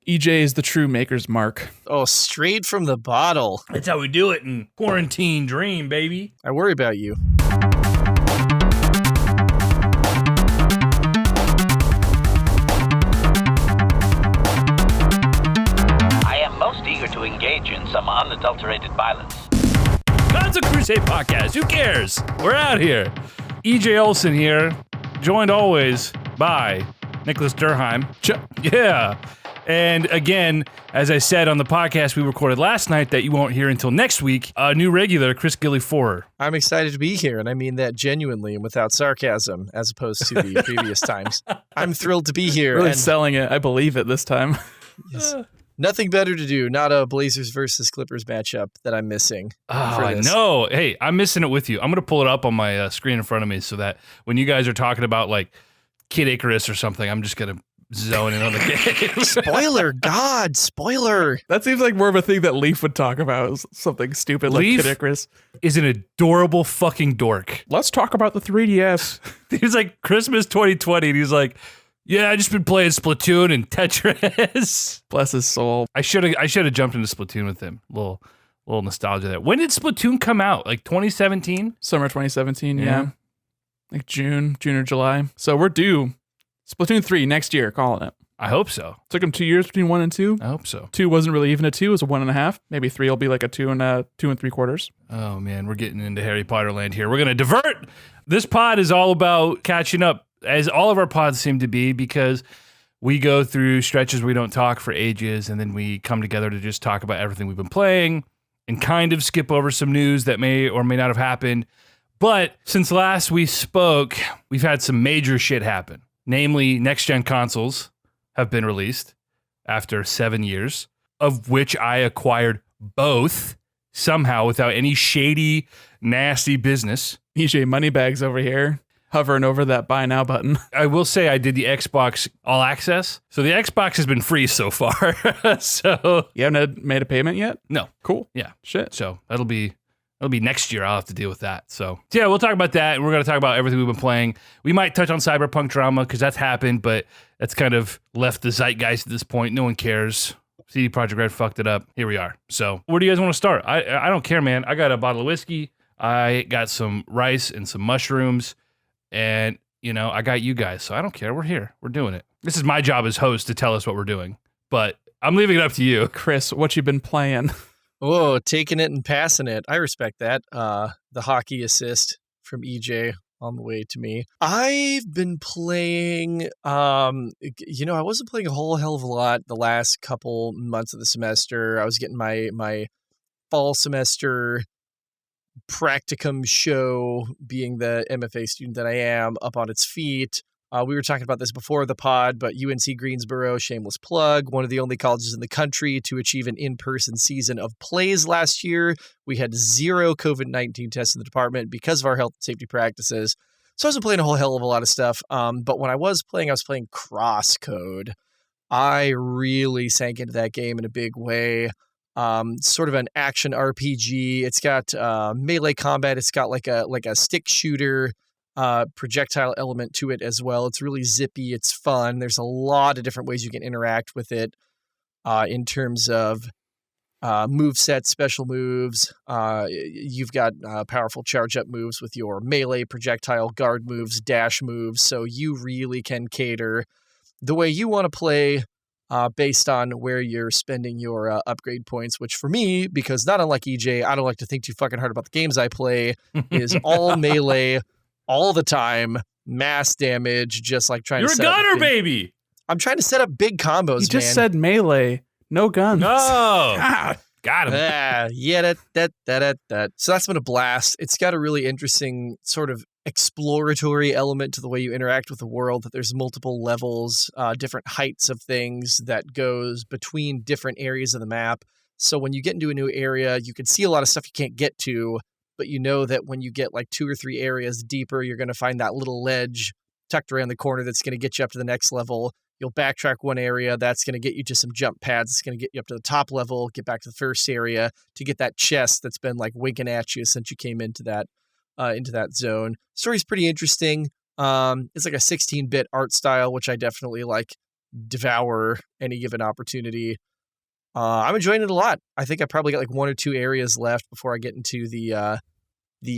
EJ is the true maker's mark. Oh, straight from the bottle. That's how we do it in Quarantine Dream, baby. I worry about you. I am most eager to engage in some unadulterated violence. That's a Crusade podcast. Who cares? We're out here. EJ Olsen here, joined always by Nicholas Durheim. Yeah. And again, as I said on the podcast we recorded last night that you won't hear until next week, a new regular, Chris Gilly-Forrer. I'm excited to be here, and I mean that genuinely and without sarcasm, as opposed to the previous times. I'm thrilled to be here. Really and selling it. I believe it this time. yes, nothing better to do. Not a Blazers versus Clippers matchup that I'm missing. Oh, no. Hey, I'm missing it with you. I'm going to pull it up on my screen in front of me so that when you guys are talking about like Kid Icarus or something, I'm just going to zone in on the game. Spoiler, God, spoiler. That seems like more of a thing that Leaf would talk about. Something stupid Leaf like Kid Icarus is an adorable fucking dork. Let's talk about the 3DS. He's like Christmas 2020, and he's like, yeah, I just been playing Splatoon and Tetris. Bless his soul. I should have jumped into Splatoon with him. Little nostalgia there. When did Splatoon come out? Like 2017? Summer 2017, yeah. Like June or July. So we're due. Splatoon 3 next year, calling it. I hope so. Took them 2 years between 1 and 2. I hope so. 2 wasn't really even a 2, it was a 1.5. Maybe 3 will be like a 2 and 3/4. Oh man, we're getting into Harry Potter land here. We're gonna divert. This pod is all about catching up, as all of our pods seem to be, because we go through stretches where we don't talk for ages, and then we come together to just talk about everything we've been playing and kind of skip over some news that may or may not have happened. But since last we spoke, we've had some major shit happen. Namely, next-gen consoles have been released after 7 years, of which I acquired both somehow without any shady, nasty business. EJ Moneybags over here, hovering over that buy now button. I will say I did the Xbox All Access, so the Xbox has been free so far. So you haven't made a payment yet? No. Cool. Yeah. Shit. So that'll be next year. I'll have to deal with that. So yeah, we'll talk about that, and we're going to talk about everything we've been playing. We might touch on Cyberpunk drama because that's happened, but that's kind of left the zeitgeist at this point. No one cares. CD Projekt Red fucked it up. Here we are. So where do you guys want to start? I don't care, man. I got a bottle of whiskey. I got some rice and some mushrooms, and I got you guys. So I don't care. We're here. We're doing it. This is my job as host to tell us what we're doing, but I'm leaving it up to you. Chris, what you been playing? Oh, taking it and passing it. I respect that. The hockey assist from EJ on the way to me. I've been playing, I wasn't playing a whole hell of a lot the last couple months of the semester. I was getting my fall semester practicum show, being the MFA student that I am, up on its feet. We were talking about this before the pod, but UNC Greensboro, shameless plug, one of the only colleges in the country to achieve an in-person season of plays last year. We had 0 COVID-19 tests in the department because of our health and safety practices. So I wasn't playing a whole hell of a lot of stuff. But when I was playing Crosscode. I really sank into that game in a big way. Sort of an action RPG. It's got melee combat. It's got like a stick shooter projectile element to it as well. It's really zippy. It's fun. There's a lot of different ways you can interact with it in terms of move sets, special moves. You've got powerful charge up moves with your melee, projectile, guard moves, dash moves. So you really can cater the way you want to play based on where you're spending your upgrade points, which for me, because not unlike EJ, I don't like to think too fucking hard about the games I play, is all melee all the time, mass damage, just like trying to set up. You're a gunner, baby! I'm trying to set up big combos, man. You just said melee, no guns. No! Ah, got him. That. So that's been a blast. It's got a really interesting sort of exploratory element to the way you interact with the world, that there's multiple levels, different heights of things that goes between different areas of the map. So when you get into a new area, you can see a lot of stuff you can't get to, but you know that when you get like 2 or 3 areas deeper, you're going to find that little ledge tucked around the corner that's going to get you up to the next level. You'll backtrack one area, that's going to get you to some jump pads. It's going to get you up to the top level, get back to the first area to get that chest that's been like winking at you since you came into that zone. Story's pretty interesting. It's like a 16-bit art style, which I definitely like. devour any given opportunity. I'm enjoying it a lot. I think I probably got like 1 or 2 areas left before I get into the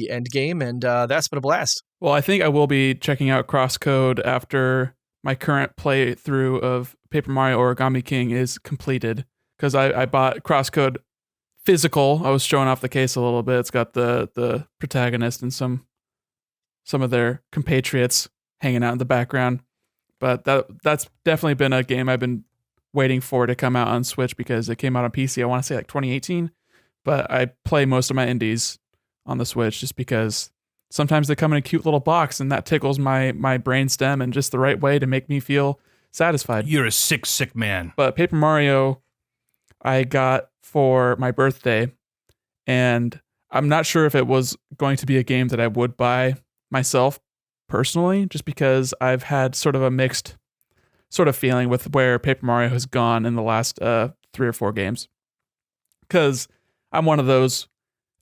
end game, and that's been a blast. Well, I think I will be checking out Crosscode after my current playthrough of Paper Mario Origami King is completed, because I bought Crosscode physical. I was showing off the case a little bit. It's got the protagonist and some of their compatriots hanging out in the background. But that's definitely been a game I've been waiting for to come out on Switch, because it came out on PC, I want to say like 2018. But I play most of my indies on the Switch just because sometimes they come in a cute little box, and that tickles my brainstem in just the right way to make me feel satisfied. You're a sick man. But Paper Mario I got for my birthday, and I'm not sure if it was going to be a game that I would buy myself personally, just because I've had sort of a mixed sort of feeling with where Paper Mario has gone in the last 3 or 4 games. Because I'm one of those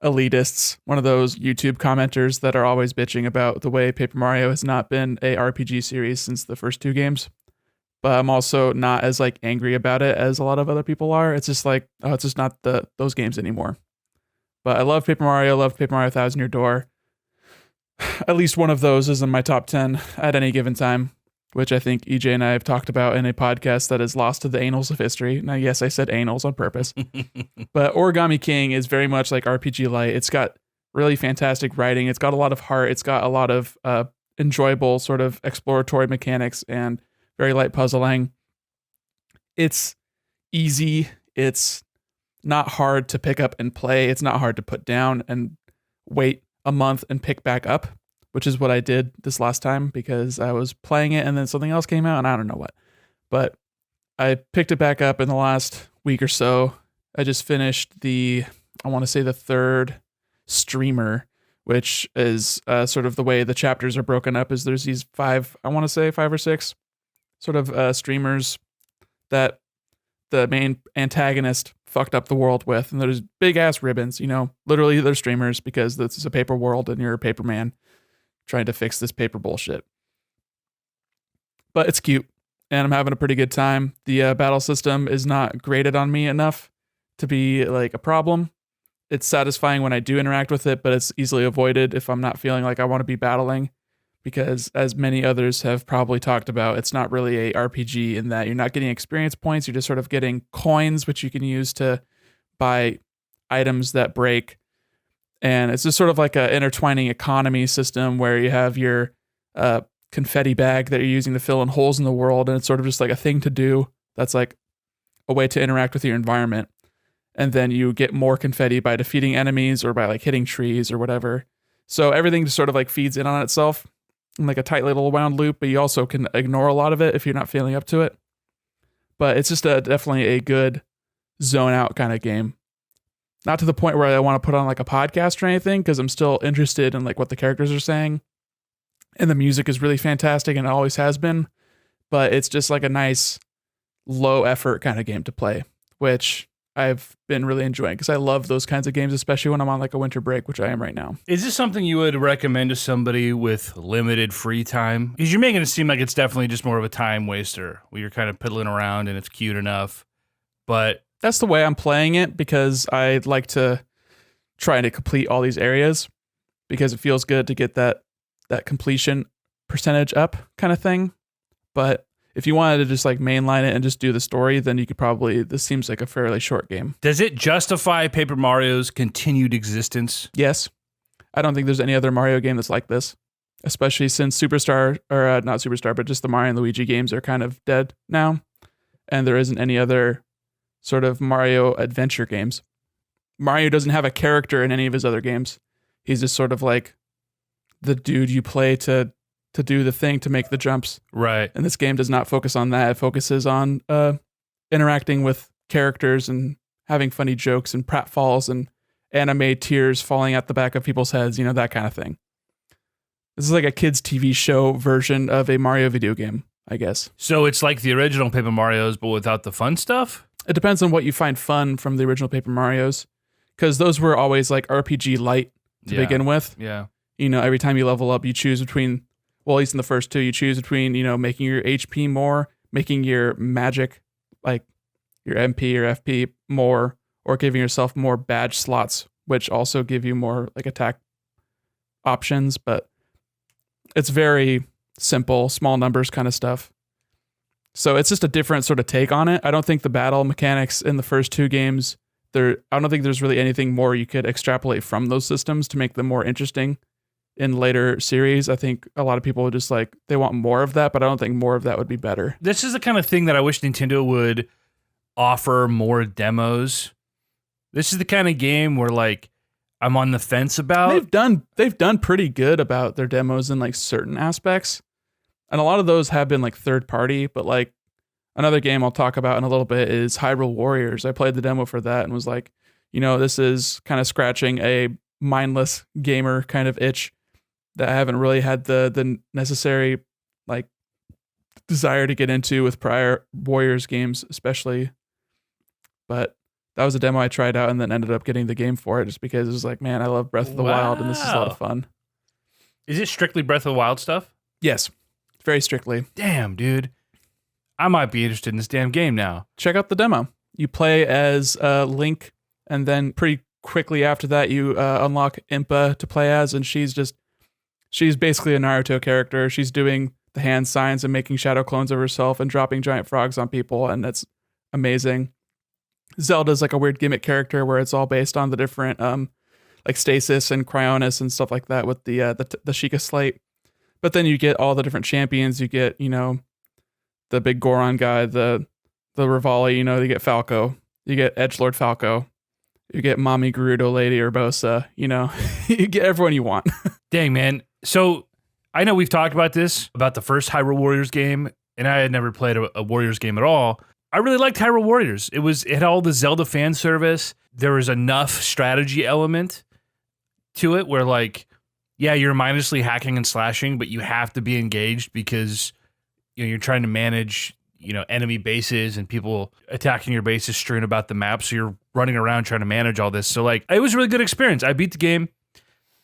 elitists, one of those YouTube commenters that are always bitching about the way Paper Mario has not been a RPG series since the first 2 games. But I'm also not as like angry about it as a lot of other people are. It's just like, oh, it's just not those games anymore. But I love Paper Mario. I love Paper Mario Thousand Year Door. At least one of those is in my top 10 at any given time, which I think EJ and I have talked about in a podcast that is lost to the annals of history. Now, yes, I said annals on purpose. But Origami King is very much like RPG Light. It's got really fantastic writing. It's got a lot of heart. It's got a lot of enjoyable sort of exploratory mechanics and very light puzzling. It's easy. It's not hard to pick up and play. It's not hard to put down and wait a month and pick back up, which is what I did this last time, because I was playing it and then something else came out and I don't know what. But I picked it back up in the last week or so. I just finished I want to say the 3rd streamer, which is sort of the way the chapters are broken up, is there's these 5 or 6 sort of streamers that the main antagonist fucked up the world with. And there's big ass ribbons, literally they're streamers because this is a paper world and you're a paper man trying to fix this paper bullshit. But it's cute and I'm having a pretty good time. The battle system is not graded on me enough to be like a problem. It's satisfying when I do interact with it, but it's easily avoided if I'm not feeling like I want to be battling, because as many others have probably talked about, it's not really a RPG in that you're not getting experience points. You're just sort of getting coins, which you can use to buy items that break. And it's just sort of like an intertwining economy system where you have your confetti bag that you're using to fill in holes in the world. And it's sort of just like a thing to do. That's like a way to interact with your environment. And then you get more confetti by defeating enemies or by like hitting trees or whatever. So everything just sort of like feeds in on itself in like a tight little wound loop, but you also can ignore a lot of it if you're not feeling up to it. But it's just definitely a good zone out kind of game. Not to the point where I want to put on like a podcast or anything, because I'm still interested in like what the characters are saying. And the music is really fantastic and it always has been. But it's just like a nice low effort kind of game to play, which I've been really enjoying because I love those kinds of games, especially when I'm on like a winter break, which I am right now. Is this something you would recommend to somebody with limited free time? Because you're making it seem like it's definitely just more of a time waster where you're kind of piddling around and it's cute enough. But that's the way I'm playing it, because I like to try to complete all these areas because it feels good to get that completion percentage up kind of thing. But if you wanted to just like mainline it and just do the story, then you could probably, this seems like a fairly short game. Does it justify Paper Mario's continued existence? Yes. I don't think there's any other Mario game that's like this, especially since not Superstar, but just the Mario and Luigi games are kind of dead now. And there isn't any other sort of Mario adventure games. Mario doesn't have a character in any of his other games. He's just sort of like the dude you play to do the thing, to make the jumps. Right. And this game does not focus on that. It focuses on interacting with characters and having funny jokes and pratfalls and anime tears falling out the back of people's heads, that kind of thing. This is like a kid's TV show version of a Mario video game, I guess. So it's like the original Paper Marios, but without the fun stuff? It depends on what you find fun from the original Paper Marios, because those were always like RPG light to begin with. Yeah. Every time you level up, you choose between, well, at least in the first 2, you choose between, making your HP more, making your magic, like your MP or FP, more, or giving yourself more badge slots, which also give you more like attack options. But it's very simple, small numbers kind of stuff. So it's just a different sort of take on it. I don't think the battle mechanics in the first two games, I don't think there's really anything more you could extrapolate from those systems to make them more interesting in later series. I think a lot of people just like, they want more of that, but I don't think more of that would be better. This is the kind of thing that I wish Nintendo would offer more demos. This is the kind of game where like I'm on the fence about. They've done pretty good about their demos in like certain aspects. And a lot of those have been like third party, but like another game I'll talk about in a little bit is Hyrule Warriors. I played the demo for that and was like, this is kind of scratching a mindless gamer kind of itch that I haven't really had the necessary like desire to get into with prior Warriors games, especially. But that was a demo I tried out and then ended up getting the game for it just because it was like, man, I love Breath of the Wild and this is a lot of fun. Is it strictly Breath of the Wild stuff? Yes, very strictly. Damn, dude. I might be interested in this damn game now. Check out the demo. You play as Link, and then pretty quickly after that, you unlock Impa to play as, and she's basically a Naruto character. She's doing the hand signs and making shadow clones of herself and dropping giant frogs on people, and that's amazing. Zelda's like a weird gimmick character where it's all based on the different like stasis and cryonis and stuff like that with the Sheikah Slate. But then you get all the different champions. You get, the big Goron guy, the Rivali, you get Falco. You get Edgelord Falco. You get Mommy Gerudo Lady Urbosa. You get everyone you want. Dang, man. So I know we've talked about this, about the first Hyrule Warriors game, and I had never played a Warriors game at all. I really liked Hyrule Warriors. It had all the Zelda fan service. There was enough strategy element to it where like, yeah, you're mindlessly hacking and slashing, but you have to be engaged because you're trying to manage enemy bases and people attacking your bases strewn about the map. So you're running around trying to manage all this. So like, it was a really good experience. I beat the game,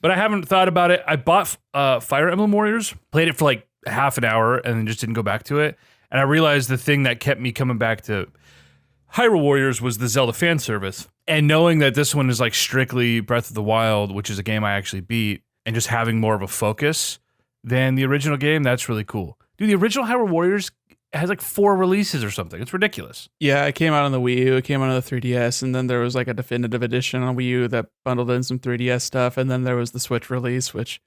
but I haven't thought about it. I bought Fire Emblem Warriors, played it for like half an hour, and then just didn't go back to it. And I realized the thing that kept me coming back to Hyrule Warriors was the Zelda fan service. And knowing that this one is like strictly Breath of the Wild, which is a game I actually beat, and just having more of a focus than the original game, that's really cool. Dude, the original Hyrule Warriors has like 4 releases or something. It's ridiculous. Yeah, it came out on the Wii U, it came out on the 3DS, and then there was like a definitive edition on Wii U that bundled in some 3DS stuff, and then there was the Switch release, which,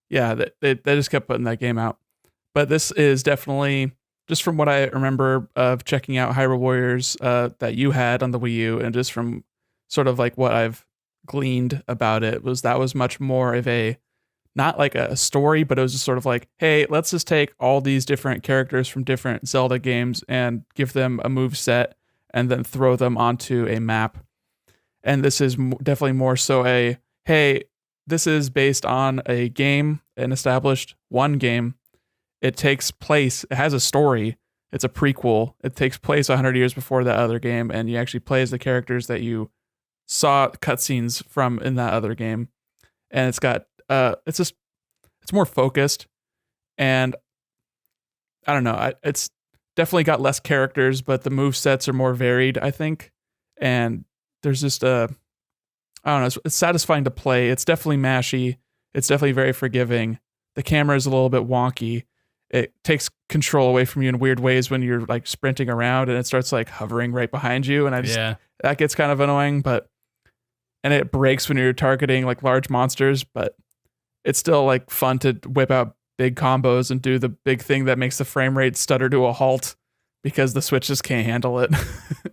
yeah, they just kept putting that game out. But this is definitely, just from what I remember of checking out Hyrule Warriors that you had on the Wii U, and just from sort of like what I've gleaned about it, that was much more of a, not like a story, but it was just sort of like, hey, let's just take all these different characters from different Zelda games and give them a move set and then throw them onto a map. And this is definitely more so a, hey, this is based on a game, an established one game. It takes place, it has a story. It's a prequel. It takes place 100 years before that other game, and you actually play as the characters that you saw cutscenes from in that other game. And it's got, it's more focused, and I don't know, it's definitely got less characters, but the move sets are more varied, I think. And there's just I don't know, it's satisfying to play. It's definitely mashy. It's definitely very forgiving. The camera is a little bit wonky. It takes control away from you in weird ways when you're like sprinting around and it starts like hovering right behind you. And that gets kind of annoying, and it breaks when you're targeting like large monsters, but it's still like fun to whip out big combos and do the big thing that makes the frame rate stutter to a halt because the Switch just can't handle it.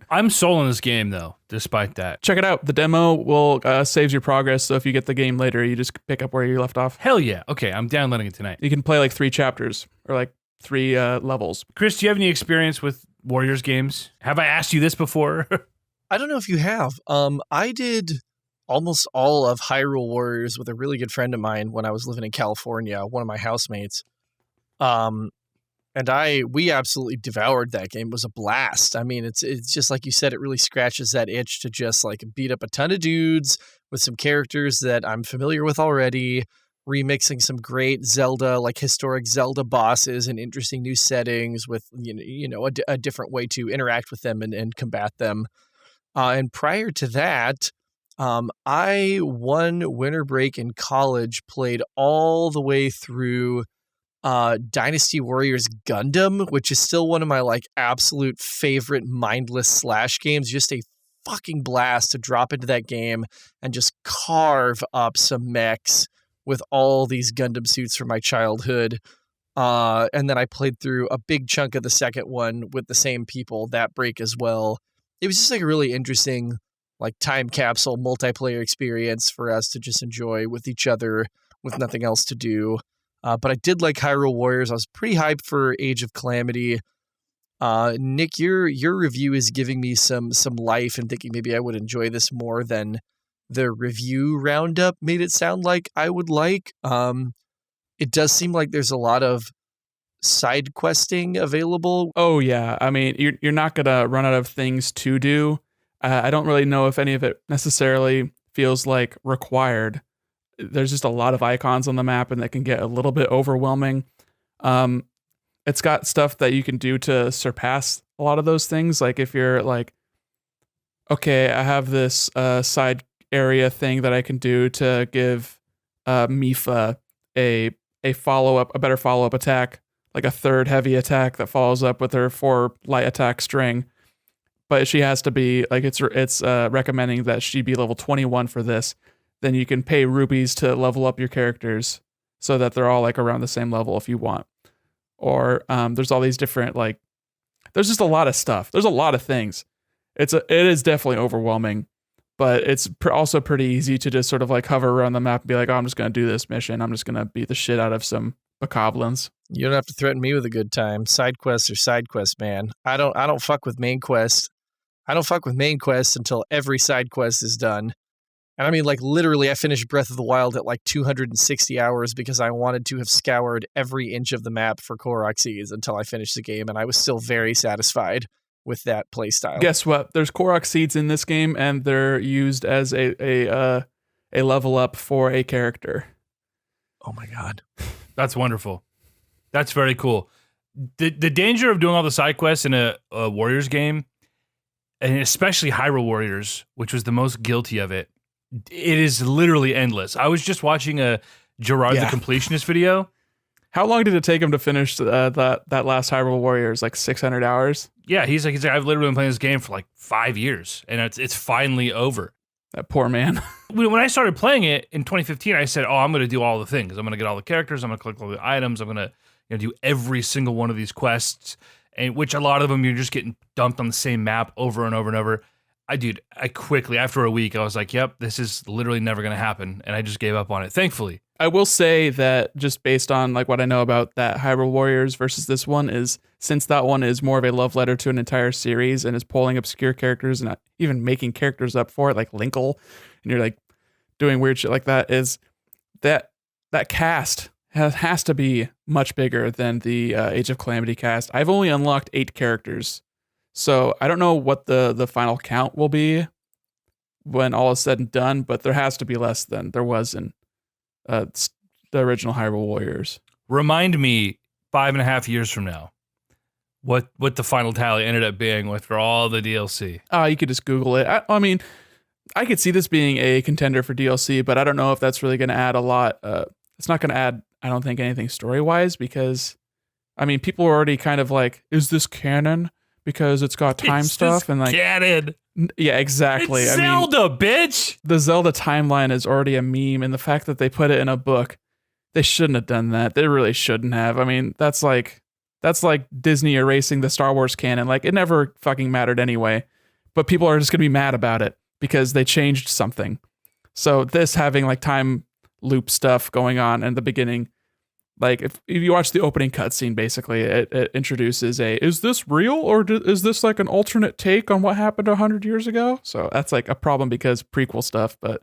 I'm sold on this game though, despite that. Check it out. The demo will saves your progress. So if you get the game later, you just pick up where you left off. Hell yeah. Okay, I'm downloading it tonight. You can play like 3 chapters or like 3 levels. Chris, do you have any experience with Warriors games? Have I asked you this before? I don't know if you have. I did almost all of Hyrule Warriors with a really good friend of mine when I was living in California, one of my housemates. And we absolutely devoured that game. It was a blast. I mean, it's just like you said, it really scratches that itch to just like beat up a ton of dudes with some characters that I'm familiar with already. remixing some great Zelda, like historic Zelda bosses and interesting new settings with, a different way to interact with them and combat them. And prior to that, I, one winter break in college, played all the way through Dynasty Warriors Gundam, which is still one of my like absolute favorite mindless slash games. Just a fucking blast to drop into that game and just carve up some mechs with all these Gundam suits from my childhood. And then I played through a big chunk of the second one with the same people that break as well. It was just like a really interesting like time capsule multiplayer experience for us to just enjoy with each other with nothing else to do. But I did like Hyrule Warriors. I was pretty hyped for Age of Calamity. Nick, your review is giving me some life and thinking maybe I would enjoy this more than the review roundup made it sound like I would like. It does seem like there's a lot of side questing available. Oh yeah, I mean you're not gonna run out of things to do. I don't really know if any of it necessarily feels like required. There's just a lot of icons on the map, and that can get a little bit overwhelming. It's got stuff that you can do to surpass a lot of those things. Like if you're like, okay, I have this side area thing that I can do to give Mifa a better follow-up attack, like a third heavy attack that follows up with her 4 light attack string. But she has to be like, it's recommending that she be level 21 for this. Then you can pay rupees to level up your characters so that they're all like around the same level if you want. Or there's all these different like, there's just a lot of stuff. There's a lot of things. It is definitely overwhelming, but it's also pretty easy to just sort of like hover around the map and be like, oh, I'm just going to do this mission. I'm just going to beat the shit out of some bokoblins. You don't have to threaten me with a good time. Side quests are side quests, man. I don't fuck with main quests. I don't fuck with main quests until every side quest is done. And I mean, like, literally, I finished Breath of the Wild at like 260 hours because I wanted to have scoured every inch of the map for Korok seeds until I finished the game, and I was still very satisfied with that playstyle. Guess what? There's Korok seeds in this game, and they're used as a level up for a character. Oh my god, that's wonderful. That's very cool. The danger of doing all the side quests in a Warriors game, and especially Hyrule Warriors, which was the most guilty of it, it is literally endless. I was just watching a Gerard the Completionist video. How long did it take him to finish that last Hyrule Warriors? Like 600 hours? Yeah, he's like, I've literally been playing this game for like 5 years, and it's finally over. That poor man. When I started playing it in 2015, I said, oh, I'm going to do all the things. I'm going to get all the characters. I'm going to collect all the items. I'm going to do every single one of these quests, and which a lot of them you're just getting dumped on the same map over and over and over. I quickly, after a week, I was like, yep, this is literally never going to happen. And I just gave up on it, thankfully. I will say that just based on like what I know about that Hyrule Warriors versus this one is, since that one is more of a love letter to an entire series and is pulling obscure characters and not even making characters up for it, like Linkle, and you're like doing weird shit like that, is that cast has to be much bigger than the Age of Calamity cast. I've only unlocked 8 characters. So I don't know what the final count will be when all is said and done, but there has to be less than there was in the original Hyrule Warriors. Remind me 5.5 years from now what the final tally ended up being with for all the DLC. You could just Google it. I mean, I could see this being a contender for DLC, but I don't know if that's really going to add a lot. It's not going to add, I don't think, anything story-wise, because, I mean, people are already kind of like, is this canon? Because it's got time stuff and like canon. Yeah, exactly. It's Zelda, bitch. The Zelda timeline is already a meme, and the fact that they put it in a book, they shouldn't have done that. They really shouldn't have. I mean, that's like Disney erasing the Star Wars canon. Like, it never fucking mattered anyway. But people are just gonna be mad about it because they changed something. So this having like time loop stuff going on in the beginning. Like, if you watch the opening cutscene, basically, it introduces is this real, or is this like an alternate take on what happened 100 years ago? So that's like a problem because prequel stuff, but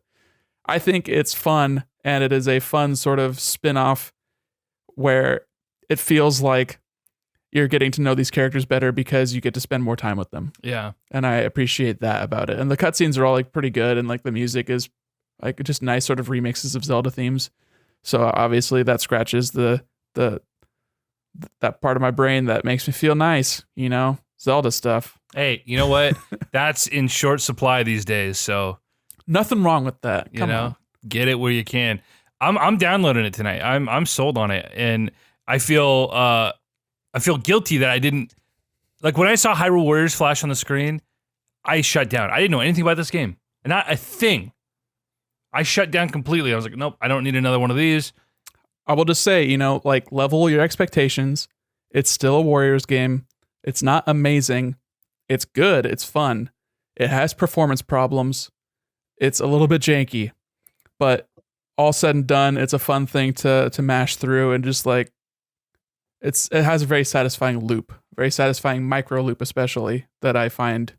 I think it's fun, and it is a fun sort of spin-off where it feels like you're getting to know these characters better because you get to spend more time with them. Yeah. And I appreciate that about it. And the cutscenes are all like pretty good, and like the music is like just nice sort of remixes of Zelda themes. So obviously that scratches the that part of my brain that makes me feel nice, Zelda stuff. Hey, you know what? That's in short supply these days, so Nothing wrong with that. Come on. get it where you can. I'm downloading it tonight. I'm sold on it, and I feel guilty that I didn't, like, when I saw Hyrule Warriors flash on the screen, I shut down. I didn't know anything about this game, and not a thing. I shut down completely. I was like, nope, I don't need another one of these. I will just say, level your expectations. It's still a Warriors game. It's not amazing. It's good. It's fun. It has performance problems. It's a little bit janky, but all said and done, it's a fun thing to mash through, and just like it has a very satisfying loop, very satisfying micro loop, especially, that I find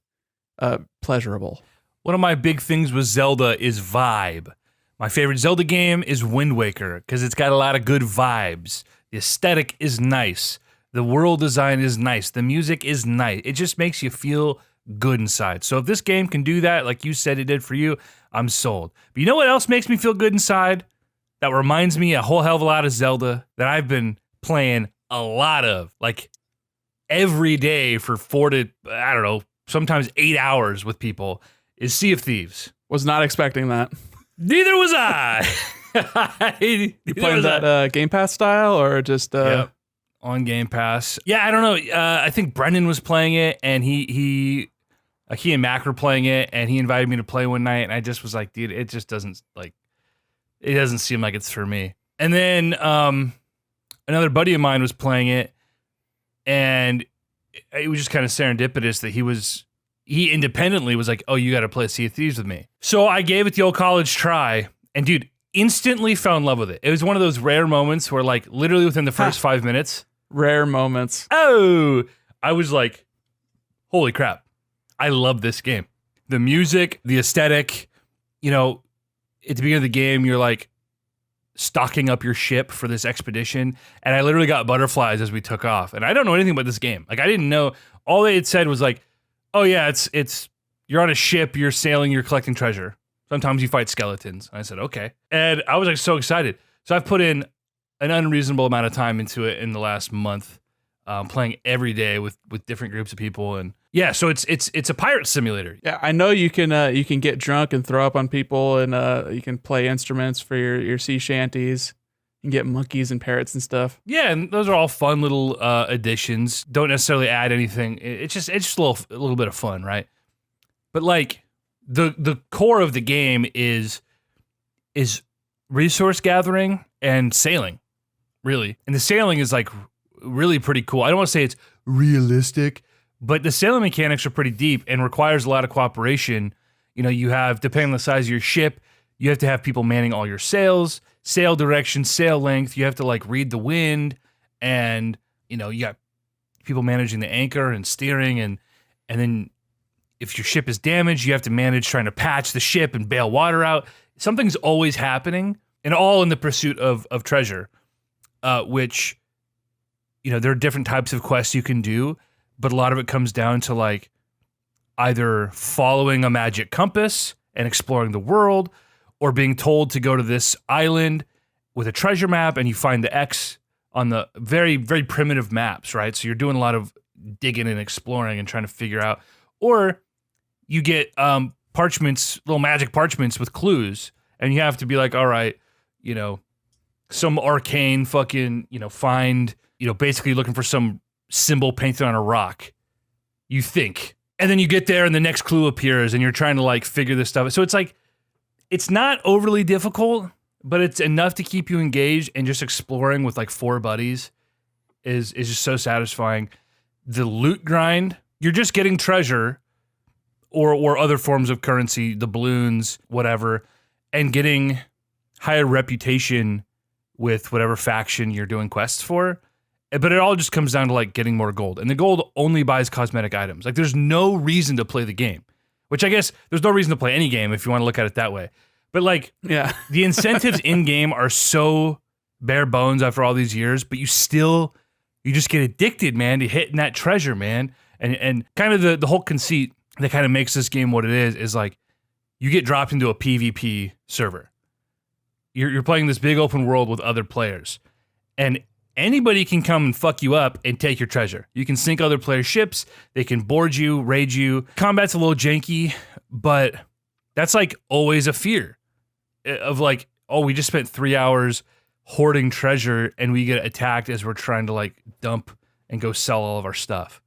pleasurable. One of my big things with Zelda is vibe. My favorite Zelda game is Wind Waker because it's got a lot of good vibes. The aesthetic is nice. The world design is nice. The music is nice. It just makes you feel good inside. So if this game can do that, like you said it did for you, I'm sold. But you know what else makes me feel good inside? That reminds me a whole hell of a lot of Zelda that I've been playing a lot of, like every day for 4 to, I don't know, sometimes 8 hours with people, is Sea of Thieves. Was not expecting that. Neither was I. You playing that Game Pass style or just... Yep. On Game Pass. Yeah, I don't know. I think Brendan was playing it, and he and Mac were playing it, and he invited me to play one night, and I just was like, dude, it just doesn't seem like it's for me. And then another buddy of mine was playing it, and it was just kind of serendipitous that he independently was like, oh, you got to play Sea of Thieves with me. So I gave it the old college try, and dude, instantly fell in love with it. It was one of those rare moments where, like, literally within the first 5 minutes. Rare moments. Oh, I was like, holy crap. I love this game. The music, the aesthetic, at the beginning of the game, you're like stocking up your ship for this expedition. And I literally got butterflies as we took off. And I don't know anything about this game. Like, I didn't know. All they had said was like, oh yeah, it's you're on a ship, you're sailing, you're collecting treasure. Sometimes you fight skeletons. And I said, okay. And I was like so excited. So I've put in an unreasonable amount of time into it in the last month, playing every day with different groups of people. And yeah, so it's a pirate simulator. Yeah, I know you can get drunk and throw up on people, and you can play instruments for your sea shanties. You can get monkeys and parrots and stuff. Yeah, and those are all fun little additions. Don't necessarily add anything. It's just a little bit of fun, right? But like the core of the game is resource gathering and sailing, really. And the sailing is like really pretty cool. I don't want to say it's realistic, but the sailing mechanics are pretty deep and requires a lot of cooperation. You have, depending on the size of your ship, you have to have people manning all your sails, sail direction, sail length. You have to like read the wind, and you got people managing the anchor and steering, and then if your ship is damaged, you have to manage trying to patch the ship and bail water out. Something's always happening, and all in the pursuit of treasure, which, there are different types of quests you can do, but a lot of it comes down to like either following a magic compass and exploring the world, or being told to go to this island with a treasure map, and you find the X on the very, very primitive maps, right? So you're doing a lot of digging and exploring and trying to figure out, or you get parchments, little magic parchments with clues, and you have to be like, all right, some arcane fucking, find, basically looking for some symbol painted on a rock, you think. And then you get there and the next clue appears and you're trying to like figure this stuff. So it's like, it's not overly difficult, but it's enough to keep you engaged, and just exploring with like 4 buddies is just so satisfying. The loot grind, you're just getting treasure or other forms of currency, the balloons, whatever, and getting higher reputation with whatever faction you're doing quests for. But it all just comes down to like getting more gold. And the gold only buys cosmetic items. Like, there's no reason to play the game, which I guess there's no reason to play any game if you want to look at it that way. But like, yeah, the incentives in game are so bare bones after all these years, but you just get addicted, man, to hitting that treasure, man. And kind of the whole conceit that kind of makes this game what it is like, you get dropped into a PvP server. you're playing this big open world with other players, and anybody can come and fuck you up and take your treasure. You can sink other players' ships. They can board you, raid you. Combat's a little janky, but that's like always a fear of like, oh, we just spent 3 hours hoarding treasure and we get attacked as we're trying to like dump and go sell all of our stuff.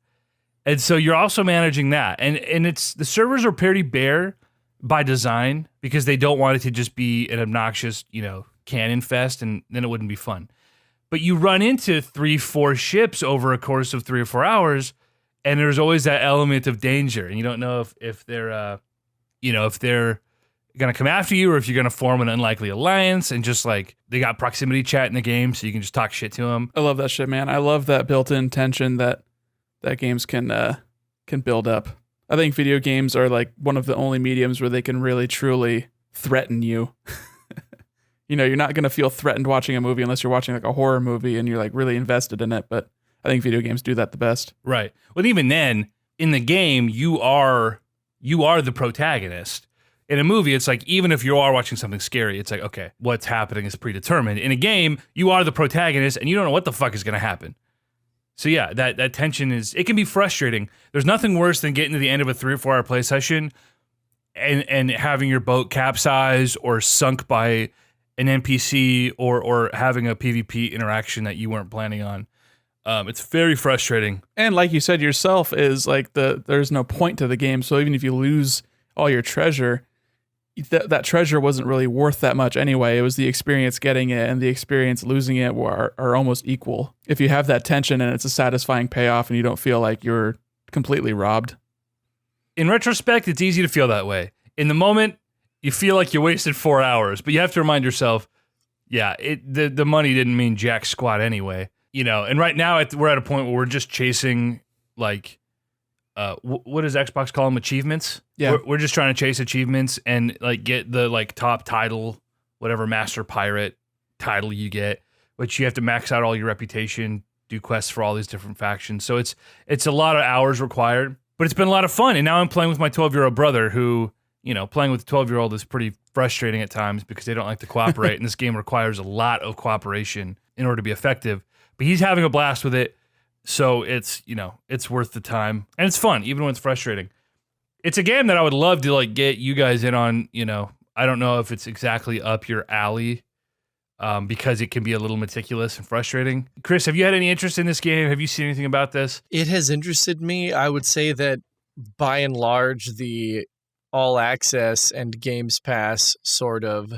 And so you're also managing that. And it's the servers are pretty bare by design because they don't want it to just be an obnoxious, cannon fest, and then it wouldn't be fun. But you run into 3-4 ships over a course of 3 or 4 hours, and there's always that element of danger, and you don't know if they're if they're gonna come after you or if you're gonna form an unlikely alliance. And just like they got proximity chat in the game, so you can just talk shit to them. I love that shit, man. I love that built-in tension that games can build up. I think video games are like one of the only mediums where they can really truly threaten you. You're not going to feel threatened watching a movie unless you're watching like a horror movie and you're like really invested in it. But I think video games do that the best. Right. Well, even then, in the game, you are the protagonist. In a movie, it's like, even if you are watching something scary, it's like, okay, what's happening is predetermined. In a game, you are the protagonist and you don't know what the fuck is going to happen. So yeah, that tension it can be frustrating. There's nothing worse than getting to the end of a 3 or 4 hour play session and having your boat capsize or sunk by an NPC or having a PvP interaction that you weren't planning on. It's very frustrating. And like you said yourself, is like there's no point to the game. So even if you lose all your treasure, that treasure wasn't really worth that much anyway. It was the experience getting it and the experience losing it are almost equal. If you have that tension and it's a satisfying payoff and you don't feel like you're completely robbed. In retrospect, it's easy to feel that way. In the moment, you feel like you wasted 4 hours, but you have to remind yourself, yeah, the money didn't mean jack squat anyway. And right now we're at a point where we're just chasing like, what does Xbox call them? Achievements? Yeah. We're just trying to chase achievements and like get the like top title, whatever master pirate title you get, which you have to max out all your reputation, do quests for all these different factions. So it's a lot of hours required, but it's been a lot of fun. And now I'm playing with my 12-year-old brother who, playing with a 12-year-old is pretty frustrating at times because they don't like to cooperate. And this game requires a lot of cooperation in order to be effective, but he's having a blast with it. So it's worth the time and it's fun, even when it's frustrating. It's a game that I would love to like get you guys in on. I don't know if it's exactly up your alley because it can be a little meticulous and frustrating. Chris, have you had any interest in this game? Have you seen anything about this? It has interested me. I would say that by and large, the all access and Games Pass sort of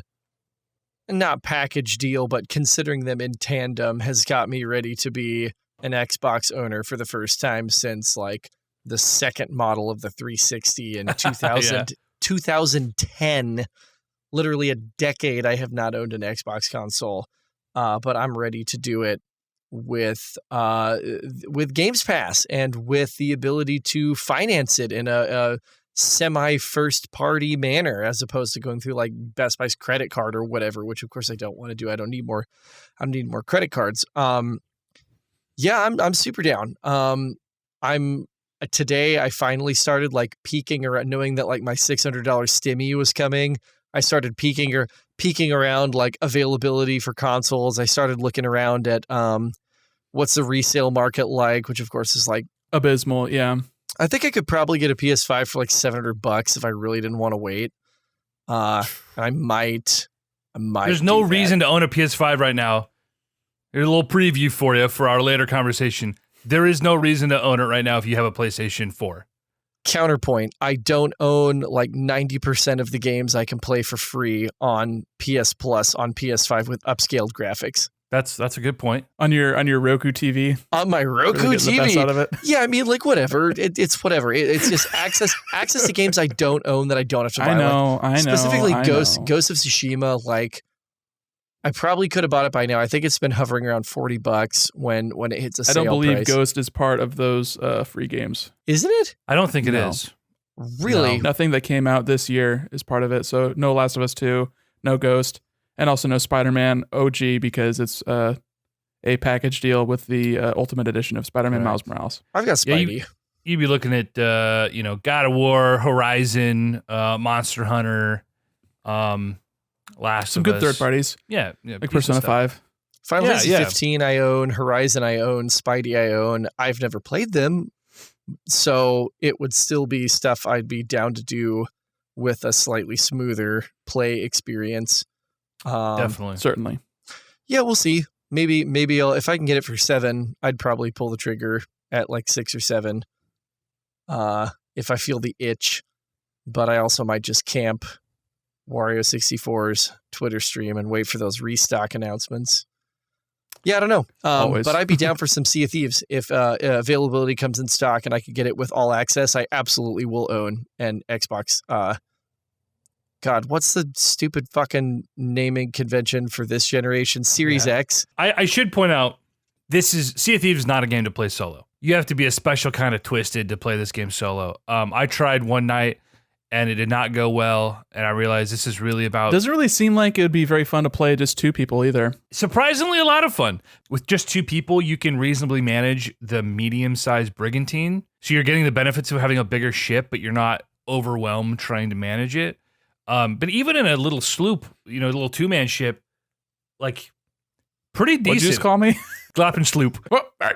not package deal, but considering them in tandem has got me ready to be an Xbox owner for the first time since like the second model of the 360 in 2010. Literally a decade I have not owned an Xbox console, but I'm ready to do it with Games Pass and with the ability to finance it in a semi-first party manner as opposed to going through like Best Buy's credit card or whatever, which of course I don't want to do. I don't need more credit cards. Yeah, I'm super down. Today I finally started like peeking around, knowing that like my $600 stimmy was coming. I started peeking around like availability for consoles. I started looking around at what's the resale market like, which of course is like abysmal. Yeah, I think I could probably get a PS5 for like $700 if I really didn't want to wait. I might. There's no reason to own a PS5 right now. Here's a little preview for you for our later conversation. There is no reason to own it right now if you have a PlayStation 4. Counterpoint, I don't own like 90% of the games I can play for free on PS Plus on PS5 with upscaled graphics. That's a good point. On your Roku TV? On my Roku really TV. The best out of it? Yeah, I mean, like, whatever. It's whatever. It's just access to games I don't own that I don't have to buy. I know. Specifically, Ghost of Tsushima, like, I probably could have bought it by now. I think it's been hovering around $40 when it hits a sale price. I don't believe Ghost is part of those free games. Isn't it? I don't think it is. Really? No, nothing that came out this year is part of it. So no Last of Us 2, no Ghost, and also no Spider-Man OG because it's a package deal with the Ultimate Edition of Spider-Man Miles Morales. I've got Spidey. Yeah, you'd be looking at God of War, Horizon, Monster Hunter, Last Some of good Us. third parties, Yeah, like decent Persona stuff. 5. Final Yeah, Fantasy yeah. 15 I own, Horizon I own, Spidey I own. I've never played them, so it would still be stuff I'd be down to do with a slightly smoother play experience. Definitely. Certainly. Yeah, we'll see. Maybe I'll, if I can get it for 7, I'd probably pull the trigger at like 6 or 7. If I feel the itch, but I also might just camp Wario 64's Twitter stream and wait for those restock announcements. Yeah, I don't know. Always. But I'd be down for some Sea of Thieves if availability comes in stock and I could get it with all access. I absolutely will own an Xbox. God, what's the stupid fucking naming convention for this generation? Series X. I should point out, Sea of Thieves is not a game to play solo. You have to be a special kind of twisted to play this game solo. I tried one night and it did not go well, and I realized this is really about... Doesn't really seem like it would be very fun to play just 2 people either. Surprisingly a lot of fun. With just 2 people, you can reasonably manage the medium-sized brigantine. So you're getting the benefits of having a bigger ship, but you're not overwhelmed trying to manage it. But even in a little sloop, a little 2-man ship, like, pretty decent. What'd you just call me? Glopping sloop.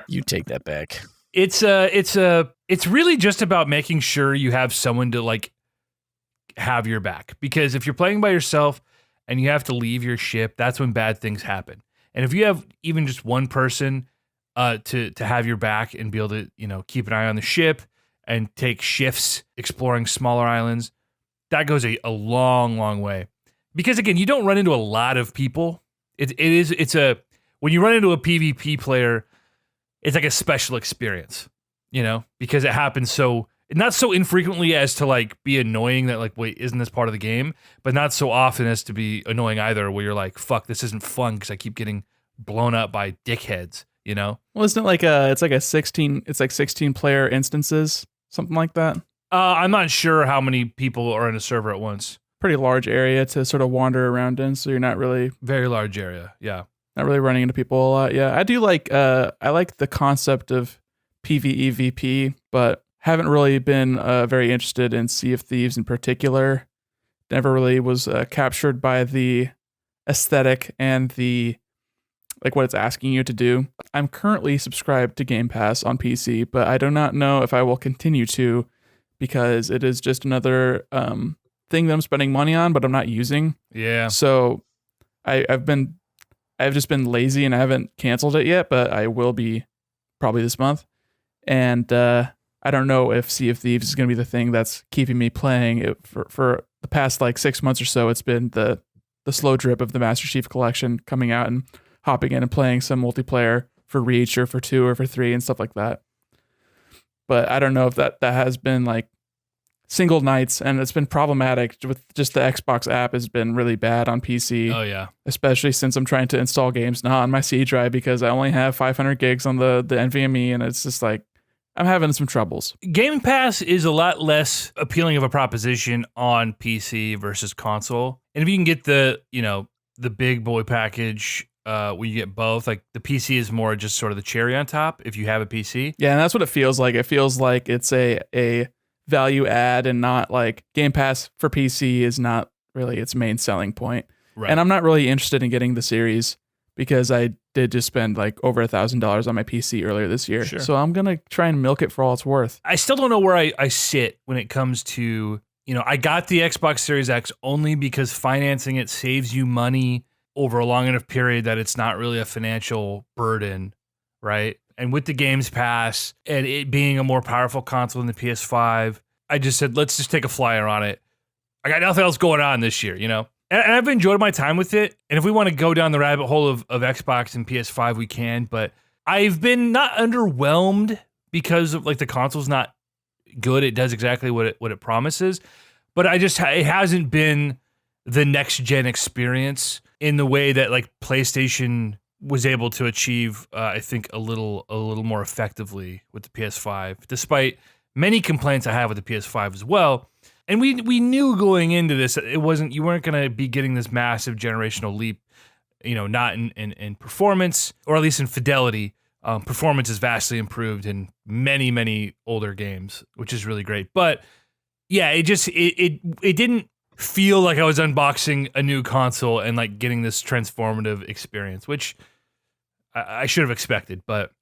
You take that back. It's really just about making sure you have someone to, like, have your back. Because if you're playing by yourself and you have to leave your ship, that's when bad things happen. And if you have even just one person to have your back and be able to, keep an eye on the ship and take shifts exploring smaller islands, that goes a long, long way. Because again, you don't run into a lot of people. When you run into a PvP player, it's like a special experience, because it happens not so infrequently as to like be annoying that like, wait, isn't this part of the game? But not so often as to be annoying either, where you're like, fuck, this isn't fun because I keep getting blown up by dickheads, Well, isn't it it's 16 player instances, something like that? I'm not sure how many people are in a server at once. Pretty large area to sort of wander around in, so you're not really Very large area, yeah. Not really running into people a lot. Yeah, I do like I like the concept of PvEVP, but haven't really been very interested in Sea of Thieves in particular. Never really was captured by the aesthetic and the like what it's asking you to do. I'm currently subscribed to Game Pass on PC, but I do not know if I will continue to, because it is just another thing that I'm spending money on, but I'm not using. Yeah. So I've just been lazy and I haven't canceled it yet, but I will be probably this month. And I don't know if Sea of Thieves is going to be the thing that's keeping me playing it for the past like 6 months or so. It's been the slow drip of the Master Chief Collection coming out and hopping in and playing some multiplayer for Reach or for 2 or for 3 and stuff like that. But I don't know if that has been like single nights, and it's been problematic with just the Xbox app has been really bad on PC. Oh yeah. Especially since I'm trying to install games now on my C drive because I only have 500 gigs on the NVMe, and it's just like I'm having some troubles. Game Pass is a lot less appealing of a proposition on PC versus console. And if you can get the big boy package where you get both, like the PC is more just sort of the cherry on top if you have a PC. Yeah, and that's what it feels like. It feels like it's a value add and not like Game Pass for PC is not really its main selling point. Right. And I'm not really interested in getting the series because I did just spend like over $1,000 on my PC earlier this year. Sure. So I'm going to try and milk it for all it's worth. I still don't know where I sit when it comes to, I got the Xbox Series X only because financing it saves you money over a long enough period that it's not really a financial burden, right? And with the Games Pass and it being a more powerful console than the PS5, I just said, let's just take a flyer on it. I got nothing else going on this year, And I've enjoyed my time with it. And if we want to go down the rabbit hole of Xbox and PS5, we can. But I've been not underwhelmed because of like the console's not good. It does exactly what it promises. But it hasn't been the next gen experience in the way that like PlayStation was able to achieve, I think, a little more effectively with the PS5, despite many complaints I have with the PS5 as well. And we knew going into this, you weren't going to be getting this massive generational leap, not in performance, or at least in fidelity. Performance is vastly improved in many, many older games, which is really great. But yeah, it didn't feel like I was unboxing a new console and like getting this transformative experience, which I should have expected, but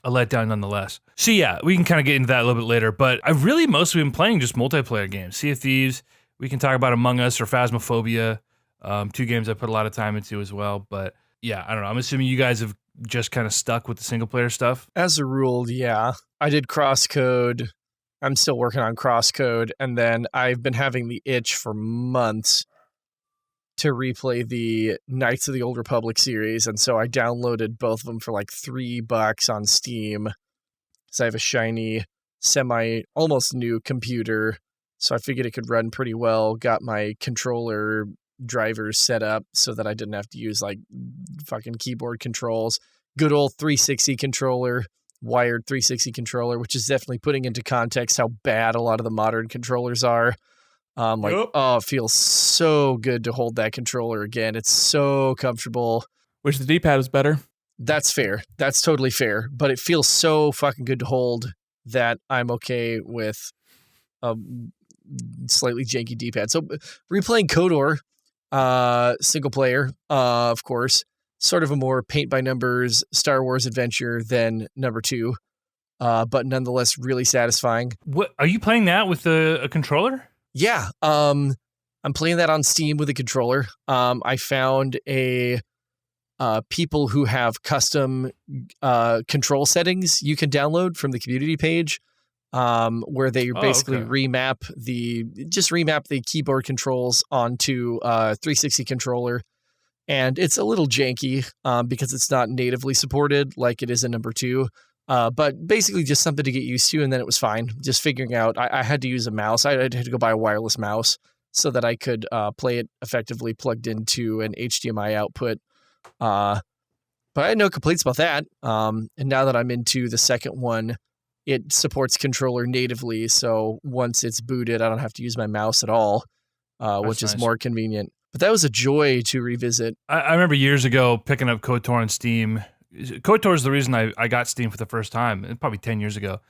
a letdown nonetheless. So yeah, we can kind of get into that a little bit later, but I've really mostly been playing just multiplayer games. Sea of Thieves, we can talk about Among Us or Phasmophobia, 2 games I put a lot of time into as well, but yeah, I don't know. I'm assuming you guys have just kind of stuck with the single player stuff. As a rule, yeah. I did Crosscode. I'm still working on Crosscode, and then I've been having the itch for months to replay the Knights of the Old Republic series, and so I downloaded both of them for like $3 on Steam, because I have a shiny, almost new computer, so I figured it could run pretty well. Got my controller drivers set up so that I didn't have to use like fucking keyboard controls. Good old 360 controller, wired 360 controller, which is definitely putting into context how bad a lot of the modern controllers are. Oh, it feels so good to hold that controller again. It's so comfortable. Wish the D-pad was better. That's fair. That's totally fair. But it feels so fucking good to hold that I'm okay with a slightly janky D-pad. So replaying KOTOR, single player, of course, sort of a more paint by numbers Star Wars adventure than number 2, but nonetheless really satisfying. What are you playing that with a controller? Yeah, I'm playing that on Steam with a controller. I found people who have custom control settings you can download from the community page, where they basically remap the keyboard controls onto a 360 controller. And it's a little janky because it's not natively supported like it is in number 2. But basically just something to get used to, and then it was fine. Just figuring out, I had to use a mouse. I had to go buy a wireless mouse so that I could play it effectively plugged into an HDMI output. But I had no complaints about that. And now that I'm into the second one, it supports controller natively. So once it's booted, I don't have to use my mouse at all, which is more convenient. But that was a joy to revisit. I remember years ago picking up KOTOR on Steam. KOTOR is the reason I got Steam for the first time, probably 10 years ago.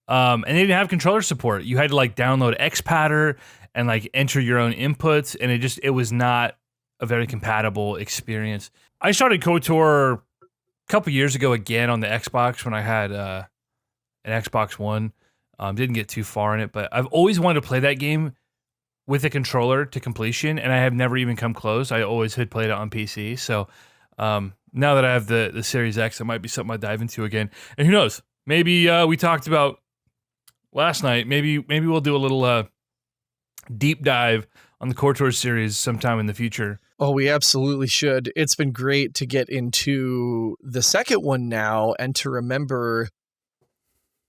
And they didn't have controller support. You had to like download XPatter and like enter your own inputs, and it was not a very compatible experience. I started KOTOR a couple years ago again on the Xbox when I had an Xbox One. Didn't get too far in it, but I've always wanted to play that game with a controller to completion, and I have never even come close. I always had played it on PC, so now that I have the Series X, it might be something I dive into again. And who knows? Maybe we talked about last night. Maybe we'll do a little deep dive on the KOTOR series sometime in the future. Oh, we absolutely should. It's been great to get into the second one now and to remember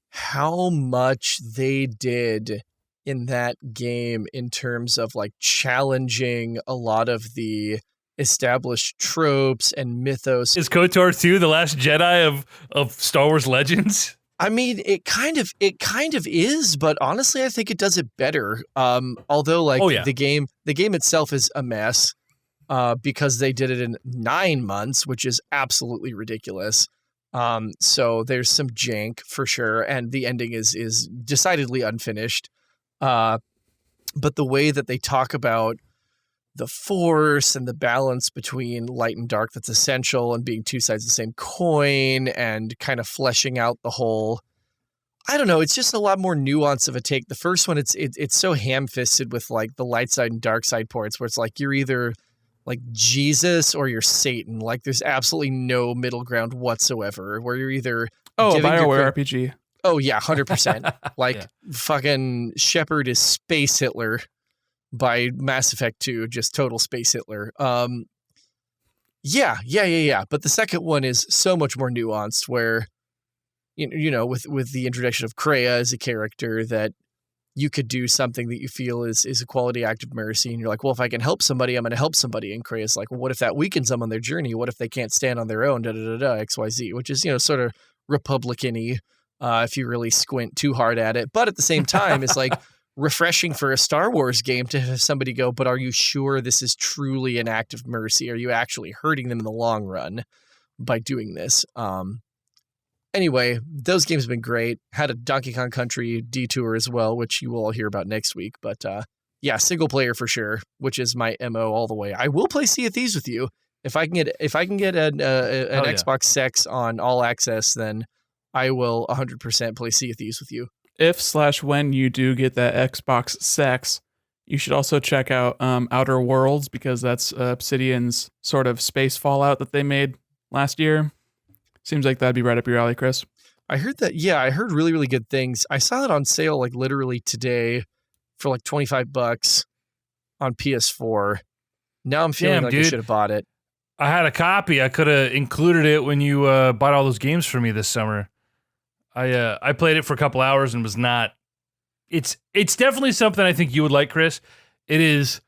how much they did in that game in terms of like challenging a lot of the established tropes and mythos. Is KOTOR 2 the Last Jedi of Star Wars Legends? I mean, it kind of is, but honestly, I think it does it better. Although, like, the game itself is a mess because they did it in 9 months, which is absolutely ridiculous. So there's some jank for sure, and the ending is decidedly unfinished. But the way that they talk about the Force and the balance between light and dark that's essential, and being two sides of the same coin, and kind of fleshing out the whole, I don't know, it's just a lot more nuance of a take. The first one, it's so ham-fisted with like the light side and dark side ports, where it's like you're either like Jesus or you're Satan. Like there's absolutely no middle ground whatsoever, where you're either BioWare RPG. Oh yeah, 100%. Like fucking Shepard is Space Hitler by Mass Effect 2, just total Space Hitler. Yeah. But the second one is so much more nuanced, where you know, with the introduction of Kreia as a character, that you could do something that you feel is a quality act of mercy, and you're like, well, if I can help somebody, I'm going to help somebody. And Kreia's like, well, what if that weakens them on their journey? What if they can't stand on their own? XYZ, which is, you know, sort of Republican-y if you really squint too hard at it. But at the same time, it's like refreshing for a Star Wars game to have somebody go, but are you sure this is truly an act of mercy? Are you actually hurting them in the long run by doing this? Anyway, those games have been great. Had a Donkey Kong Country detour as well, which you will all hear about next week. But yeah, single player for sure, which is my MO all the way. I will play Sea of Thieves with you if I can get an Xbox Sex on All Access. Then I will 100% play Sea of Thieves with you. If/when you do get that Xbox Sex, you should also check out Outer Worlds, because that's Obsidian's sort of space Fallout that they made last year. Seems like that'd be right up your alley, Chris. I heard that. Yeah, I heard really, really good things. I saw it on sale like literally today for like $25 on PS4. Now I'm feeling like I should have bought it. I had a copy. I could have included it when you bought all those games for me this summer. I played it for a couple hours and was not. It's definitely something I think you would like, Chris. It is,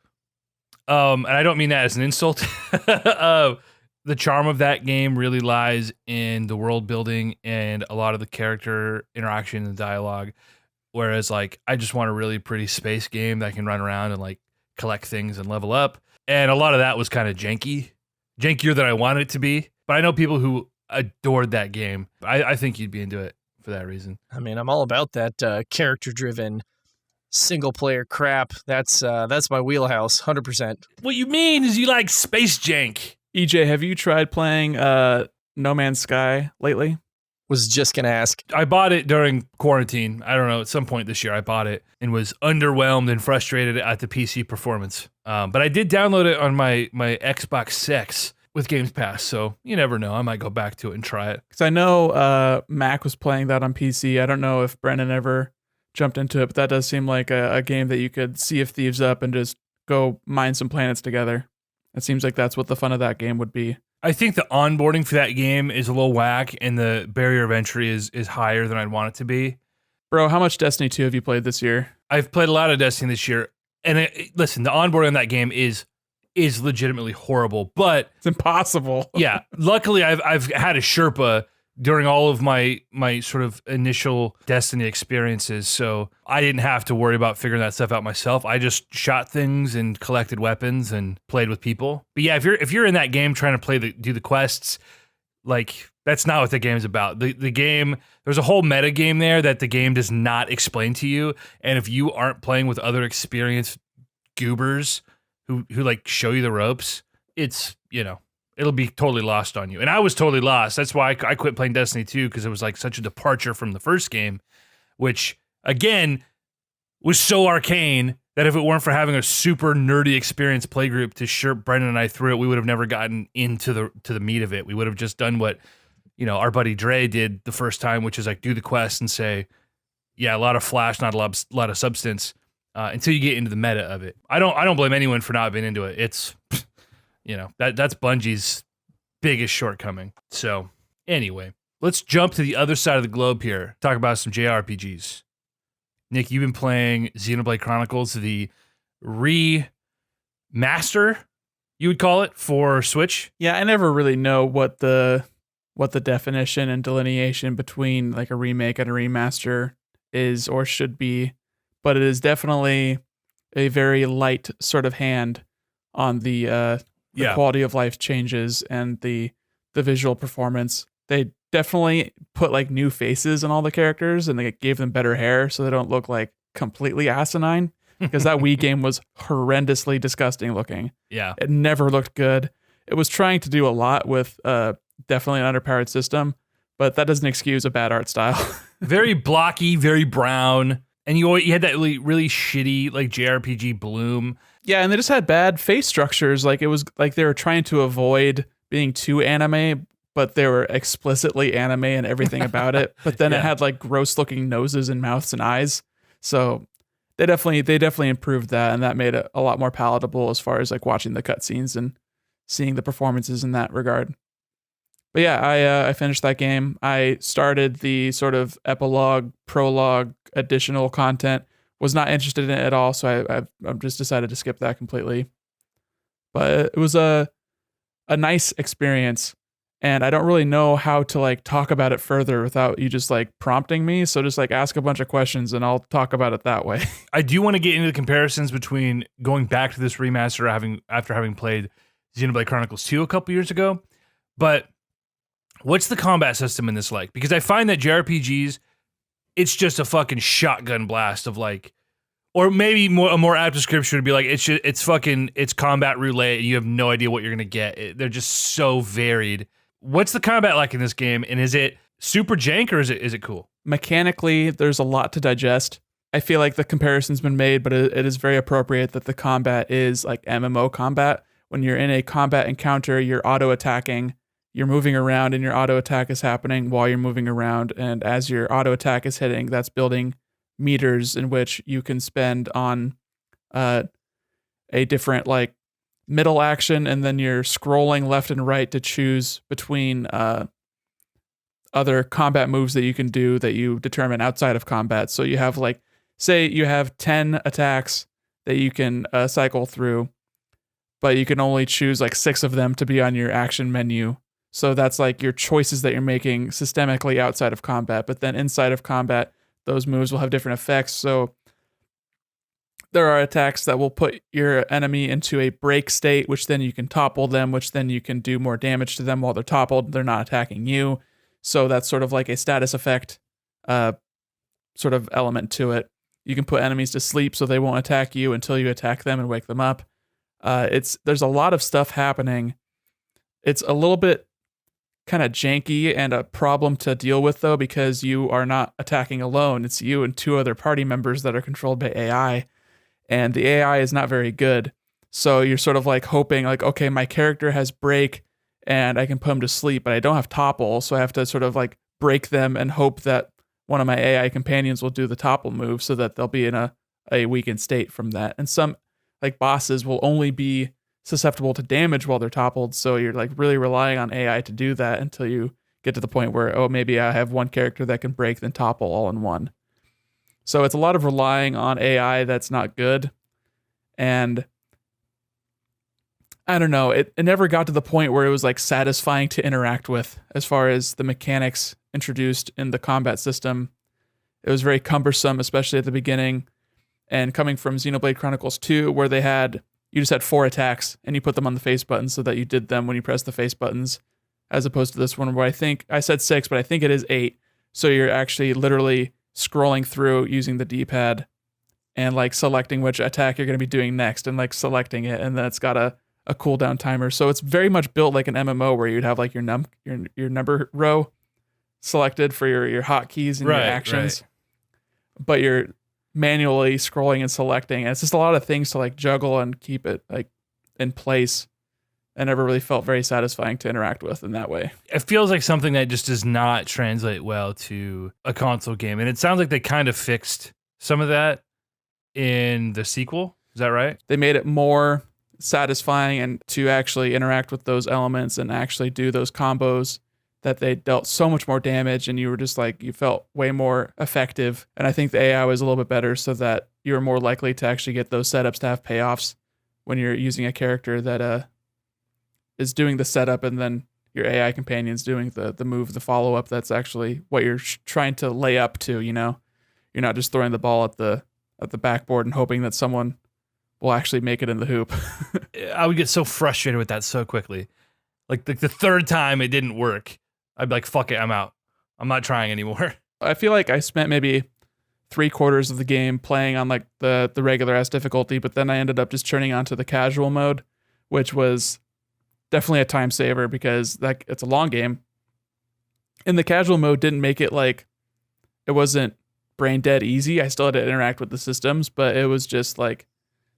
and I don't mean that as an insult. The charm of that game really lies in the world building and a lot of the character interaction and dialogue. Whereas, like, I just want a really pretty space game that I can run around and like collect things and level up. And a lot of that was kind of jankier than I wanted it to be. But I know people who adored that game. I think you'd be into it for that reason. I mean, I'm all about that character-driven single-player crap. That's my wheelhouse, 100%. What you mean is you like space jank. EJ, have you tried playing No Man's Sky lately? Was just going to ask. I bought it during quarantine. I don't know, at some point this year I bought it and was underwhelmed and frustrated at the PC performance. But I did download it on my Xbox Sex with Games Pass, so you never know. I might go back to it and try it. Because I know Mac was playing that on PC. I don't know if Brennan ever jumped into it, but that does seem like a game that you could Sea of Thieves up and just go mine some planets together. It seems like that's what the fun of that game would be. I think the onboarding for that game is a little whack, and the barrier of entry is higher than I'd want it to be. Bro, how much Destiny 2 have you played this year? I've played a lot of Destiny this year, and listen, the onboarding on that game is legitimately horrible, but it's impossible. Yeah, luckily I've had a Sherpa during all of my sort of initial Destiny experiences, so I didn't have to worry about figuring that stuff out myself. I just shot things and collected weapons and played with people. But yeah, if you're in that game trying to do the quests, like that's not what the game's about. The game, there's a whole meta game there that the game does not explain to you, and if you aren't playing with other experienced goobers who like show you the ropes, it's, it'll be totally lost on you. And I was totally lost. That's why I quit playing Destiny 2, because it was like such a departure from the first game, which again was so arcane that if it weren't for having a super nerdy experienced playgroup to shirp Brendan and I through it, we would have never gotten into the meat of it. We would have just done what, our buddy Dre did the first time, which is like do the quest and say, yeah, a lot of flash, not a lot of substance, until you get into the meta of it. I don't blame anyone for not being into it. It's that's Bungie's biggest shortcoming. So anyway, let's jump to the other side of the globe here. Talk about some JRPGs. Nick, you've been playing Xenoblade Chronicles, the remaster, you would call it, for Switch. Yeah, I never really know what the definition and delineation between like a remake and a remaster is or should be, but it is definitely a very light sort of hand on the quality of life changes and the visual performance. They definitely put like new faces on all the characters, and they gave them better hair so they don't look like completely asinine, because that Wii game was horrendously disgusting looking. Yeah. It never looked good. It was trying to do a lot with definitely an underpowered system, but that doesn't excuse a bad art style. Very blocky, very brown. And you had that really shitty like JRPG bloom. Yeah, and they just had bad face structures. Like it was like they were trying to avoid being too anime, but they were explicitly anime and everything about it. But then it had like gross looking noses and mouths and eyes. So they definitely improved that, and that made it a lot more palatable as far as like watching the cutscenes and seeing the performances in that regard. But yeah, I finished that game. I started the sort of epilogue, prologue, additional content. Was not interested in it at all, so I've just decided to skip that completely. But it was a nice experience, and I don't really know how to like talk about it further without you just like prompting me. So just like ask a bunch of questions, and I'll talk about it that way. I do want to get into the comparisons between going back to this remaster after having played Xenoblade Chronicles 2 a couple years ago, but what's the combat system in this like? Because I find that JRPGs, it's just a fucking shotgun blast of like Or maybe a more apt description would be like it's combat roulette. You have no idea what you're gonna get. They're just so varied. What's the combat like in this game? And is it super jank or is it cool? Mechanically, there's a lot to digest. I feel like the comparison's been made, but it is very appropriate that the combat is like MMO combat. When you're in a combat encounter, you're auto-attacking, you're moving around, and your auto-attack is happening while you're moving around. And as your auto-attack is hitting, that's building meters in which you can spend on a different like middle action, and then you're scrolling left and right to choose between other combat moves that you can do that you determine outside of combat. So you have like, say you have 10 attacks that you can cycle through, but you can only choose like 6 of them to be on your action menu. So that's like your choices that you're making systemically outside of combat. But then inside of combat, those moves will have different effects. So there are attacks that will put your enemy into a break state, which then you can topple them, which then you can do more damage to them while they're toppled. They're not attacking you. So that's sort of like a status effect sort of element to it. You can put enemies to sleep so they won't attack you until you attack them and wake them up. There's a lot of stuff happening. It's a little bit kind of janky and a problem to deal with, though, because you are not attacking alone. It's you and 2 other party members that are controlled by AI, and the AI is not very good. So you're sort of like hoping, like, okay, my character has break and I can put him to sleep, but I don't have topple, so I have to sort of like break them and hope that one of my AI companions will do the topple move so that they'll be in a weakened state from that. And some like bosses will only be susceptible to damage while they're toppled, so you're like really relying on AI to do that until you get to the point where, oh, maybe I have one character that can break then topple all in one. So it's a lot of relying on AI that's not good. And I don't know, it never got to the point where it was like satisfying to interact with as far as the mechanics introduced in the combat system. It was very cumbersome, especially at the beginning. And coming from Xenoblade Chronicles 2, where you just had 4 attacks and you put them on the face buttons so that you did them when you press the face buttons, as opposed to this one where I think I said 6, but I think it is 8. So you're actually literally scrolling through using the D-pad and like selecting which attack you're going to be doing next and like selecting it. And then it's got a cooldown timer. So it's very much built like an MMO where you'd have like your number row selected for your hotkeys and your actions. Right. But you're manually scrolling and selecting. And it's just a lot of things to like juggle and keep it like in place. I never really felt very satisfying to interact with in that way. It feels like something that just does not translate well to a console game. And it sounds like they kind of fixed some of that in the sequel. Is that right? They made it more satisfying and to actually interact with those elements and actually do those combos that they dealt so much more damage, and you were just like, you felt way more effective. And I think the AI was a little bit better so that you were more likely to actually get those setups to have payoffs when you're using a character that is doing the setup and then your AI companion's doing the move, the follow-up. That's actually what you're trying to lay up to, you know? You're not just throwing the ball at the backboard and hoping that someone will actually make it in the hoop. I would get so frustrated with that so quickly. Like the 3rd time it didn't work, I'd be like, fuck it, I'm out. I'm not trying anymore. I feel like I spent maybe 3/4 of the game playing on like the regular ass difficulty, but then I ended up just turning onto the casual mode, which was definitely a time saver because like it's a long game. And the casual mode didn't make it like, it wasn't brain dead easy. I still had to interact with the systems, but it was just like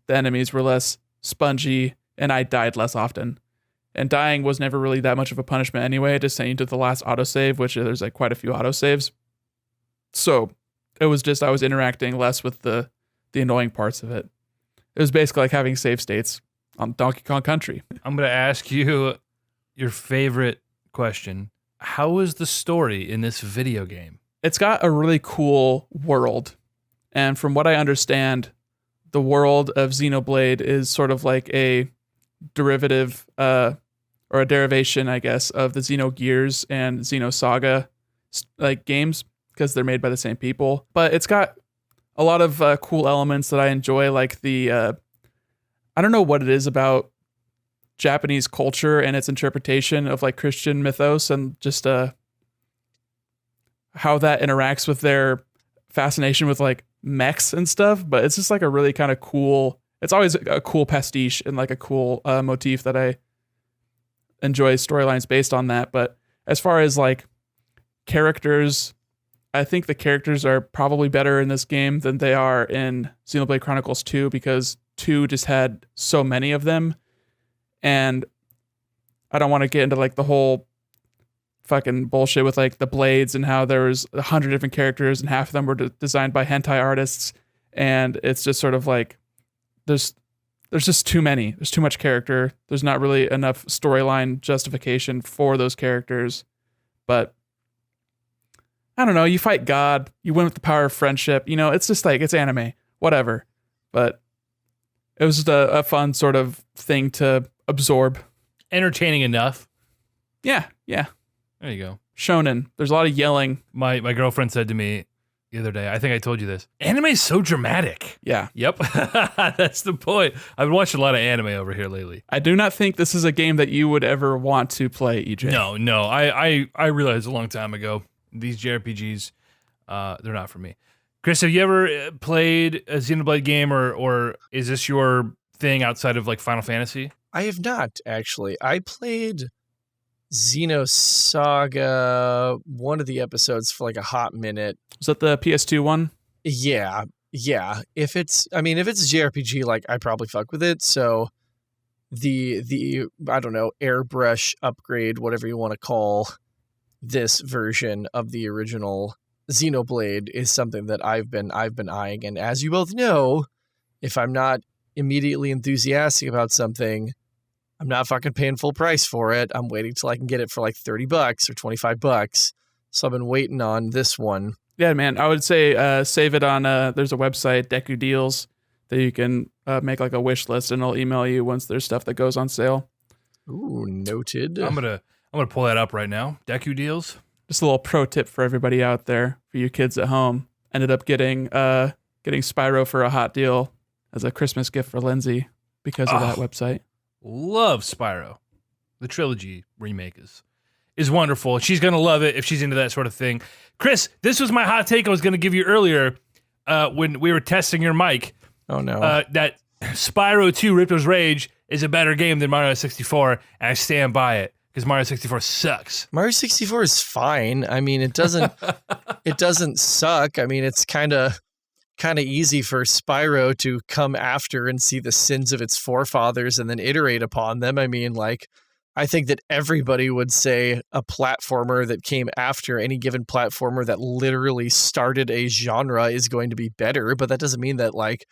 the enemies were less spongy and I died less often. And dying was never really that much of a punishment anyway. It just sent you to the last autosave, which there's like quite a few autosaves. So it was just, I was interacting less with the annoying parts of it. It was basically like having save states on Donkey Kong Country. I'm going to ask you your favorite question. How is the story in this video game? It's got a really cool world. And from what I understand, the world of Xenoblade is sort of like a derivative, or a derivation, I guess, of the Xenogears and Xenosaga like games because they're made by the same people. But it's got a lot of cool elements that I enjoy, like the I don't know what it is about Japanese culture and its interpretation of like Christian mythos and just how that interacts with their fascination with like mechs and stuff, but it's just like a really kind of cool. It's always a cool pastiche and like a cool motif that I enjoy storylines based on that. But as far as like characters, I think the characters are probably better in this game than they are in Xenoblade Chronicles 2 because 2 just had so many of them. And I don't want to get into like the whole fucking bullshit with like the blades and how there was 100 different characters and half of them were designed by hentai artists. And it's just sort of like, there's just too many. There's too much character. There's not really enough storyline justification for those characters. But I don't know. You fight God. You win with the power of friendship. It's just like, it's anime. Whatever. But it was just a fun sort of thing to absorb. Entertaining enough. Yeah. There you go. Shonen. There's a lot of yelling. My girlfriend said to me the other day, I think I told you this, anime is so dramatic. Yeah. Yep. That's the point. I've been watching a lot of anime over here lately. I do not think this is a game that you would ever want to play, EJ. No. I realized a long time ago, these JRPGs, they're not for me. Chris, have you ever played a Xenoblade game or is this your thing outside of like Final Fantasy? I have not, actually. I played Xenosaga, one of the episodes, for like a hot minute. Is that the PS2 one? Yeah. If it's a JRPG, like, I probably fuck with it. So the I don't know, airbrush upgrade, whatever you want to call this version of the original Xenoblade, is something that I've been eyeing. And as you both know, if I'm not immediately enthusiastic about something, I'm not fucking paying full price for it. I'm waiting till I can get it for like $30 or $25. So I've been waiting on this one. Yeah, man. I would say save it on, there's a website, Deku Deals, that you can make like a wish list and it'll email you once there's stuff that goes on sale. Ooh, noted. I'm gonna pull that up right now. Deku Deals. Just a little pro tip for everybody out there, for you kids at home. Ended up getting Spyro for a hot deal as a Christmas gift for Lindsay because of that website. Love Spyro. The trilogy remake is wonderful. She's going to love it if she's into that sort of thing. Chris, this was my hot take I was going to give you earlier when we were testing your mic. Oh, no. That Spyro 2 Ripto's Rage is a better game than Mario 64, and I stand by it because Mario 64 sucks. Mario 64 is fine. I mean, it doesn't suck. I mean, it's kind of easy for Spyro to come after and see the sins of its forefathers and then iterate upon them. I mean, like, I think that everybody would say a platformer that came after any given platformer that literally started a genre is going to be better, but that doesn't mean that, like,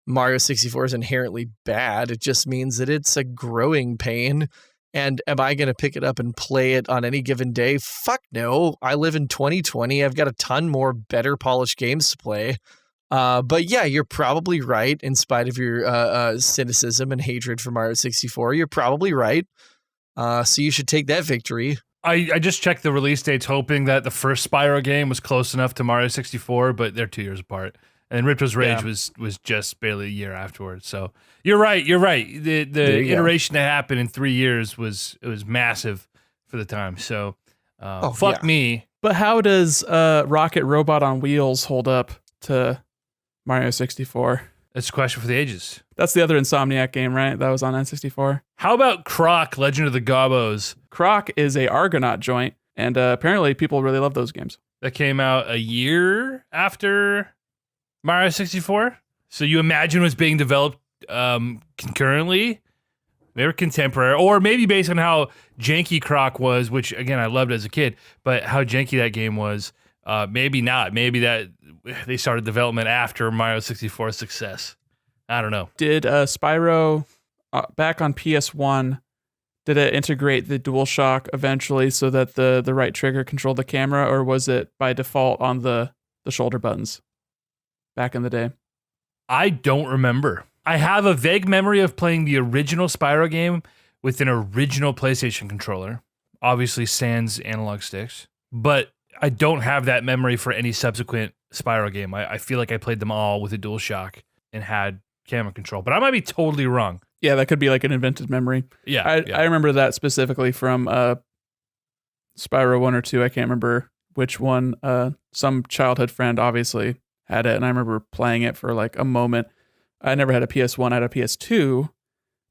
Mario 64 is inherently bad. It just means that it's a growing pain. And am I going to pick it up and play it on any given day? Fuck no. I live in 2020. I've got a ton more better polished games to play. But yeah, you're probably right. In spite of your cynicism and hatred for Mario 64, you're probably right. So you should take that victory. I just checked the release dates, hoping that the first Spyro game was close enough to Mario 64, but they're 2 years apart. And Ripto's Rage was just barely a year afterwards. So you're right. The iteration that happened in 3 years was massive for the time. So fuck me. But how does Rocket Robot on Wheels hold up to Mario 64? That's a question for the ages. That's the other Insomniac game, right? That was on N64. How about Croc, Legend of the Gobbos? Croc is a Argonaut joint, and apparently people really love those games. That came out a year after Mario 64. So you imagine was being developed concurrently? They were contemporary, or maybe based on how janky Croc was, which, again, I loved as a kid, but how janky that game was, maybe not. Maybe that they started development after Mario 64's success. I don't know. Did Spyro, back on PS1, did it integrate the DualShock eventually so that the right trigger controlled the camera, or was it by default on the shoulder buttons back in the day? I don't remember. I have a vague memory of playing the original Spyro game with an original PlayStation controller, obviously sans analog sticks, but I don't have that memory for any subsequent Spyro game. I feel like I played them all with a DualShock and had camera control, but I might be totally wrong. Yeah, that could be like an invented memory. Yeah, I remember that specifically from Spyro 1 or 2. I can't remember which one. Some childhood friend obviously had it, and I remember playing it for like a moment. I never had a PS1, I had a PS2,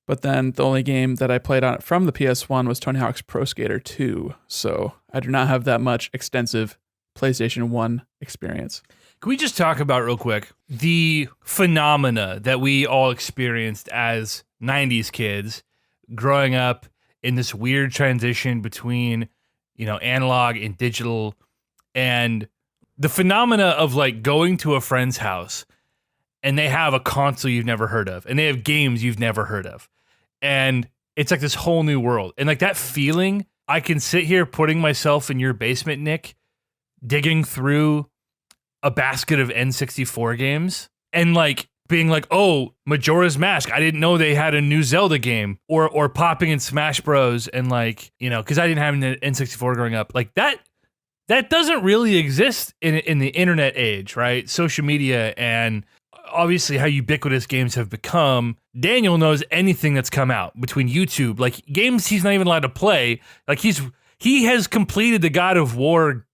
but then the only game that I played on it from the PS1 was Tony Hawk's Pro Skater 2. So I do not have that much extensive PlayStation 1 experience. Can we just talk about real quick the phenomena that we all experienced as 90s kids growing up in this weird transition between, analog and digital, and the phenomena of like going to a friend's house and they have a console you've never heard of and they have games you've never heard of. And it's like this whole new world. And like that feeling, I can sit here putting myself in your basement, Nick, digging through a basket of N64 games and like being like, oh, Majora's Mask, I didn't know they had a new Zelda game, or popping in Smash Bros. And like, because I didn't have an N64 growing up, like that doesn't really exist in the internet age, right? Social media and obviously how ubiquitous games have become. Daniel knows anything that's come out between YouTube, like games he's not even allowed to play. Like he has completed the God of War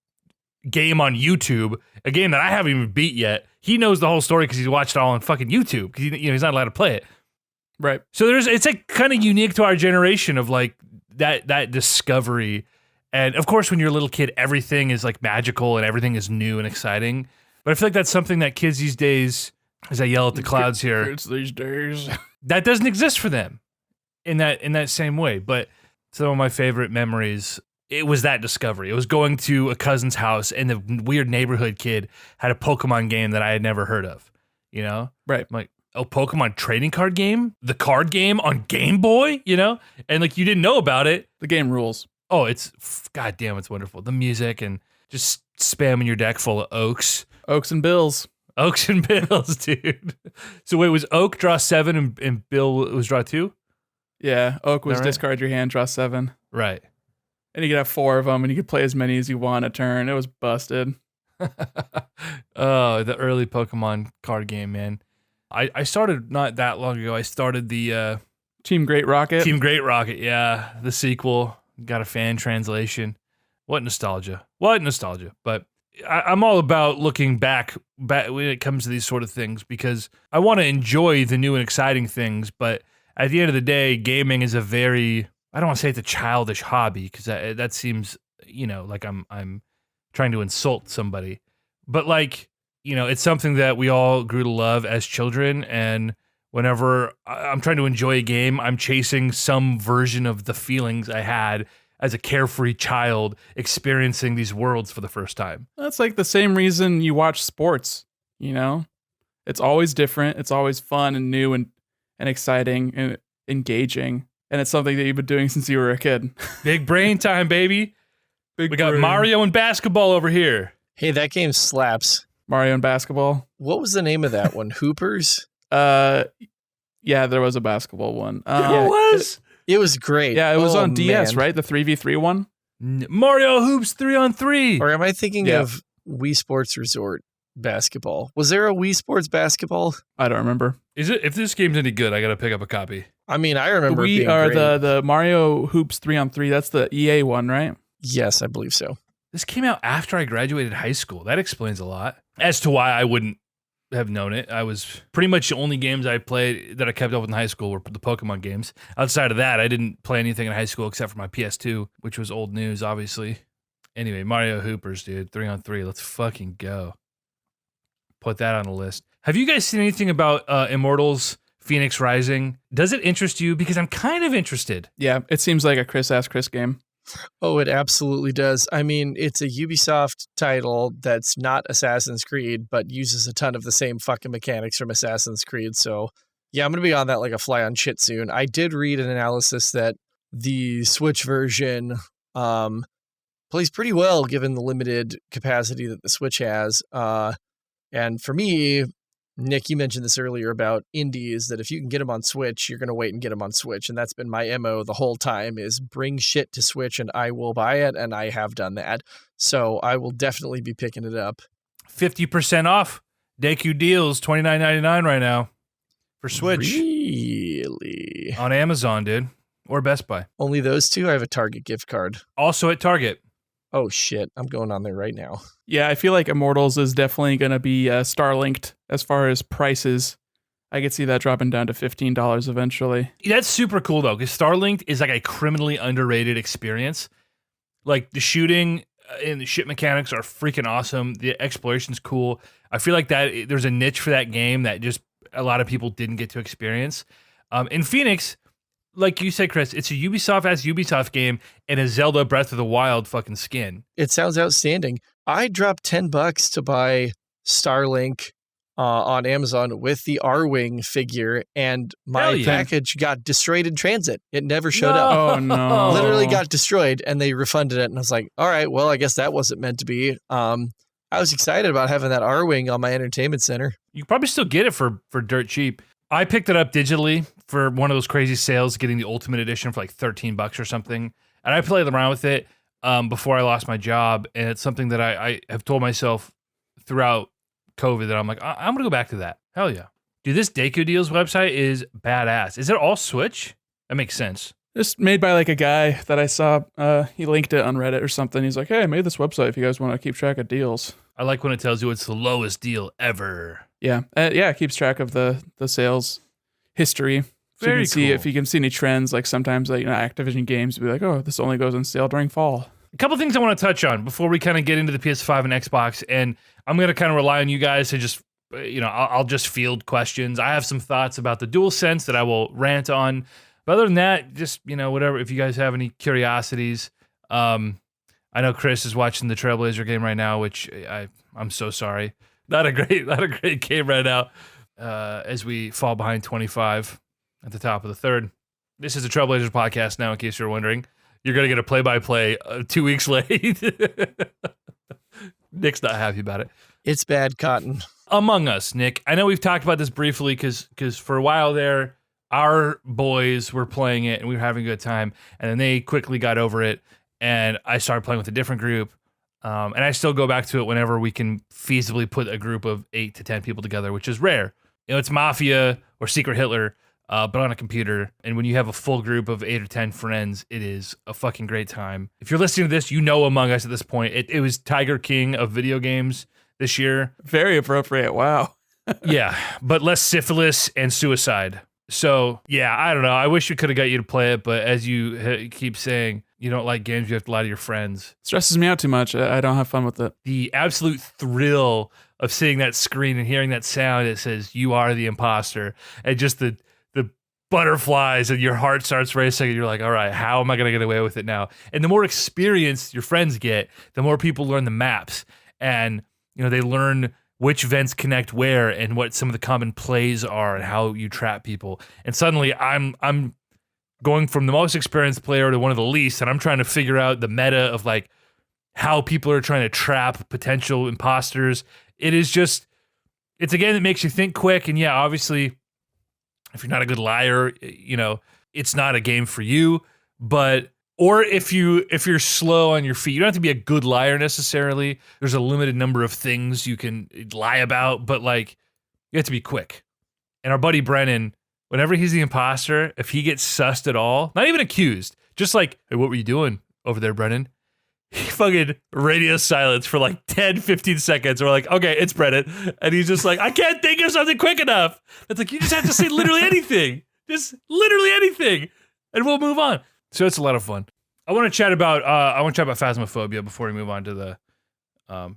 game on YouTube, a game that I haven't even beat yet. He knows the whole story because he's watched it all on fucking YouTube because he's not allowed to play it. Right. So it's like kind of unique to our generation of like that discovery. And of course, when you're a little kid, everything is like magical and everything is new and exciting. But I feel like that's something that kids these days, as I yell at the clouds here, Kids these days, that doesn't exist for them in that same way. But some of my favorite memories, it was that discovery. It was going to a cousin's house and the weird neighborhood kid had a Pokemon game that I had never heard of, Right. I'm like, oh, Pokemon trading card game? The card game on Game Boy, And like you didn't know about it. The game rules. Oh, goddamn, it's wonderful. The music and just spamming your deck full of oaks. Oaks and Bills. Oaks and Bills, dude. So wait, was Oak draw 7 and Bill was draw 2? Yeah. Oak was right? discard your hand, draw 7. Right. And you could have 4 of them, and you could play as many as you want a turn. It was busted. Oh, the early Pokemon card game, man. I started not that long ago. I started the Team Great Rocket. Team Great Rocket, yeah. The sequel. Got a fan translation. What nostalgia. But I'm all about looking back when it comes to these sort of things because I want to enjoy the new and exciting things. But at the end of the day, gaming is a very, I don't want to say it's a childish hobby because that seems, like I'm trying to insult somebody. But like, it's something that we all grew to love as children. And whenever I'm trying to enjoy a game, I'm chasing some version of the feelings I had as a carefree child experiencing these worlds for the first time. That's like the same reason you watch sports, It's always different. It's always fun and new and exciting and engaging. And it's something that you've been doing since you were a kid. Big brain time, baby. We got brain. Mario and basketball over here. Hey, that game slaps. Mario and basketball. What was the name of that one? Hoopers? Yeah, there was a basketball one. There was? It was great. Yeah, it was on DS, man. right? The 3v3 one? Mario Hoops 3-on-3. Or am I thinking of Wii Sports Resort basketball? Was there a Wii Sports basketball? I don't remember. Is it? If this game's any good, I got to pick up a copy. I mean, I remember it We being are great. the Mario Hoops 3-on-3. That's the EA one, right? Yes, I believe so. This came out after I graduated high school. That explains a lot as to why I wouldn't have known it. I was pretty much the only games I played that I kept up with in high school were the Pokemon games. Outside of that, I didn't play anything in high school except for my PS2, which was old news, obviously. Anyway, Mario Hoopers, dude, 3-on-3. Let's fucking go. Put that on the list. Have you guys seen anything about Immortals Phoenix Rising? Does it interest you? Because I'm kind of interested. Yeah, it seems like a Chris game. Oh, it absolutely does. I mean, it's a Ubisoft title that's not Assassin's Creed, but uses a ton of the same fucking mechanics from Assassin's Creed. So, yeah, I'm going to be on that like a fly on shit soon. I did read an analysis that the Switch version plays pretty well given the limited capacity that the Switch has. And for me, Nick, you mentioned this earlier about indies, that if you can get them on Switch, you're going to wait and get them on Switch. And that's been my MO the whole time, is bring shit to Switch and I will buy it. And I have done that. So I will definitely be picking it up. 50% off. Deku deals, $29.99 right now for Switch. Really? On Amazon, dude. Or Best Buy. Only those two? I have a Target gift card. Also at Target. Oh, shit. I'm going on there right now. Yeah, I feel like Immortals is definitely going to be Starlinked as far as prices. I could see that dropping down to $15 eventually. That's super cool, though, because Starlinked is like a criminally underrated experience. Like, the shooting and the ship mechanics are freaking awesome. The exploration's cool. I feel like that there's a niche for that game that just a lot of people didn't get to experience. In Phoenix, like you said, Chris, it's a Ubisoft game and a Zelda Breath of the Wild fucking skin. It sounds outstanding. I dropped $10 to buy Starlink on Amazon with the R-Wing figure, and my package got destroyed in transit. It never showed up. Oh, no. Literally got destroyed, and they refunded it. And I was like, all right, well, I guess that wasn't meant to be. I was excited about having that R-Wing on my entertainment center. You could probably still get it for dirt cheap. I picked it up digitally for one of those crazy sales, getting the Ultimate Edition for like $13 or something. And I played around with it before I lost my job. And it's something that I have told myself throughout COVID that I'm like, I'm going to go back to that. Hell yeah. Dude, this Deku Deals website is badass. Is it all Switch? That makes sense. It's made by like a guy that I saw. He linked it on Reddit or something. He's like, hey, I made this website if you guys want to keep track of deals. I like when it tells you it's the lowest deal ever. Yeah. It keeps track of the sales history. So Very you can see cool. if you can see any trends. Like sometimes like Activision games will be like, oh, this only goes on sale during fall. A couple things I want to touch on before we kind of get into the PS5 and Xbox, and I'm going to kind of rely on you guys to just, I'll just field questions. I have some thoughts about the DualSense that I will rant on. But other than that, just, whatever, if you guys have any curiosities. I know Chris is watching the Trailblazer game right now, which I'm so sorry. Not a great game right now as we fall behind 25 at the top of the third. This is a Trailblazers podcast now, in case you're wondering. You're going to get a play-by-play 2 weeks late. Nick's not happy about it. It's bad, Cotton. Among Us, Nick. I know we've talked about this briefly because for a while there, our boys were playing it and we were having a good time. And then they quickly got over it. And I started playing with a different group. And I still go back to it whenever we can feasibly put a group of 8 to 10 people together, which is rare. It's Mafia or Secret Hitler. But on a computer, and when you have a full group of 8 or 10 friends, it is a fucking great time. If you're listening to this, Among Us at this point. It was Tiger King of video games this year. Very appropriate. Wow. Yeah, but less syphilis and suicide. So, yeah, I don't know. I wish we could have got you to play it, but as you keep saying, you don't like games you have to lie to your friends. Stresses me out too much. I don't have fun with it. The absolute thrill of seeing that screen and hearing that sound that says, you are the imposter, and just the butterflies and your heart starts racing and you're like, all right, how am I going to get away with it now? And the more experience your friends get, the more people learn the maps and, they learn which vents connect where and what some of the common plays are and how you trap people. And suddenly I'm going from the most experienced player to one of the least, and I'm trying to figure out the meta of like how people are trying to trap potential imposters. It's a game that makes you think quick. And yeah, obviously, if you're not a good liar, it's not a game for you. Or if you're slow on your feet, you don't have to be a good liar necessarily. There's a limited number of things you can lie about, but like you have to be quick. And our buddy Brennan, whenever he's the imposter, if he gets sussed at all, not even accused, just like, hey, what were you doing over there, Brennan? He fucking radio silence for like 10, 15 seconds. We're like, okay, it's Brennan. And he's just like, I can't think of something quick enough. It's like, you just have to say literally anything. Just literally anything. And we'll move on. So it's a lot of fun. I want to chat about Phasmophobia before we move on to the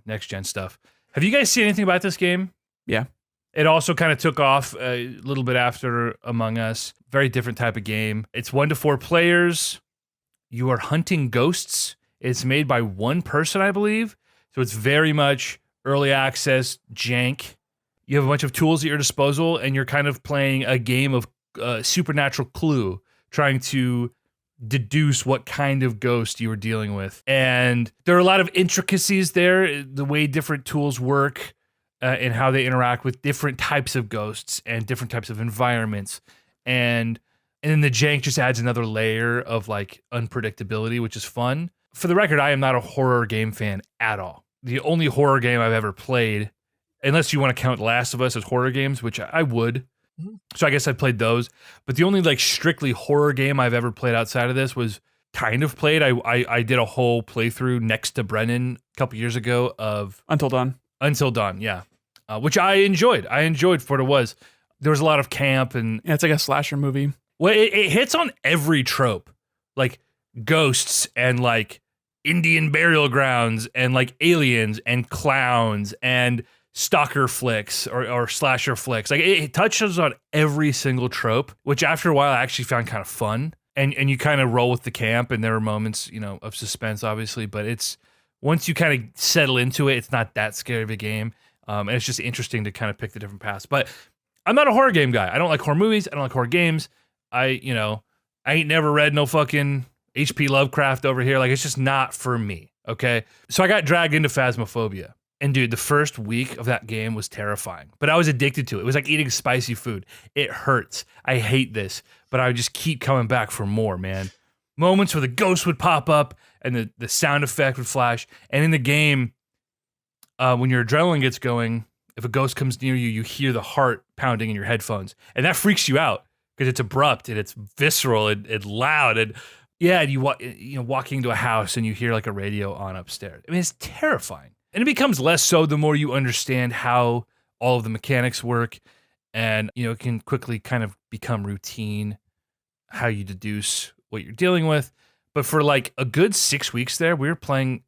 next gen stuff. Have you guys seen anything about this game? Yeah. It also kind of took off a little bit after Among Us. Very different type of game. It's 1 to 4 players. You are hunting ghosts. It's made by one person, I believe. So it's very much early access, jank. You have a bunch of tools at your disposal, and you're kind of playing a game of supernatural Clue, trying to deduce what kind of ghost you were dealing with. And there are a lot of intricacies there, the way different tools work and how they interact with different types of ghosts and different types of environments. And then the jank just adds another layer of like unpredictability, which is fun. For the record, I am not a horror game fan at all. The only horror game I've ever played, unless you want to count Last of Us as horror games, which I would. So I guess I played those. But the only like strictly horror game I've ever played outside of this was kind of played. I did a whole playthrough next to Brennan a couple years ago of Until Dawn, yeah, which I enjoyed. I enjoyed for what it was. There was a lot of camp and yeah, it's like a slasher movie. well, it hits on every trope, like ghosts and like Indian burial grounds and like aliens and clowns and stalker flicks or slasher flicks. Like it touches on every single trope, which after a while I actually found kind of fun. And you kind of roll with the camp, and there were moments, you know, of suspense, obviously, but it's once you kind of settle into it, it's not that scary of a game. And it's just interesting to kind of pick the different paths. But I'm not a horror game guy. I don't like horror movies. I don't like horror games. I ain't never read no fucking H.P. Lovecraft over here. Like, it's just not for me, okay? So I got dragged into Phasmophobia. And dude, the first week of that game was terrifying. But I was addicted to it. It was like eating spicy food. It hurts. I hate this. But I would just keep coming back for more, man. Moments where the ghost would pop up and the sound effect would flash. And in the game, when your adrenaline gets going, if a ghost comes near you, you hear the heart pounding in your headphones. And that freaks you out because it's abrupt and it's visceral and loud. And yeah, and walking into a house and you hear like a radio on upstairs. I mean, it's terrifying. And it becomes less so the more you understand how all of the mechanics work, and it can quickly kind of become routine how you deduce what you're dealing with. But for like a good 6 weeks there, we were playing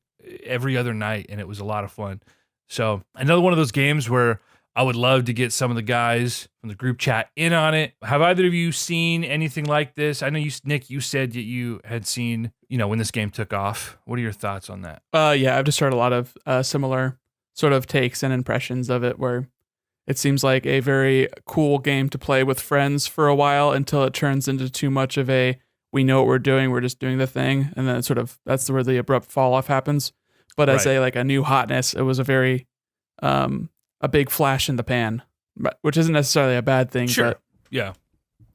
every other night, and it was a lot of fun. So another one of those games where I would love to get some of the guys from the group chat in on it. Have either of you seen anything like this? I know Nick, you said that you had seen, when this game took off. What are your thoughts on that? Yeah, I've just heard a lot of similar sort of takes and impressions of it, where it seems like a very cool game to play with friends for a while until it turns into too much of a, we know what we're doing, we're just doing the thing. And then it that's where the abrupt fall off happens. But as a new hotness, it was a very, a big flash in the pan, which isn't necessarily a bad thing. Sure. But yeah,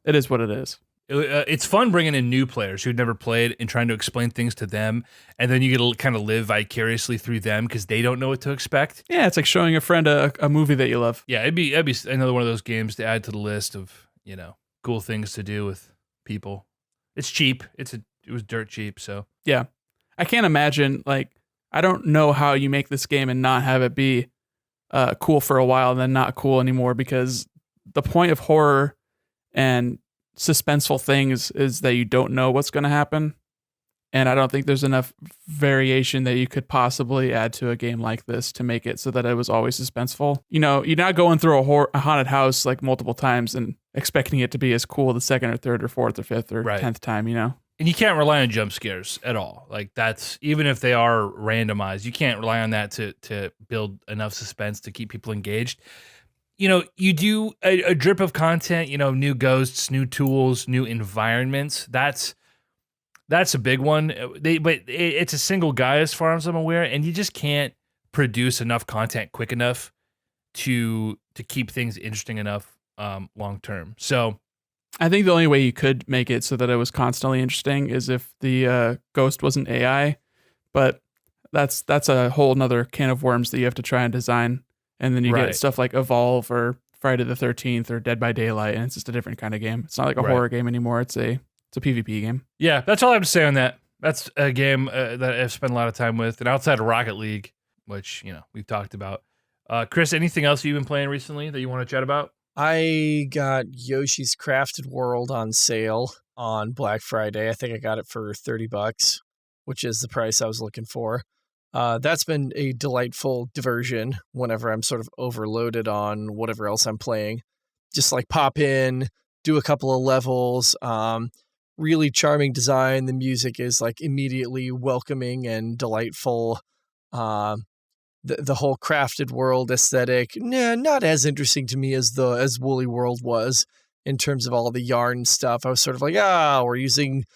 it is what it is. It's fun bringing in new players who've never played and trying to explain things to them, and then you get to kind of live vicariously through them because they don't know what to expect. Yeah, it's like showing a friend a movie that you love. Yeah, it'd be another one of those games to add to the list of cool things to do with people. It's cheap. It was dirt cheap. So yeah, I can't imagine I don't know how you make this game and not have it be cool for a while and then not cool anymore, because the point of horror and suspenseful things is that you don't know what's going to happen. And I don't think there's enough variation that you could possibly add to a game like this to make it so that it was always suspenseful. You're not going through a haunted house like multiple times and expecting it to be as cool the second or third or fourth or fifth or 10th time, And you can't rely on jump scares at all. Like that's, even if they are randomized, you can't rely on that to build enough suspense to keep people engaged. You do a drip of content, new ghosts, new tools, new environments. That's a big one. But it's a single guy as far as I'm aware, and you just can't produce enough content quick enough to keep things interesting enough long term. So I think the only way you could make it so that it was constantly interesting is if the ghost wasn't AI, but that's a whole nother can of worms that you have to try and design. And then you get stuff like Evolve or Friday the 13th or Dead by Daylight, and it's just a different kind of game. It's not like a horror game anymore. It's a PvP game. Yeah, that's all I have to say on that. That's a game that I've spent a lot of time with. And outside of Rocket League, which, we've talked about. Chris, anything else you've been playing recently that you want to chat about? I got Yoshi's Crafted World on sale on Black Friday. I think I got it for $30, which is the price I was looking for. That's been a delightful diversion whenever I'm sort of overloaded on whatever else I'm playing. Just pop in, do a couple of levels. Really charming design. The music is immediately welcoming and delightful. The whole crafted world aesthetic, not as interesting to me as Woolly World was in terms of all the yarn stuff. I was sort of we're using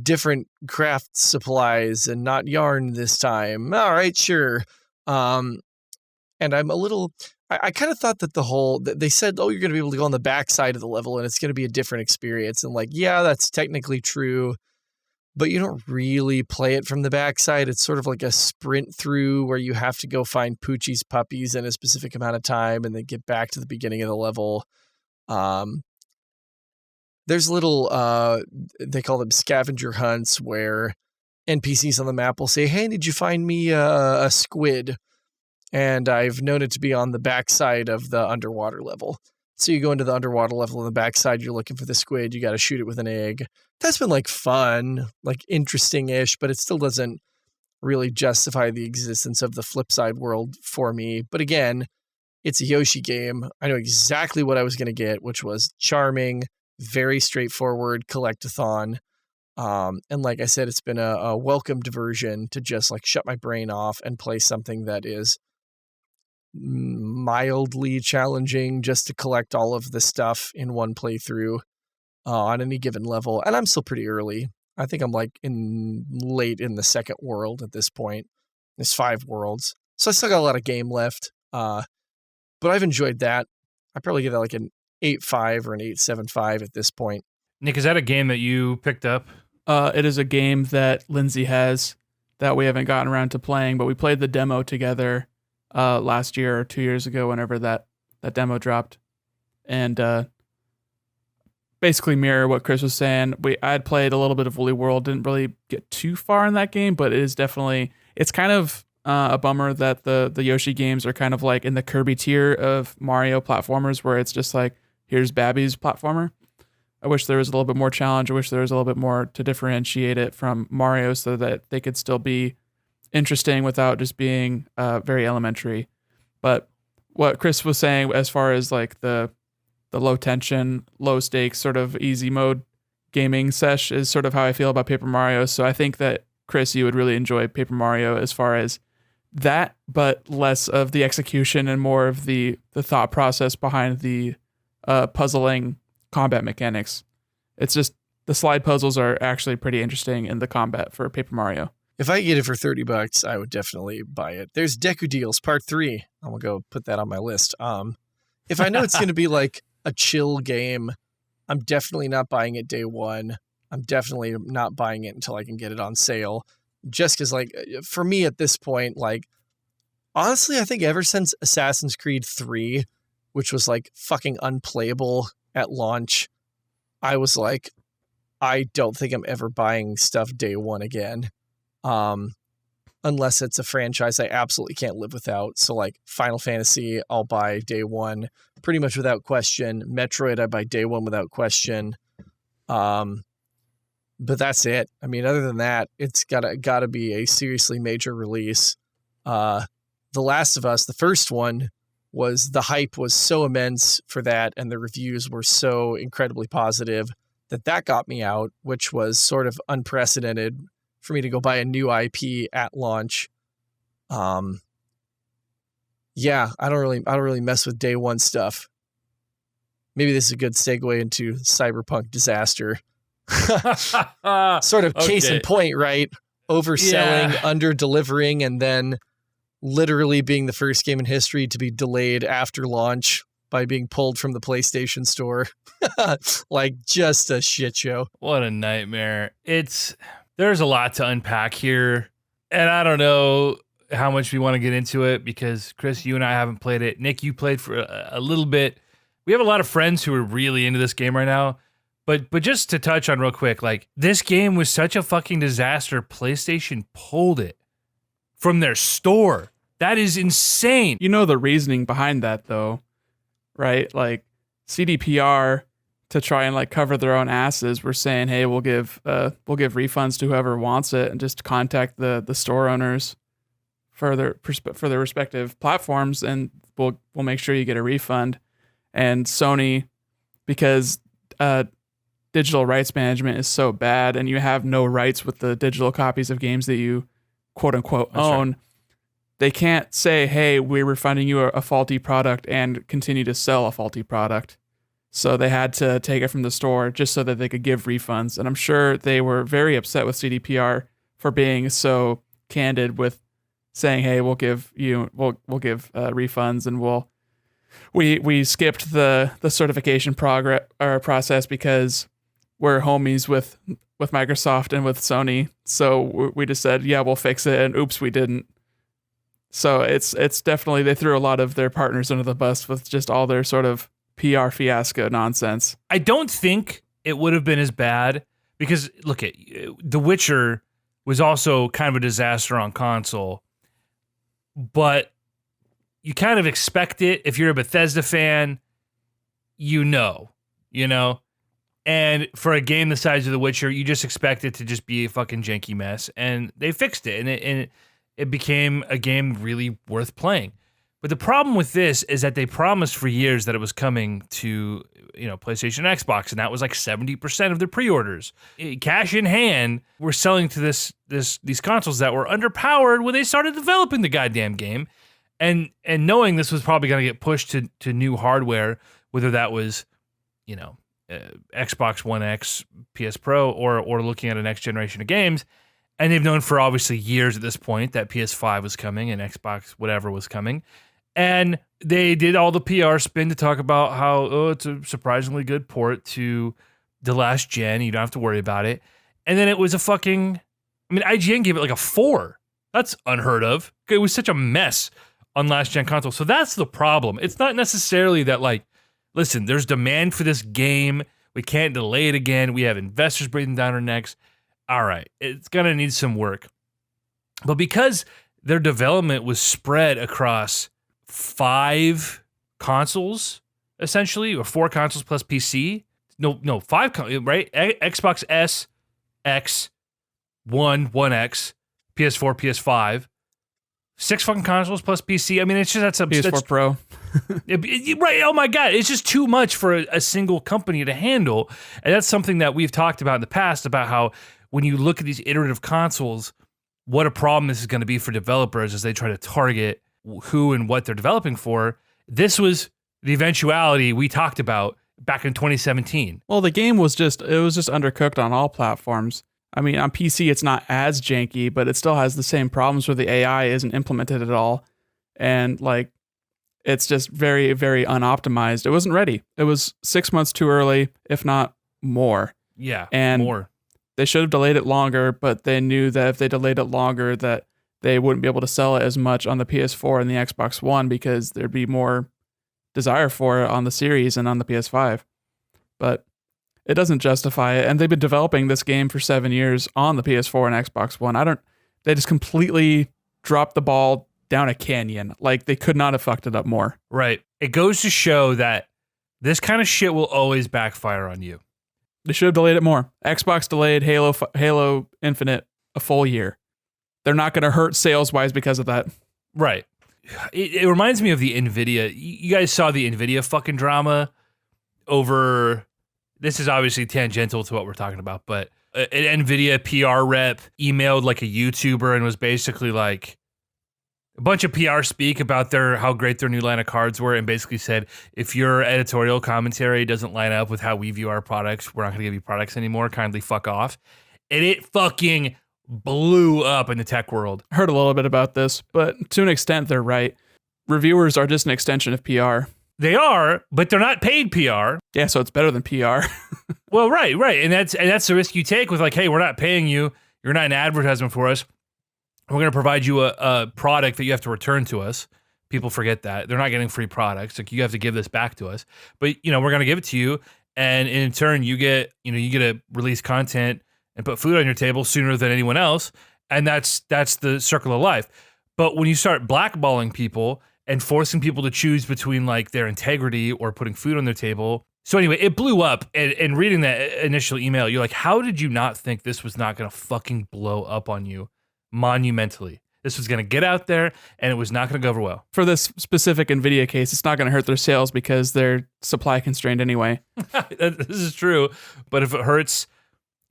different craft supplies and not yarn this time. All right, sure. And I'm a little, I kind of thought that they said, you're going to be able to go on the back side of the level and it's going to be a different experience. And that's technically true, but you don't really play it from the backside. It's sort of like a sprint through where you have to go find Poochie's puppies in a specific amount of time and then get back to the beginning of the level. there's little, they call them scavenger hunts where NPCs on the map will say, hey, did you find me a squid? And I've known it to be on the backside of the underwater level. So you go into the underwater level on the backside, you're looking for the squid, you got to shoot it with an egg. That's been like fun, like interesting-ish, but it still doesn't really justify the existence of the Flipside world for me. But again, it's a Yoshi game. I know exactly what I was going to get, which was charming, very straightforward collectathon. And like I said, it's been a welcome diversion to just like shut my brain off and play something that is mildly challenging just to collect all of the stuff in one playthrough on any given level. And I'm still pretty early. I think I'm like late in the second world at this point. There's 5 worlds. So I still got a lot of game left. But I've enjoyed that. I probably give that like an 8.5 or an 8.75 at this point. Nick, is that a game that you picked up? It is a game that Lindsay has that we haven't gotten around to playing, but we played the demo together last year or 2 years ago, whenever that demo dropped. And basically mirror what Chris was saying. I had played a little bit of Woolly World, didn't really get too far in that game, but it's kind of a bummer that the Yoshi games are kind of like in the Kirby tier of Mario platformers, where it's just like, here's Babby's platformer. I wish there was a little bit more challenge. I wish there was a little bit more to differentiate it from Mario so that they could still be interesting without just being very elementary. But what Chris was saying as far as like the low tension, low stakes, sort of easy mode gaming sesh is sort of how I feel about Paper Mario. So I think that, Chris, you would really enjoy Paper Mario as far as that, but less of the execution and more of the thought process behind the puzzling combat mechanics. It's just the slide puzzles are actually pretty interesting in the combat for Paper Mario. If I get it for $30, I would definitely buy it. There's Deku Deals Part 3. I'm going to go put that on my list. If I know it's going to be like a chill game, I'm definitely not buying it day one. I'm definitely not buying it until I can get it on sale. Just because, like, for me at this point, like, honestly, I think ever since Assassin's Creed 3, which was like fucking unplayable at launch, I was like, I don't think I'm ever buying stuff day one again. Unless it's a franchise I absolutely can't live without. So like Final Fantasy, I'll buy day one, pretty much without question. Metroid, I buy day one without question. But that's it. I mean, other than that, it's gotta be a seriously major release. The Last of Us, the first one, the hype was so immense for that, and the reviews were so incredibly positive that got me out, which was sort of unprecedented for me to go buy a new IP at launch. Yeah, I don't really mess with day one stuff. Maybe this is a good segue into Cyberpunk disaster. Sort of case in point, right? Overselling, under-delivering, and then literally being the first game in history to be delayed after launch by being pulled from the PlayStation Store. Like, just a shit show. What a nightmare. There's a lot to unpack here, and I don't know how much we want to get into it because, Chris, you and I haven't played it. Nick, you played for a little bit. We have a lot of friends who are really into this game right now. But just to touch on real quick, like, this game was such a fucking disaster. PlayStation pulled it from their store. That is insane. You know the reasoning behind that, though, right? Like, CDPR, to try and like cover their own asses, were saying, hey, we'll give refunds to whoever wants it, and just contact the store owners for their respective platforms, and we'll make sure you get a refund. And Sony, because digital rights management is so bad, and you have no rights with the digital copies of games that you quote unquote own. Right. They can't say, hey, we're refunding you a faulty product and continue to sell a faulty product. So they had to take it from the store just so that they could give refunds. And I'm sure they were very upset with CDPR for being so candid with saying, hey, we'll give refunds, and we skipped the certification process because we're homies with Microsoft and with Sony. So we just said, yeah, we'll fix it. And oops, we didn't. So it's definitely, they threw a lot of their partners under the bus with just all their sort of PR fiasco nonsense. I don't think it would have been as bad because look at The Witcher was also kind of a disaster on console, but you kind of expect it if you're a Bethesda fan, you know, and for a game the size of The Witcher, you just expect it to just be a fucking janky mess, and they fixed it, and it became a game really worth playing. But the problem with this is that they promised for years that it was coming to, PlayStation and Xbox, and that was like 70% of their pre-orders. Cash in hand, we're selling to these consoles that were underpowered when they started developing the goddamn game, and knowing this was probably going to get pushed to new hardware, whether that was, Xbox One X, PS Pro, or looking at a next generation of games. And they've known for obviously years at this point that PS5 was coming and Xbox whatever was coming. And they did all the PR spin to talk about how, it's a surprisingly good port to the last gen. You don't have to worry about it. And then it was IGN gave it like a 4. That's unheard of. It was such a mess on last gen console. So that's the problem. It's not necessarily that listen, there's demand for this game. We can't delay it again. We have investors breathing down our necks. All right, it's going to need some work. But because their development was spread across 5 consoles, essentially, or 4 consoles plus PC. No, 5, right? Xbox S, X, One, One X, PS4, PS5. 6 fucking consoles plus PC. It's just that's PS4 Pro. Right. Oh my God. It's just too much for a single company to handle. And that's something that we've talked about in the past about how when you look at these iterative consoles, what a problem this is going to be for developers as they try to target who and what they're developing for. This was the eventuality we talked about back in 2017. Well, the game was just undercooked on all platforms. On PC, it's not as janky, but it still has the same problems where the AI isn't implemented at all. And it's just very, very unoptimized. It wasn't ready. It was 6 months too early, if not more. Yeah, and more. They should have delayed it longer, but they knew that if they delayed it longer, that they wouldn't be able to sell it as much on the PS4 and the Xbox One because there'd be more desire for it on the Series and on the PS5. But it doesn't justify it. And they've been developing this game for 7 years on the PS4 and Xbox One. They just completely dropped the ball down a canyon. They could not have fucked it up more. Right. It goes to show that this kind of shit will always backfire on you. They should have delayed it more. Xbox delayed Halo Infinite a full year. They're not going to hurt sales-wise because of that. Right. It reminds me of the NVIDIA. You guys saw the NVIDIA fucking drama over... This is obviously tangential to what we're talking about, but an NVIDIA PR rep emailed a YouTuber and was basically a bunch of PR speak about how great their new line of cards were, and basically said, if your editorial commentary doesn't line up with how we view our products, we're not going to give you products anymore. Kindly fuck off. And it fucking blew up in the tech world. I heard a little bit about this, but to an extent, they're right. Reviewers are just an extension of PR. They are, but they're not paid PR. Yeah, so it's better than PR. Well, right. And that's the risk you take with hey, we're not paying you. You're not an advertisement for us. We're going to provide you a product that you have to return to us. People forget that. They're not getting free products. You have to give this back to us. But, we're going to give it to you. And in turn, you get to release content and put food on your table sooner than anyone else. And that's the circle of life. But when you start blackballing people and forcing people to choose between their integrity or putting food on their table. So anyway, it blew up. And reading that initial email, you're how did you not think this was not going to fucking blow up on you monumentally? This was going to get out there and it was not going to go over well. For this specific NVIDIA case, it's not going to hurt their sales because they're supply constrained anyway. This is true. But if it hurts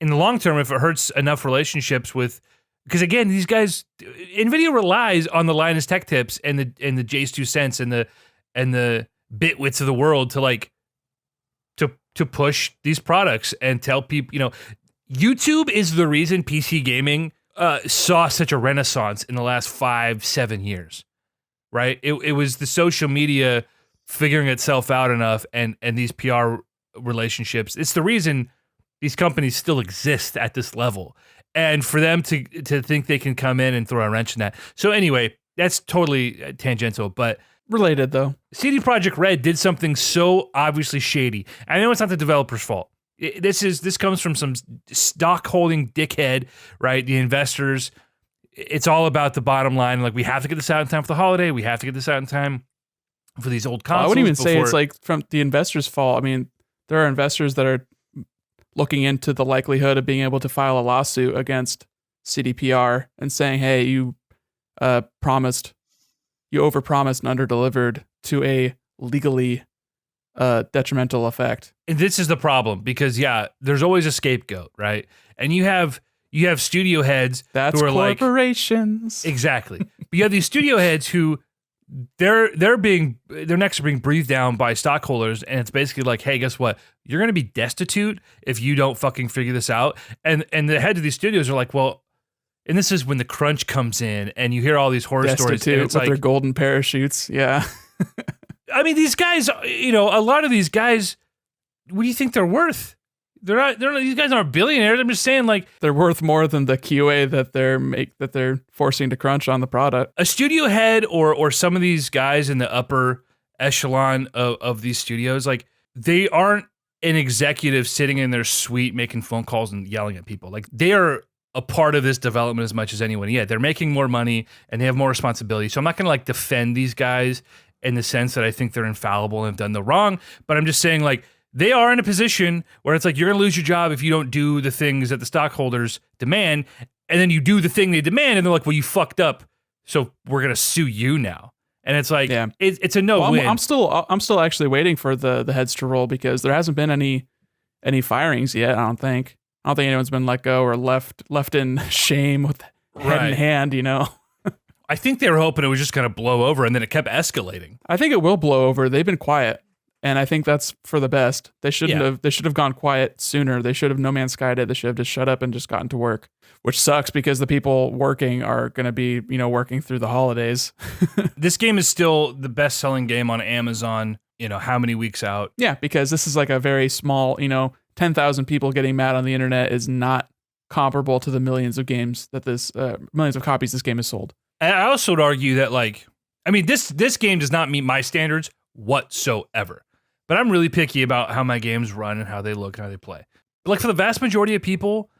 in the long term, if it hurts enough relationships with, because again, these guys, NVIDIA relies on the Linus Tech Tips and the Jay's 2 cents and the Bitwits of the world to push these products and tell people, YouTube is the reason PC gaming saw such a renaissance in the last 5-7 years, right? It was the social media figuring itself out enough and these PR relationships. It's the reason these companies still exist at this level. And for them to think they can come in and throw a wrench in that. So anyway, that's totally tangential, but related though. CD Projekt Red did something so obviously shady. I know it's not the developer's fault. This comes from some stock holding dickhead, right? The investors. It's all about the bottom line. Like, we have to get this out in time for the holiday. We have to get this out in time for these old consoles. I wouldn't even say it's like from the investors' fault. I mean, there are investors that are looking into the likelihood of being able to file a lawsuit against CDPR and saying, hey, you overpromised and underdelivered to a legally detrimental effect. And this is the problem because, there's always a scapegoat, right? And you have studio heads That's who are corporations. Exactly. But you have these studio heads who their necks are being breathed down by stockholders, and it's basically like, hey, guess what? You're going to be destitute if you don't fucking figure this out. And the heads of these studios are like, well, and this is when the crunch comes in, and you hear all these horror stories. And it's with like, their golden parachutes. Yeah. I mean, these guys, a lot of these guys, what do you think they're worth? They're not. These guys aren't billionaires. I'm just saying, like, they're worth more than the QA that they're forcing to crunch on the product. A studio head or some of these guys in the upper echelon of these studios, like, they aren't an executive sitting in their suite making phone calls and yelling at people. Like, they are a part of this development as much as anyone. Yeah, they're making more money and they have more responsibility. So I'm not going to like defend these guys in the sense that I think they're infallible and have done the wrong, but I'm just saying, like, they are in a position where it's like, you're going to lose your job if you don't do the things that the stockholders demand, and then you do the thing they demand, and they're like, well, you fucked up, so we're going to sue you now. And it's like, it's a no-win. I'm still actually waiting for the heads to roll because there hasn't been any firings yet, I don't think. Anyone's been let go or left in shame with head in hand, I think they were hoping it was just going to blow over, and then it kept escalating. I think it will blow over. They've been quiet. And I think that's for the best. They should have gone quiet sooner. They should have No Man's Skied it. They should have just shut up and just gotten to work, which sucks because the people working are going to be, working through the holidays. This game is still the best-selling game on Amazon, how many weeks out? Yeah, because this is like a very small, 10,000 people getting mad on the internet is not comparable to the millions of games that millions of copies this game has sold. And I also would argue that, like, I mean, this game does not meet my standards whatsoever. But I'm really picky about how my games run and how they look and how they play. But like, for the vast majority of people,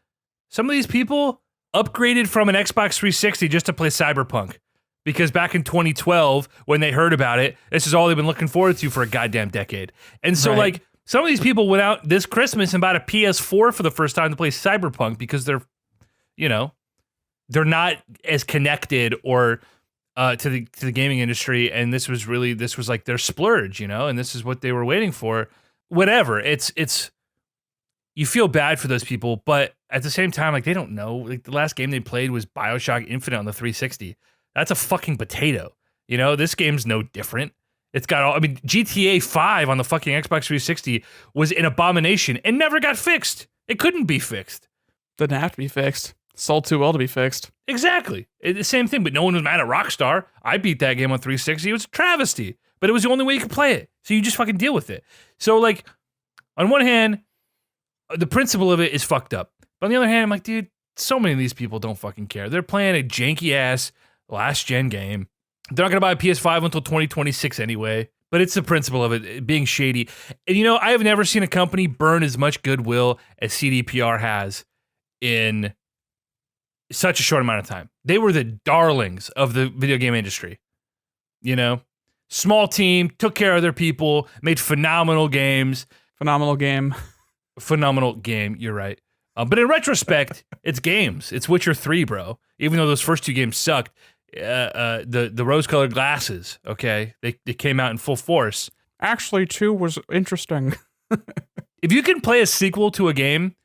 some of these people upgraded from an Xbox 360 just to play Cyberpunk. Because back in 2012, when they heard about it, this is all they've been looking forward to for a goddamn decade. And so, like, some of these people went out this Christmas and bought a PS4 for the first time to play Cyberpunk because they're not as connected or to the gaming industry, and this was like their splurge, and this is what they were waiting for. Whatever, it's you feel bad for those people, but at the same time, like, they don't know. Like, the last game they played was BioShock Infinite on the 360. That's a fucking potato. This game's no different. It's got GTA 5 on the fucking Xbox 360 was an abomination and never got fixed. It couldn't be fixed. Didn't have to be fixed. Sold too well to be fixed. Exactly. The same thing, but no one was mad at Rockstar. I beat that game on 360. It was a travesty, but it was the only way you could play it. So you just fucking deal with it. So, like, on one hand, the principle of it is fucked up. But on the other hand, I'm like, dude, so many of these people don't fucking care. They're playing a janky-ass last-gen game. They're not going to buy a PS5 until 2026 anyway. But it's the principle of it being shady. And, I have never seen a company burn as much goodwill as CDPR has in such a short amount of time. They were the darlings of the video game industry. Small team, took care of their people, made phenomenal games. Phenomenal game, you're right. But in retrospect, it's games. It's Witcher 3, bro. Even though those first two games sucked, the rose-colored glasses, okay, they came out in full force. Actually, 2 was interesting. If you can play a sequel to a game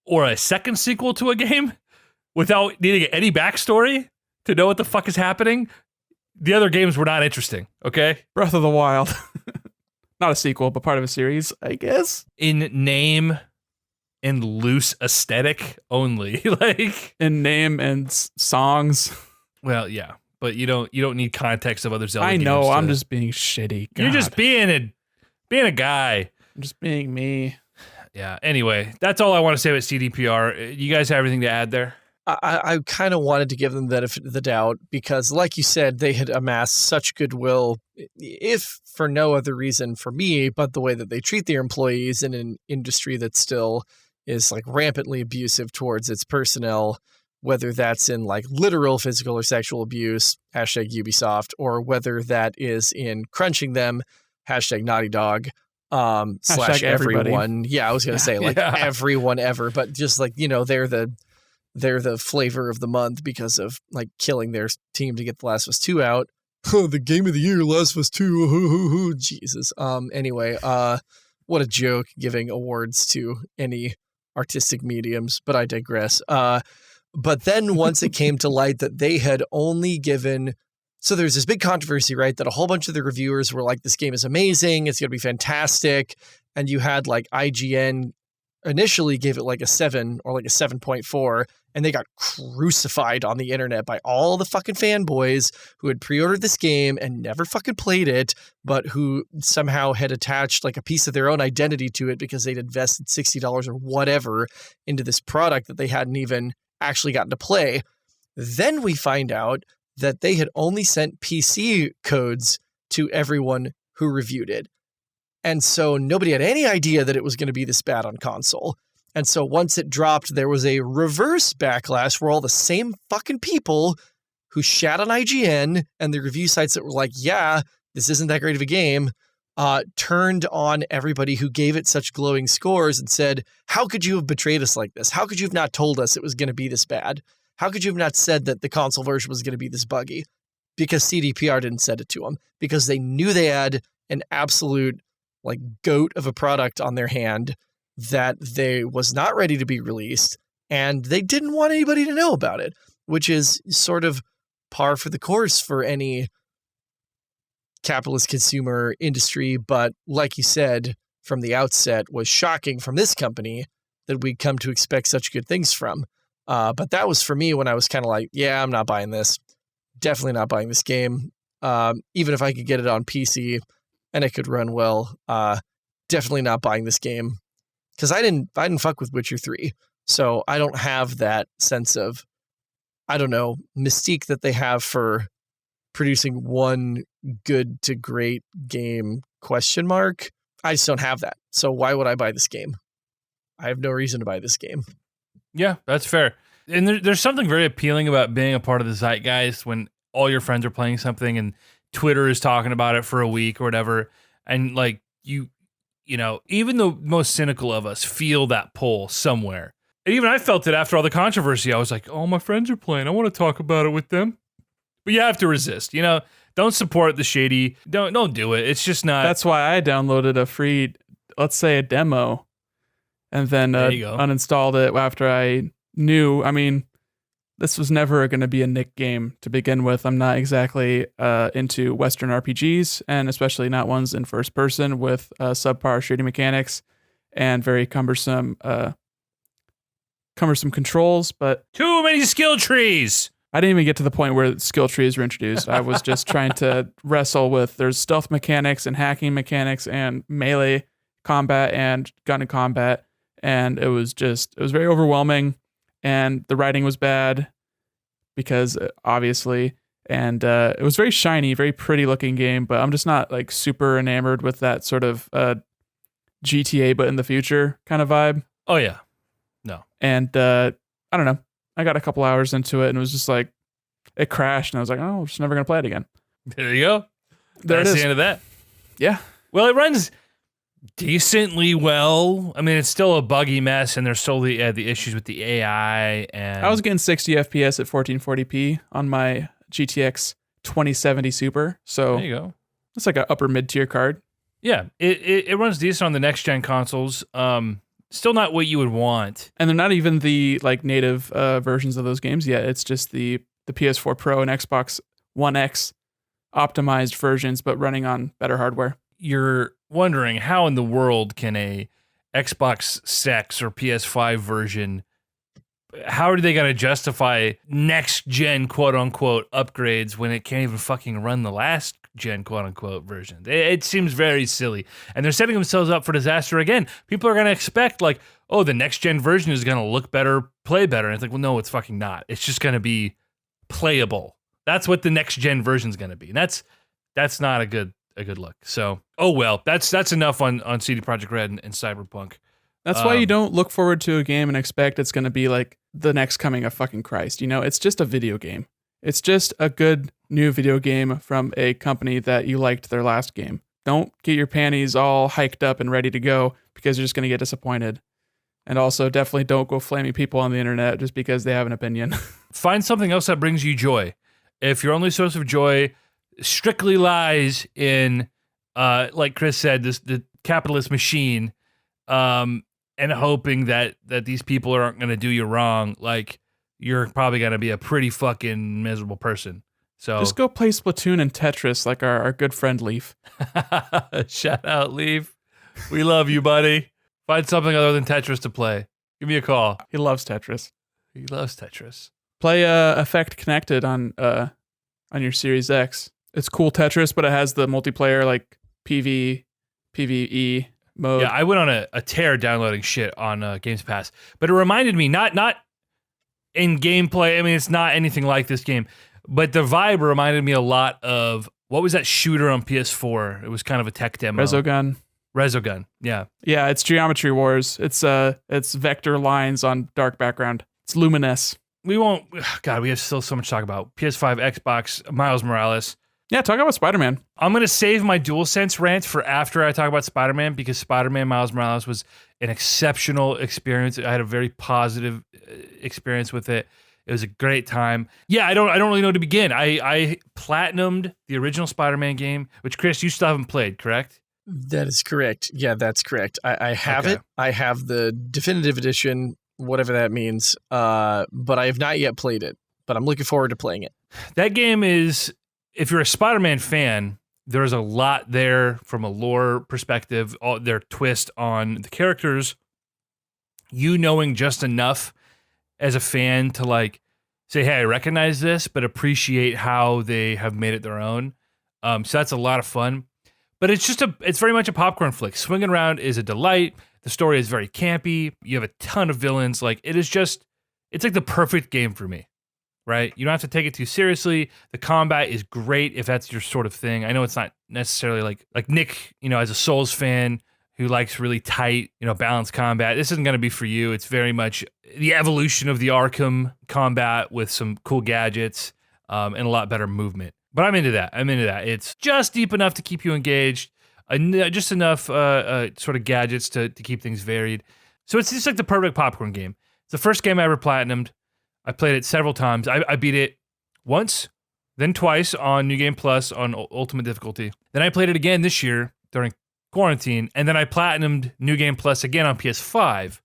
or a second sequel to a game without needing any backstory to know what the fuck is happening, the other games were not interesting, okay? Breath of the Wild. Not a sequel, but part of a series, I guess. In name and loose aesthetic only. Like, in name and songs. Well, yeah, but you don't need context of other Zelda games. I know, I'm just being shitty. God. You're just being a guy. I'm just being me. Yeah, anyway, that's all I want to say about CDPR. You guys have anything to add there? I kind of wanted to give them the benefit of the doubt because, like you said, they had amassed such goodwill, if for no other reason for me, but the way that they treat their employees in an industry that still is like rampantly abusive towards its personnel, whether that's in like literal physical or sexual abuse, hashtag Ubisoft, or whether that is in crunching them, hashtag Naughty Dog, slash everyone. Yeah, I was going to say like everyone ever, but just like, they're the flavor of the month because of like killing their team to get The Last of Us 2 out. The game of the year, Last of Us 2. Jesus. Anyway, what a joke giving awards to any artistic mediums, but I digress. But then once it came to light that they had only given, so there's this big controversy, right? That a whole bunch of the reviewers were like, this game is amazing. It's going to be fantastic. And you had like IGN initially gave it like a 7 or like a 7.4, and they got crucified on the internet by all the fucking fanboys who had pre-ordered this game and never fucking played it, but who somehow had attached like a piece of their own identity to it because they'd invested $60 or whatever into this product that they hadn't even actually gotten to play. Then we find out that they had only sent PC codes to everyone who reviewed it. And so nobody had any idea that it was going to be this bad on console. And so once it dropped, there was a reverse backlash where all the same fucking people who shat on IGN and the review sites that were like, yeah, this isn't that great of a game, turned on everybody who gave it such glowing scores and said, how could you have betrayed us like this? How could you have not told us it was going to be this bad? How could you have not said that the console version was going to be this buggy? Because CDPR didn't send it to them. Because they knew they had an absolute like goat of a product on their hand that they was not ready to be released, and they didn't want anybody to know about it, which is sort of par for the course for any capitalist consumer industry. But like you said, from the outset was shocking from this company that we'd come to expect such good things from. But that was for me when I was kind of like, yeah, I'm not buying this. Definitely not buying this game. Even if I could get it on PC and it could run well, definitely not buying this game. Because I didn't fuck with Witcher 3. So I don't have that sense of, I don't know, mystique that they have for producing one good to great game ? I just don't have that. So why would I buy this game? I have no reason to buy this game. Yeah, that's fair. And there's something very appealing about being a part of the zeitgeist when all your friends are playing something and Twitter is talking about it for a week or whatever. And like you know, even the most cynical of us feel that pull somewhere. And even I felt it after all the controversy. I was like, oh, my friends are playing. I want to talk about it with them. But you have to resist, you know, don't support the shady. Don't do it. It's just not. That's why I downloaded a free, let's say a demo, and then uninstalled it after I knew, I mean, this was never going to be a Nick game to begin with. I'm not exactly into Western RPGs, and especially not ones in first person with subpar shooting mechanics and very cumbersome controls. But too many skill trees. I didn't even get to the point where skill trees were introduced. I was just trying to wrestle with, there's stealth mechanics and hacking mechanics and melee combat and gun combat, and it was very overwhelming. And the writing was bad because obviously, and it was very shiny, very pretty looking game, but I'm just not like super enamored with that sort of GTA, but in the future kind of vibe. Oh yeah. No. And I don't know. I got a couple hours into it and it was just like, it crashed and I was like, oh, I'm just never going to play it again. There you go. That's the end of that. Yeah. Well, it runs decently well. I mean, it's still a buggy mess, and there's still the issues with the AI. And I was getting 60 FPS at 1440p on my GTX 2070 Super. So there you go. It's like an upper mid-tier card. Yeah, it runs decent on the next-gen consoles. Still not what you would want. And they're not even the like native versions of those games yet. It's just the PS4 Pro and Xbox One X optimized versions, but running on better hardware. You're wondering how in the world can a Xbox Sex or PS5 version, how are they going to justify next gen quote unquote upgrades when it can't even fucking run the last gen quote unquote version? It seems very silly, and they're setting themselves up for disaster again. People are going to expect like, oh, the next gen version is going to look better, play better. And it's like, well, no, it's fucking not. It's just going to be playable. That's what the next gen version is going to be. And that's not a good look. So, oh well, that's enough on CD Projekt Red and Cyberpunk. That's why you don't look forward to a game and expect it's going to be like the next coming of fucking Christ. You know, it's just a video game. It's just a good new video game from a company that you liked their last game. Don't get your panties all hiked up and ready to go because you're just going to get disappointed. And also definitely don't go flaming people on the internet just because they have an opinion. Find something else that brings you joy. If your only source of joy strictly lies in, like Chris said, the capitalist machine, and hoping that these people aren't going to do you wrong, like, you're probably going to be a pretty fucking miserable person. So just go play Splatoon and Tetris like our good friend Leaf. Shout out, Leaf. We love you, buddy. Find something other than Tetris to play. Give me a call. He loves Tetris. He loves Tetris. Play Effect Connected on your Series X. It's cool Tetris, but it has the multiplayer like PvE mode. Yeah, I went on a tear downloading shit on Games Pass, but it reminded me not in gameplay. I mean, it's not anything like this game, but the vibe reminded me a lot of what was that shooter on PS4? It was kind of a tech demo. Resogun. Yeah. Yeah, it's Geometry Wars. It's vector lines on dark background. It's luminous. We won't. God, we have still so much to talk about. PS5, Xbox, Miles Morales. Yeah, talk about Spider-Man. I'm going to save my DualSense rant for after I talk about Spider-Man, because Spider-Man Miles Morales was an exceptional experience. I had a very positive experience with it. It was a great time. Yeah, I don't really know where to begin. I platinumed the original Spider-Man game, which, Chris, you still haven't played, correct? That is correct. Yeah, that's correct. I have it. I have the definitive edition, whatever that means, but I have not yet played it. But I'm looking forward to playing it. That game is, if you're a Spider-Man fan, there's a lot there from a lore perspective, their twist on the characters, you knowing just enough as a fan to like say, hey, I recognize this, but appreciate how they have made it their own. So that's a lot of fun. But it's very much a popcorn flick. Swinging Around is a delight. The story is very campy. You have a ton of villains. Like, it's like the perfect game for me, right? You don't have to take it too seriously. The combat is great if that's your sort of thing. I know it's not necessarily like Nick, as a Souls fan who likes really tight, balanced combat. This isn't going to be for you. It's very much the evolution of the Arkham combat with some cool gadgets and a lot better movement. But I'm into that. It's just deep enough to keep you engaged, just enough sort of gadgets to keep things varied. So it's just like the perfect popcorn game. It's the first game I ever platinumed. I played it several times. I beat it once, then twice on New Game Plus on Ultimate Difficulty. Then I played it again this year during quarantine, and then I platinumed New Game Plus again on PS5.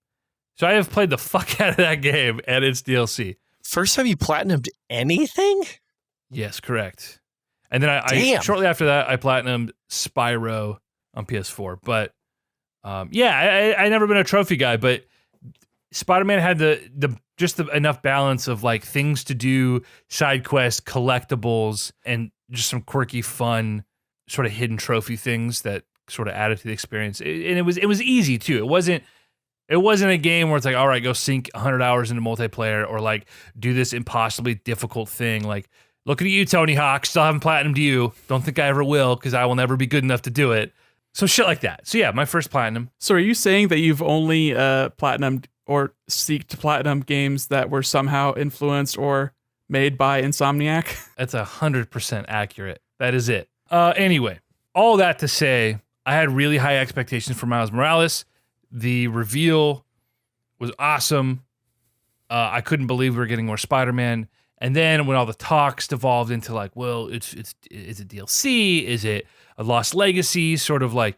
So I have played the fuck out of that game and its DLC. First time you platinumed anything? Yes, correct. And then I shortly after that, I platinumed Spyro on PS4. But I never been a trophy guy, but Spider-Man had enough balance of like things to do, side quests, collectibles, and just some quirky, fun, sort of hidden trophy things that sort of added to the experience. And it was easy too. It wasn't a game where it's like, all right, go sink 100 hours into multiplayer or like do this impossibly difficult thing. Like, looking at you, Tony Hawk, still haven't platinumed you. Don't think I ever will because I will never be good enough to do it. So shit like that. So yeah, my first platinum. So are you saying that you've only platinumed or seek to platinum games that were somehow influenced or made by Insomniac? That's 100% accurate. That is it. Anyway, all that to say, I had really high expectations for Miles Morales. The reveal was awesome. I couldn't believe we were getting more Spider-Man. And then when all the talks devolved into like, well, is it DLC? Is it a Lost Legacy sort of like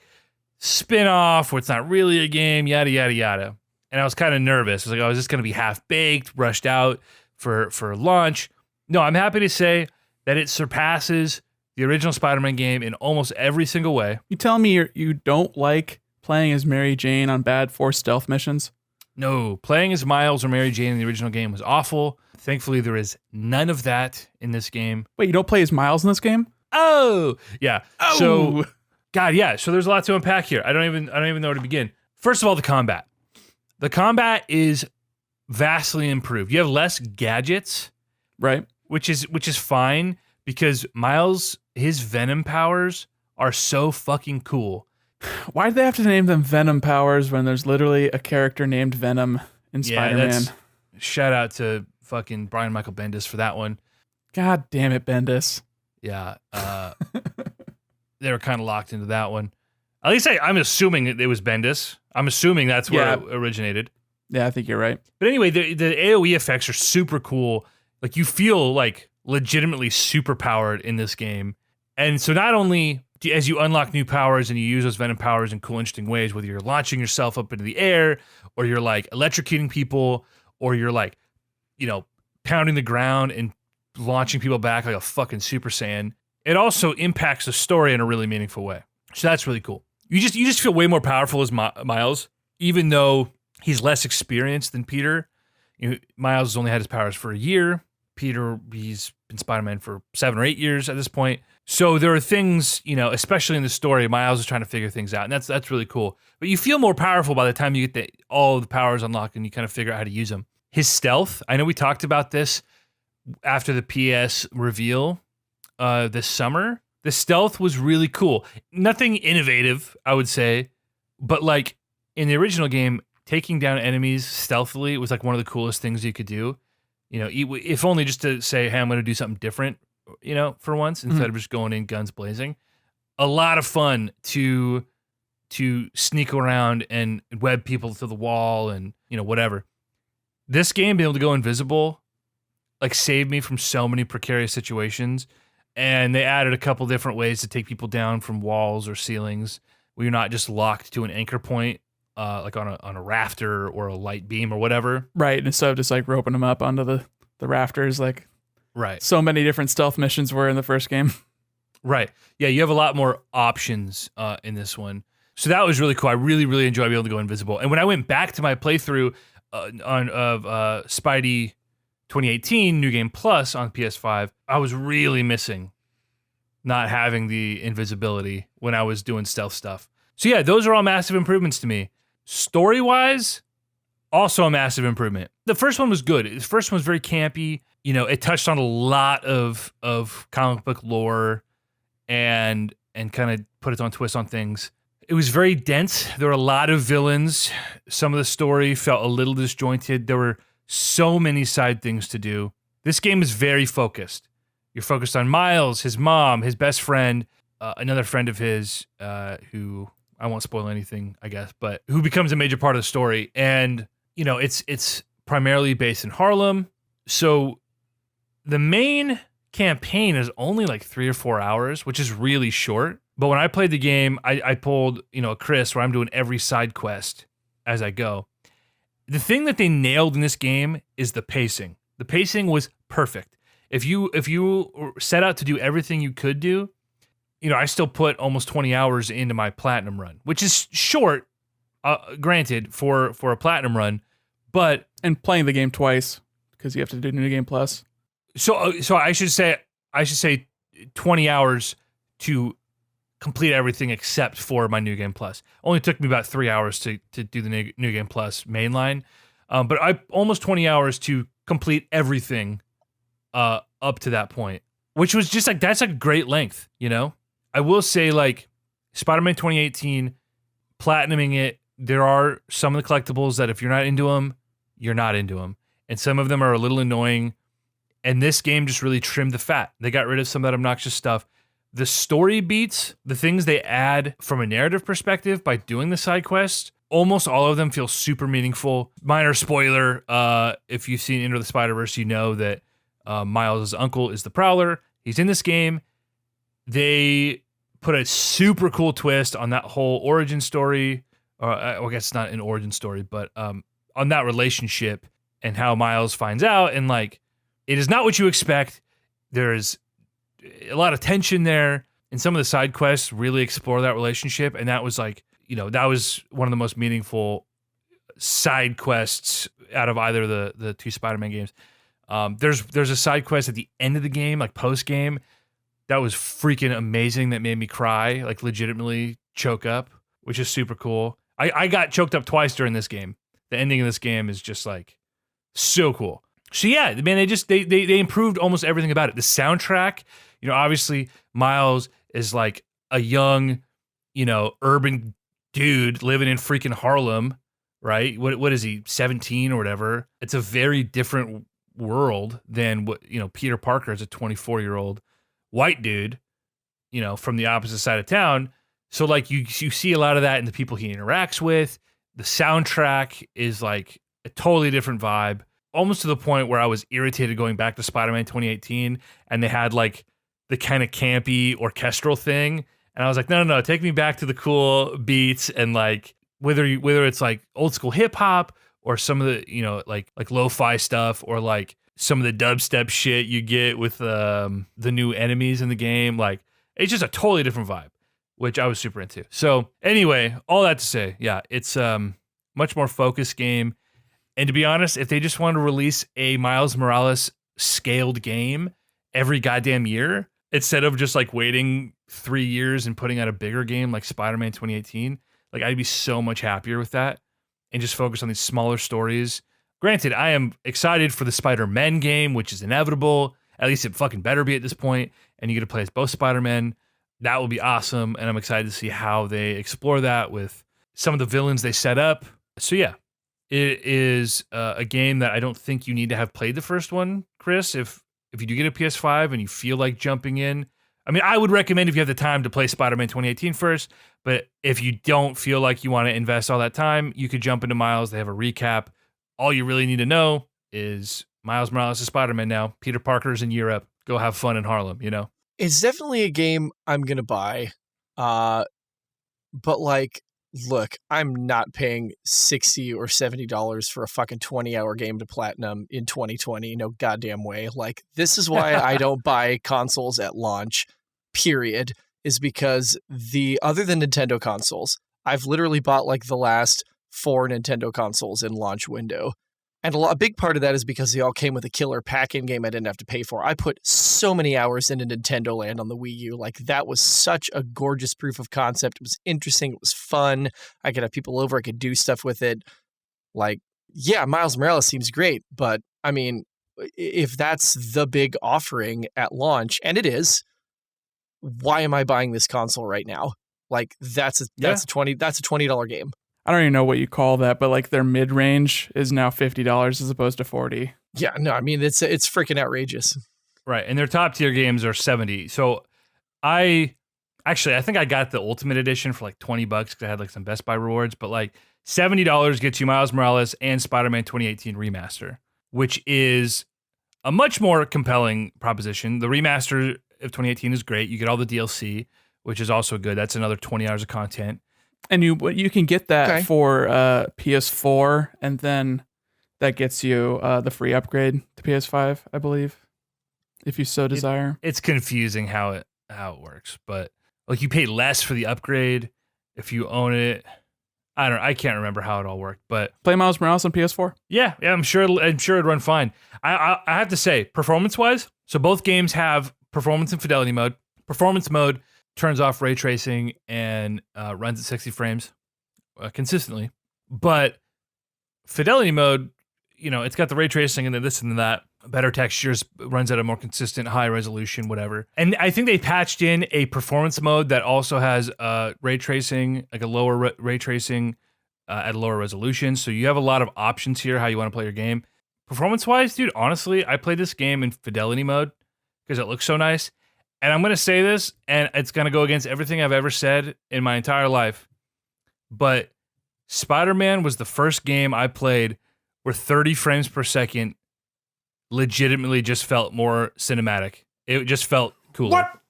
spin-off where it's not really a game, yada, yada, yada. And I was kind of nervous. I was like, oh, is this going to be half-baked, rushed out for launch? No, I'm happy to say that it surpasses the original Spider-Man game in almost every single way. You telling me you don't like playing as Mary Jane on bad forced stealth missions? No, playing as Miles or Mary Jane in the original game was awful. Thankfully, there is none of that in this game. Wait, you don't play as Miles in this game? Oh, yeah. Oh. So, God, yeah. So there's a lot to unpack here. I don't even know where to begin. First of all, the combat. The combat is vastly improved. You have less gadgets, Right. which is fine because Miles, his venom powers are so fucking cool. Why do they have to name them Venom powers when there's literally a character named Venom in Spider-Man? Shout out to fucking Brian Michael Bendis for that one. God damn it, Bendis. Yeah. They were kind of locked into that one. At least I'm assuming it was Bendis. I'm assuming that's where it originated. Yeah, I think you're right. But anyway, the AoE effects are super cool. Like, you feel like legitimately super powered in this game. And so not only as you unlock new powers and you use those venom powers in cool, interesting ways, whether you're launching yourself up into the air or you're like electrocuting people or you're like, pounding the ground and launching people back like a fucking Super Saiyan, it also impacts the story in a really meaningful way. So that's really cool. You just feel way more powerful as Miles, even though he's less experienced than Peter. Miles has only had his powers for a year. Peter, he's been Spider-Man for 7 or 8 years at this point. So there are things, especially in the story, Miles is trying to figure things out, and that's really cool. But you feel more powerful by the time you get all of the powers unlocked and you kind of figure out how to use them. His stealth, I know we talked about this after the PS reveal this summer. The stealth was really cool. Nothing innovative, I would say, but like in the original game, taking down enemies stealthily was like one of the coolest things you could do. If only just to say, hey, I'm going to do something different, for once, instead of just going in guns blazing. A lot of fun to sneak around and web people to the wall and, whatever. This game, being able to go invisible, like, saved me from so many precarious situations. And they added a couple different ways to take people down from walls or ceilings where you're not just locked to an anchor point, like on a rafter or a light beam or whatever. Right. Instead of just like roping them up onto the rafters, like right. So many different stealth missions were in the first game. Right. Yeah, you have a lot more options in this one. So that was really cool. I really, really enjoyed being able to go invisible. And when I went back to my playthrough of Spidey 2018 New Game Plus on PS5, I was really missing not having the invisibility when I was doing stealth stuff. So yeah, those are all massive improvements to me. Story-wise, also a massive improvement. The first one was good. The first one was very campy. It touched on a lot of comic book lore and kind of put its own twist on things. It was very dense. There were a lot of villains. Some of the story felt a little disjointed. There were so many side things to do. This game is very focused. You're focused on Miles, his mom, his best friend, another friend of his who, I won't spoil anything, I guess, but who becomes a major part of the story. And, it's primarily based in Harlem. So the main campaign is only like 3 or 4 hours, which is really short. But when I played the game, I pulled, a Chris where I'm doing every side quest as I go. The thing that they nailed in this game is the pacing. The pacing was perfect. If you set out to do everything you could do, I still put almost 20 hours into my platinum run, which is short, granted, for a platinum run, but... And playing the game twice, because you have to do New Game Plus. So I should say 20 hours to complete everything except for my New Game Plus. Only took me about 3 hours to do the New Game Plus mainline, but I almost 20 hours to complete everything up to that point, which was just like, that's a great length, I will say, like, Spider-Man 2018, platinuming it, there are some of the collectibles that if you're not into them, you're not into them, and some of them are a little annoying. And this game just really trimmed the fat. They got rid of some of that obnoxious stuff. The story beats, the things they add from a narrative perspective by doing the side quests, almost all of them feel super meaningful. Minor spoiler, if you've seen Into the Spider-Verse, you know that Miles' uncle is the Prowler. He's in this game. They put a super cool twist on that whole origin story. I guess it's not an origin story, but on that relationship and how Miles finds out. And like, it is not what you expect. There's a lot of tension there, and some of the side quests really explore that relationship. And that was like, that was one of the most meaningful side quests out of either of the two Spider-Man games. There's a side quest at the end of the game, like post game, that was freaking amazing. That made me cry, like legitimately choke up, which is super cool. I got choked up twice during this game. The ending of this game is just like so cool. So yeah, man, they improved almost everything about it. The soundtrack, obviously Miles is like a young, urban dude living in freaking Harlem, right? What is he, 17 or whatever? It's a very different world than what, Peter Parker is a 24-year-old white dude, from the opposite side of town. So like you see a lot of that in the people he interacts with. The soundtrack is like a totally different vibe, almost to the point where I was irritated going back to Spider-Man 2018 and they had like the kind of campy orchestral thing. And I was like, no, take me back to the cool beats and like whether it's like old school hip hop or some of the, like lo-fi stuff or like some of the dubstep shit you get with the new enemies in the game. Like it's just a totally different vibe, which I was super into. So anyway, all that to say, yeah, it's much more focused game. And to be honest, if they just wanted to release a Miles Morales scaled game every goddamn year, instead of just like waiting 3 years and putting out a bigger game like Spider-Man 2018, like I'd be so much happier with that and just focus on these smaller stories. Granted, I am excited for the Spider-Man game, which is inevitable. At least it fucking better be at this point. And you get to play as both Spider-Men. That will be awesome. And I'm excited to see how they explore that with some of the villains they set up. So yeah, it is a game that I don't think you need to have played the first one, Chris. If you do get a PS5 and you feel like jumping in, I mean, I would recommend if you have the time to play Spider-Man 2018 first. But if you don't feel like you want to invest all that time, you could jump into Miles. They have a recap. All you really need to know is Miles Morales is Spider-Man now. Peter Parker's in Europe. Go have fun in Harlem, It's definitely a game I'm going to buy. But like, look, I'm not paying $60 or $70 for a fucking 20-hour game to platinum in 2020. No goddamn way. Like, this is why I don't buy consoles at launch, period, is because other than Nintendo consoles, I've literally bought like the last 4 Nintendo consoles in launch window. And a big part of that is because they all came with a killer pack-in game I didn't have to pay for. I put so many hours into Nintendo Land on the Wii U. Like, that was such a gorgeous proof of concept. It was interesting. It was fun. I could have people over. I could do stuff with it. Like, yeah, Miles Morales seems great. But, I mean, if that's the big offering at launch, and it is, why am I buying this console right now? Like, that's a $20 game. I don't even know what you call that, but like their mid-range is now $50 as opposed to $40. Yeah, no, I mean, it's freaking outrageous. Right, and their top tier games are $70. So I think I got the Ultimate Edition for like $20 because I had like some Best Buy rewards, but like $70 gets you Miles Morales and Spider-Man 2018 Remaster, which is a much more compelling proposition. The remaster of 2018 is great. You get all the DLC, which is also good. That's another 20 hours of content. And you can get that for PS4, and then that gets you the free upgrade to PS5, I believe, if you so desire. It's confusing how it works, but like you pay less for the upgrade if you own it. I can't remember how it all worked, but play Miles Morales on PS4. Yeah, I'm sure it'd run fine. I have to say, performance-wise, so both games have performance and fidelity mode. Performance mode turns off ray tracing and runs at 60 frames consistently. But fidelity mode, it's got the ray tracing and this and that, better textures, runs at a more consistent high resolution, whatever. And I think they patched in a performance mode that also has ray tracing, like a lower ray tracing at a lower resolution. So you have a lot of options here how you want to play your game. Performance-wise, dude, honestly, I played this game in fidelity mode because it looks so nice. And I'm going to say this, and it's going to go against everything I've ever said in my entire life, but Spider-Man was the first game I played where 30 frames per second legitimately just felt more cinematic. It just felt cooler. What?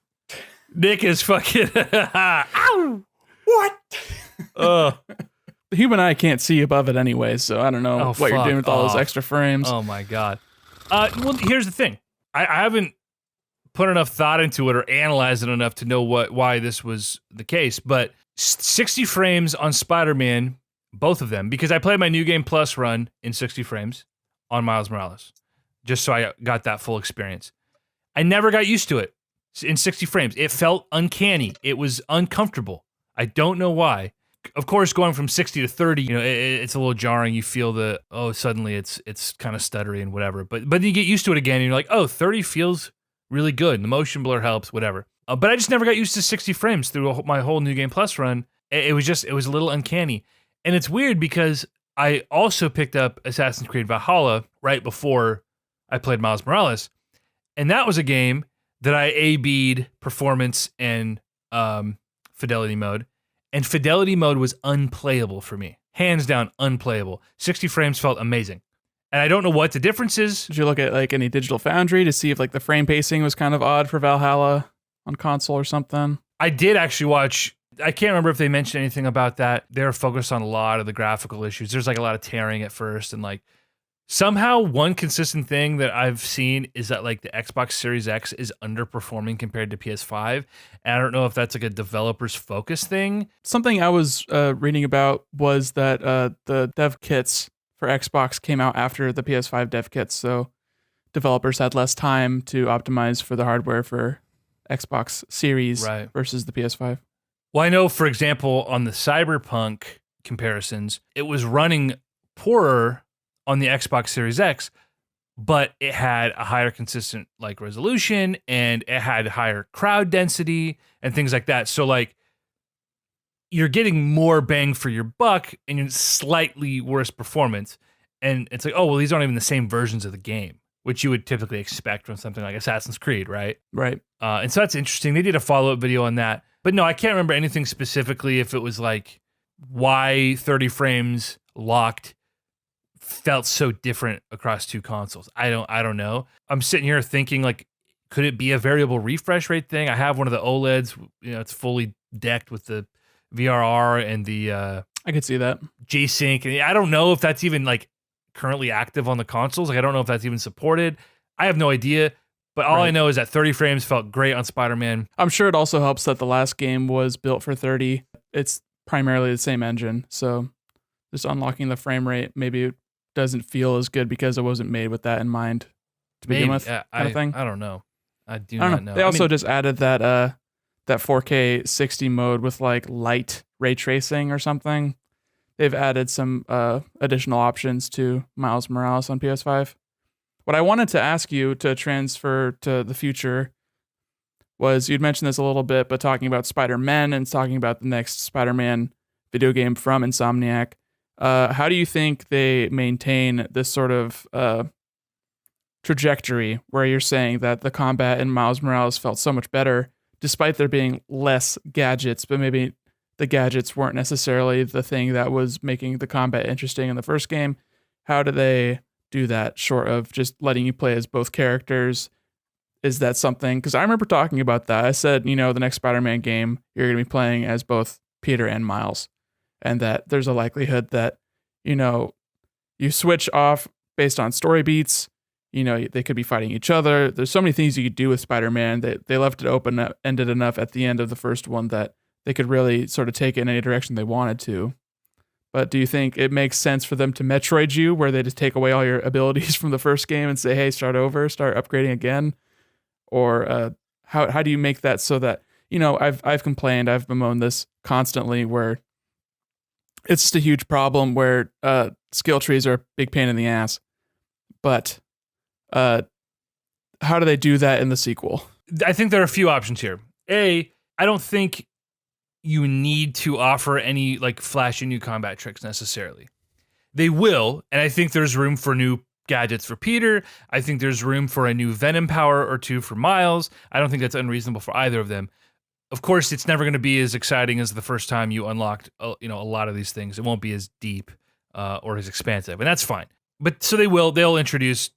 Nick is fucking... Ow! What? The human eye can't see above it anyway, so I don't know what you're doing with all those extra frames. Oh, my God. Well, here's the thing. I haven't put enough thought into it or analyzed it enough to know why this was the case, but 60 frames on Spider-Man, both of them, because I played my New Game Plus run in 60 frames on Miles Morales, just so I got that full experience. I never got used to it in 60 frames. It felt uncanny. It was uncomfortable. I don't know why, of course, going from 60 to 30, it's a little jarring. You feel suddenly it's kind of stuttery and whatever. But you get used to it again, and you're like, 30 feels really good. The motion blur helps, whatever. But I just never got used to 60 frames through my whole New Game Plus run. It was a little uncanny. And it's weird because I also picked up Assassin's Creed Valhalla right before I played Miles Morales. And that was a game that I A-B'd performance and fidelity mode. And fidelity mode was unplayable for me. Hands down, unplayable. 60 frames felt amazing. And I don't know what the difference is. Did you look at like any Digital Foundry to see if like the frame pacing was kind of odd for Valhalla on console or something? I did actually watch, I can't remember if they mentioned anything about that. They're focused on a lot of the graphical issues. There's like a lot of tearing at first, and like somehow one consistent thing that I've seen is that like the Xbox Series X is underperforming compared to PS5. And I don't know if that's like a developer's focus thing. Something I was reading about was that the dev kits for Xbox came out after the PS5 dev kits, so developers had less time to optimize for the hardware for Xbox Series versus the PS5. Well, I know, for example, on the Cyberpunk comparisons, it was running poorer on the Xbox Series X, but it had a higher consistent like resolution, and it had higher crowd density and things like that. So like you're getting more bang for your buck and you're slightly worse performance. And it's like, oh, well, these aren't even the same versions of the game, which you would typically expect from something like Assassin's Creed, right? Right. And so that's interesting. They did a follow-up video on that. But no, I can't remember anything specifically if it was like why 30 frames locked felt so different across two consoles. I don't know. I'm sitting here thinking like, could it be a variable refresh rate thing? I have one of the OLEDs, it's fully decked with the VRR and the I could see that. G-Sync. And I don't know if that's even like currently active on the consoles. Like I don't know if that's even supported. I have no idea. But all I know is that 30 frames felt great on Spider-Man. I'm sure it also helps that the last game was built for 30. It's primarily the same engine, so just unlocking the frame rate maybe it doesn't feel as good because it wasn't made with that in mind to begin with. Kind of thing. I don't know. I do not know. They also just added that 4K 60 mode with like light ray tracing or something. They've added some additional options to Miles Morales on PS5. What I wanted to ask you to transfer to the future was, you'd mentioned this a little bit, but talking about Spider-Man and talking about the next Spider-Man video game from Insomniac, how do you think they maintain this sort of trajectory where you're saying that the combat in Miles Morales felt so much better, despite there being less gadgets, but maybe the gadgets weren't necessarily the thing that was making the combat interesting in the first game? How do they do that short of just letting you play as both characters? Is that something? Because I remember talking about that. I said, the next Spider-Man game, you're going to be playing as both Peter and Miles, and that there's a likelihood that, you switch off based on story beats. They could be fighting each other. There's so many things you could do with Spider-Man that they left it open-ended enough at the end of the first one that they could really sort of take it in any direction they wanted to. But do you think it makes sense for them to Metroid you, where they just take away all your abilities from the first game and say, hey, start over, start upgrading again? Or how do you make that so that, I've complained, I've bemoaned this constantly, where it's just a huge problem where skill trees are a big pain in the ass. But how do they do that in the sequel? I think there are a few options here. I don't think you need to offer any like flashy new combat tricks necessarily. They will, and I think there's room for new gadgets for Peter. I think there's room for a new Venom power or two for Miles. I don't think that's unreasonable for either of them. Of course, it's never going to be as exciting as the first time you unlocked, a lot of these things. It won't be as deep or as expansive, and that's fine. But so they'll introduce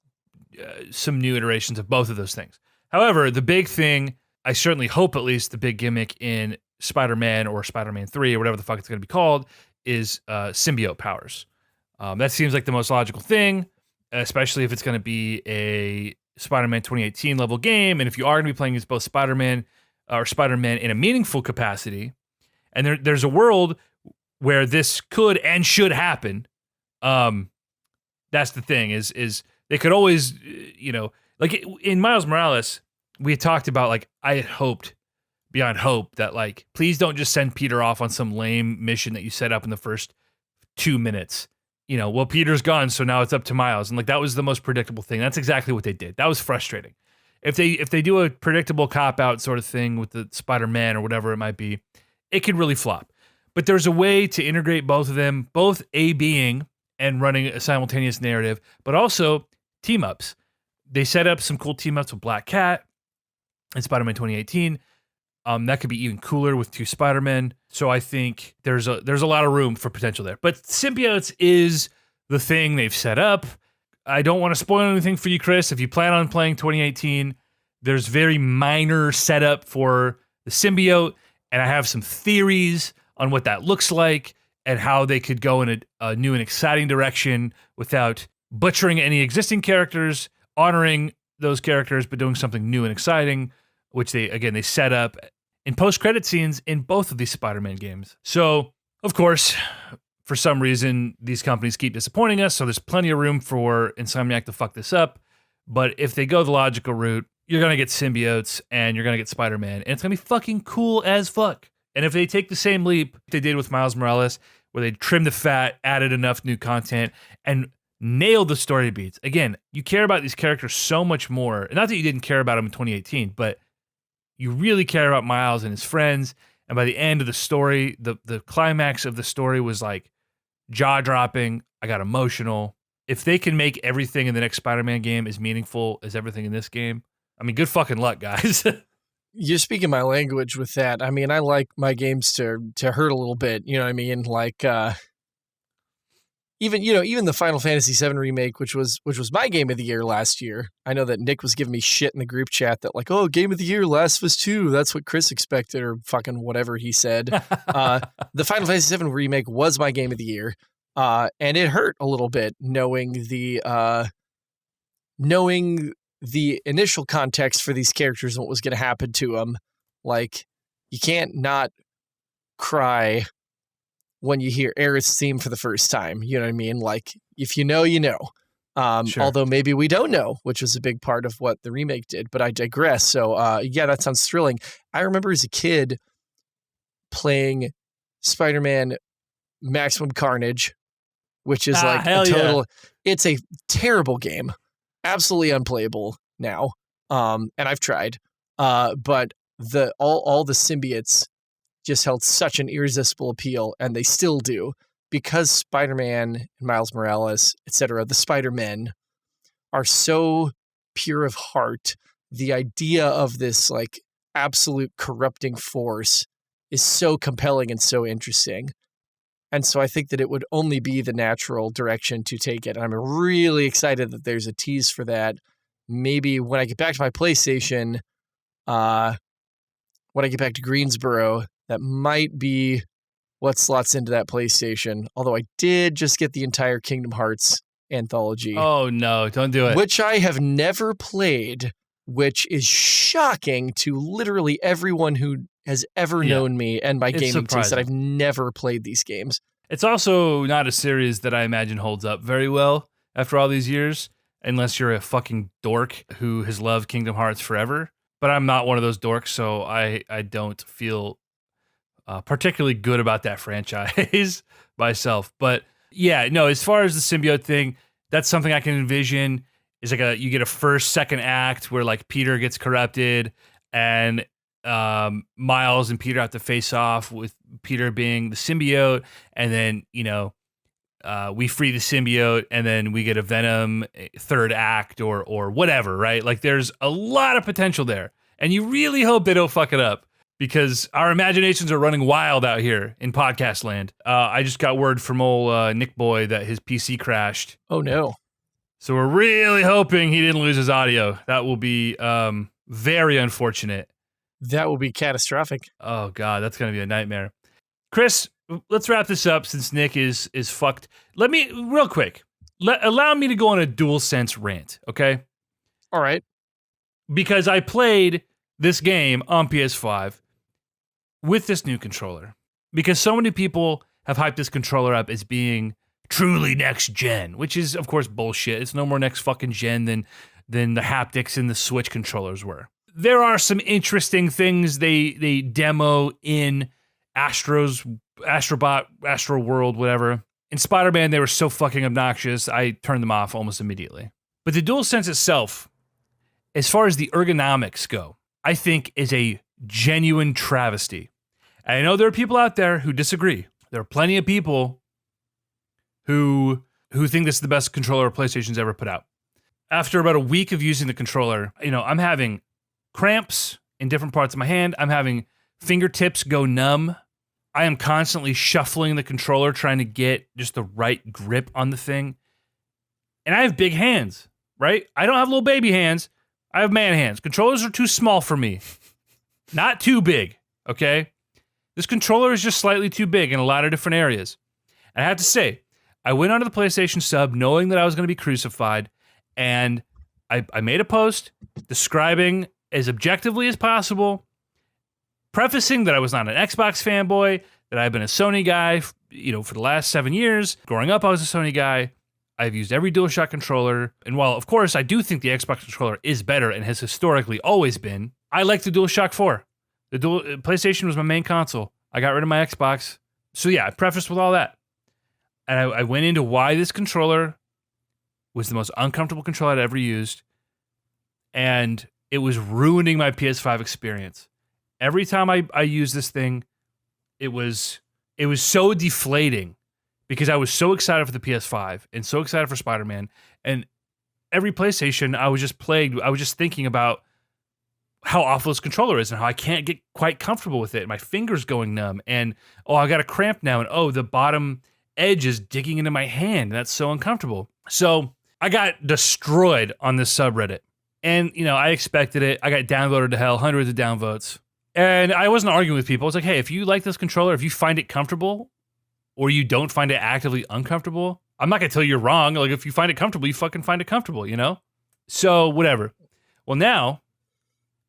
some new iterations of both of those things. However, the big thing, I certainly hope at least the big gimmick in Spider-Man or Spider-Man 3 or whatever the fuck it's going to be called is symbiote powers. That seems like the most logical thing, especially if it's going to be a Spider-Man 2018 level game. And if you are going to be playing as both Spider-Man or Spider-Man in a meaningful capacity, and there's a world where this could and should happen. That's the thing is they could always, like in Miles Morales, we had talked about, like, I had hoped beyond hope that like, please don't just send Peter off on some lame mission that you set up in the first 2 minutes. You know, well, Peter's gone, so now it's up to Miles. And like, that was the most predictable thing. That's exactly what they did. That was frustrating. If they do a predictable cop-out sort of thing with the Spider-Man or whatever it might be, it could really flop. But there's a way to integrate both of them, both A-being and running a simultaneous narrative, but also team-ups. They set up some cool team-ups with Black Cat and Spider-Man 2018. That could be even cooler with 2 Spider-Men. So I think there's a lot of room for potential there. But symbiotes is the thing they've set up. I don't want to spoil anything for you, Chris. If you plan on playing 2018, there's very minor setup for the symbiote, and I have some theories on what that looks like and how they could go in a new and exciting direction without butchering any existing characters, honoring those characters, but doing something new and exciting, which they set up in post-credit scenes in both of these Spider-Man games. So, of course, for some reason, these companies keep disappointing us, so there's plenty of room for Insomniac to fuck this up. But if they go the logical route, you're going to get symbiotes and you're going to get Spider-Man, and it's going to be fucking cool as fuck. And if they take the same leap they did with Miles Morales, where they trimmed the fat, added enough new content, and nailed the story beats. Again, you care about these characters so much more. Not that you didn't care about them in 2018, but you really care about Miles and his friends. And by the end of the story, the climax of the story was like jaw-dropping. I got emotional. If they can make everything in the next Spider-Man game as meaningful as everything in this game, I mean, good fucking luck, guys. You're speaking my language with that. I mean, I like my games to hurt a little bit. You know what I mean? Like, even the Final Fantasy VII remake, which was my game of the year last year. I know that Nick was giving me shit in the group chat that like, oh, game of the year, Last of Us 2. That's what Chris expected, or fucking whatever he said. The Final Fantasy VII remake was my game of the year, and it hurt a little bit knowing the initial context for these characters and what was going to happen to them. Like, you can't not cry when you hear Aerith's theme for the first time. You know what I mean? Like, if you know, you know. Sure. Although maybe we don't know, which was a big part of what the remake did, but I digress. So, yeah, that sounds thrilling. I remember as a kid playing Spider-Man Maximum Carnage, which is like a total... Yeah. It's a terrible game. Absolutely unplayable now. And I've tried. But all the symbiotes just held such an irresistible appeal, and they still do, because Spider-Man and Miles Morales, etc., the Spider-Men are so pure of heart. The idea of this like absolute corrupting force is so compelling and so interesting. And so I think that it would only be the natural direction to take it. And I'm really excited that there's a tease for that. Maybe when I get back to my PlayStation, when I get back to Greensboro, that might be what slots into that PlayStation. Although I did just get the entire Kingdom Hearts anthology. Oh, no, don't do it. Which I have never played, which is shocking to literally everyone who has ever known me and my gaming taste, that I've never played these games. It's also not a series that I imagine holds up very well after all these years, unless you're a fucking dork who has loved Kingdom Hearts forever. But I'm not one of those dorks, so I don't feel particularly good about that franchise myself. But yeah, no, as far as the symbiote thing, that's something I can envision. Is like you get a first, second act where like Peter gets corrupted and Miles and Peter have to face off, with Peter being the symbiote, and then we free the symbiote, and then we get a Venom third act or whatever, right? Like there's a lot of potential there, and you really hope they don't fuck it up, because our imaginations are running wild out here in podcast land. I just got word from old Nick Boy that his PC crashed. Oh no. So we're really hoping he didn't lose his audio. That will be very unfortunate. That will be catastrophic. Oh, God, that's going to be a nightmare. Chris, let's wrap this up since Nick is fucked. Let me, real quick, allow me to go on a DualSense rant, okay? All right. Because I played this game on PS5 with this new controller. Because so many people have hyped this controller up as being truly next gen, which is, of course, bullshit. It's no more next fucking gen than the haptics in the Switch controllers were. there are some interesting things they demo in Astro World, whatever. In Spider-Man, they were so fucking obnoxious, I turned them off almost immediately. But the DualSense itself, as far as the ergonomics go, I think is a genuine travesty. And I know there are people out there who disagree. There are plenty of people who think this is the best controller PlayStation's ever put out. After about a week of using the controller, I'm having cramps in different parts of my hand. I'm having fingertips go numb. I am constantly shuffling the controller, trying to get just the right grip on the thing. And I have big hands, right? I don't have little baby hands. I have man hands. Controllers are too small for me. Not too big, okay? This controller is just slightly too big in a lot of different areas. And I have to say, I went onto the PlayStation sub knowing that I was going to be crucified, and I made a post describing as objectively as possible, prefacing that I was not an Xbox fanboy, that I've been a Sony guy, for the last 7 years. Growing up, I was a Sony guy. I've used every DualShock controller, and while, of course, I do think the Xbox controller is better and has historically always been, I like the DualShock 4. The PlayStation was my main console. I got rid of my Xbox. So yeah, I prefaced with all that. And I went into why this controller was the most uncomfortable controller I'd ever used, and it was ruining my PS5 experience. Every time I used this thing, it was so deflating because I was so excited for the PS5 and so excited for Spider-Man. And every PlayStation, I was just thinking about how awful this controller is and how I can't get quite comfortable with it. My fingers going numb, and I got a cramp now, and the bottom edge is digging into my hand. That's so uncomfortable. So I got destroyed on this subreddit. And, I expected it. I got downvoted to hell, hundreds of downvotes. And I wasn't arguing with people. I was like, hey, if you like this controller, if you find it comfortable, or you don't find it actively uncomfortable, I'm not going to tell you you're wrong. Like, if you find it comfortable, you fucking find it comfortable, So, whatever. Well, now,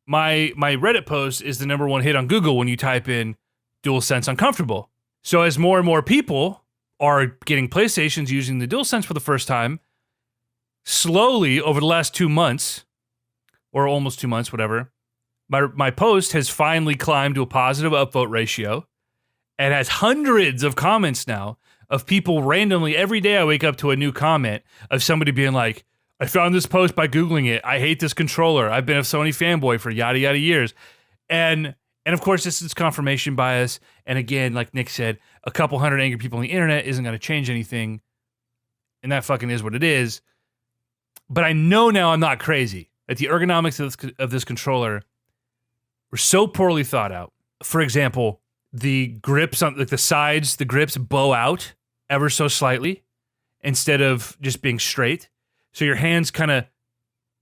my Reddit post is the number one hit on Google when you type in DualSense uncomfortable. So as more and more people are getting PlayStations using the DualSense for the first time, slowly over the last 2 months, or almost 2 months, whatever, my post has finally climbed to a positive upvote ratio and has hundreds of comments now of people randomly. Every day I wake up to a new comment of somebody being like, I found this post by Googling it. I hate this controller. I've been a Sony fanboy for yada, yada years. And of course, this is confirmation bias. And again, like Nick said, a couple hundred angry people on the internet isn't going to change anything. And that fucking is what it is. But I know now I'm not crazy. That the ergonomics of this controller were so poorly thought out. For example, the grips on the sides, the grips bow out ever so slightly instead of just being straight. So your hands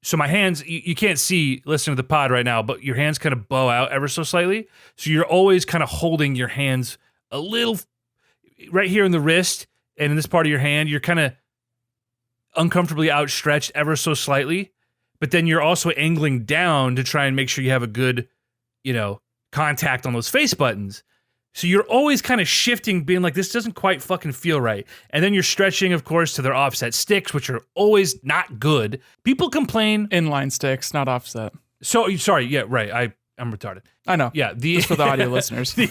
so my hands, you can't see listening to the pod right now, but your hands kind of bow out ever so slightly. So you're always kind of holding your hands a little right here in the wrist and in this part of your hand, you're kind of uncomfortably outstretched ever so slightly. But then you're also angling down to try and make sure you have a good, contact on those face buttons. So you're always kind of shifting, being like, this doesn't quite fucking feel right. And then you're stretching, of course, to their offset sticks, which are always not good. People complain. Inline sticks, not offset. So, sorry, yeah, right. I'm retarded. I know. Yeah, just for the audio listeners. The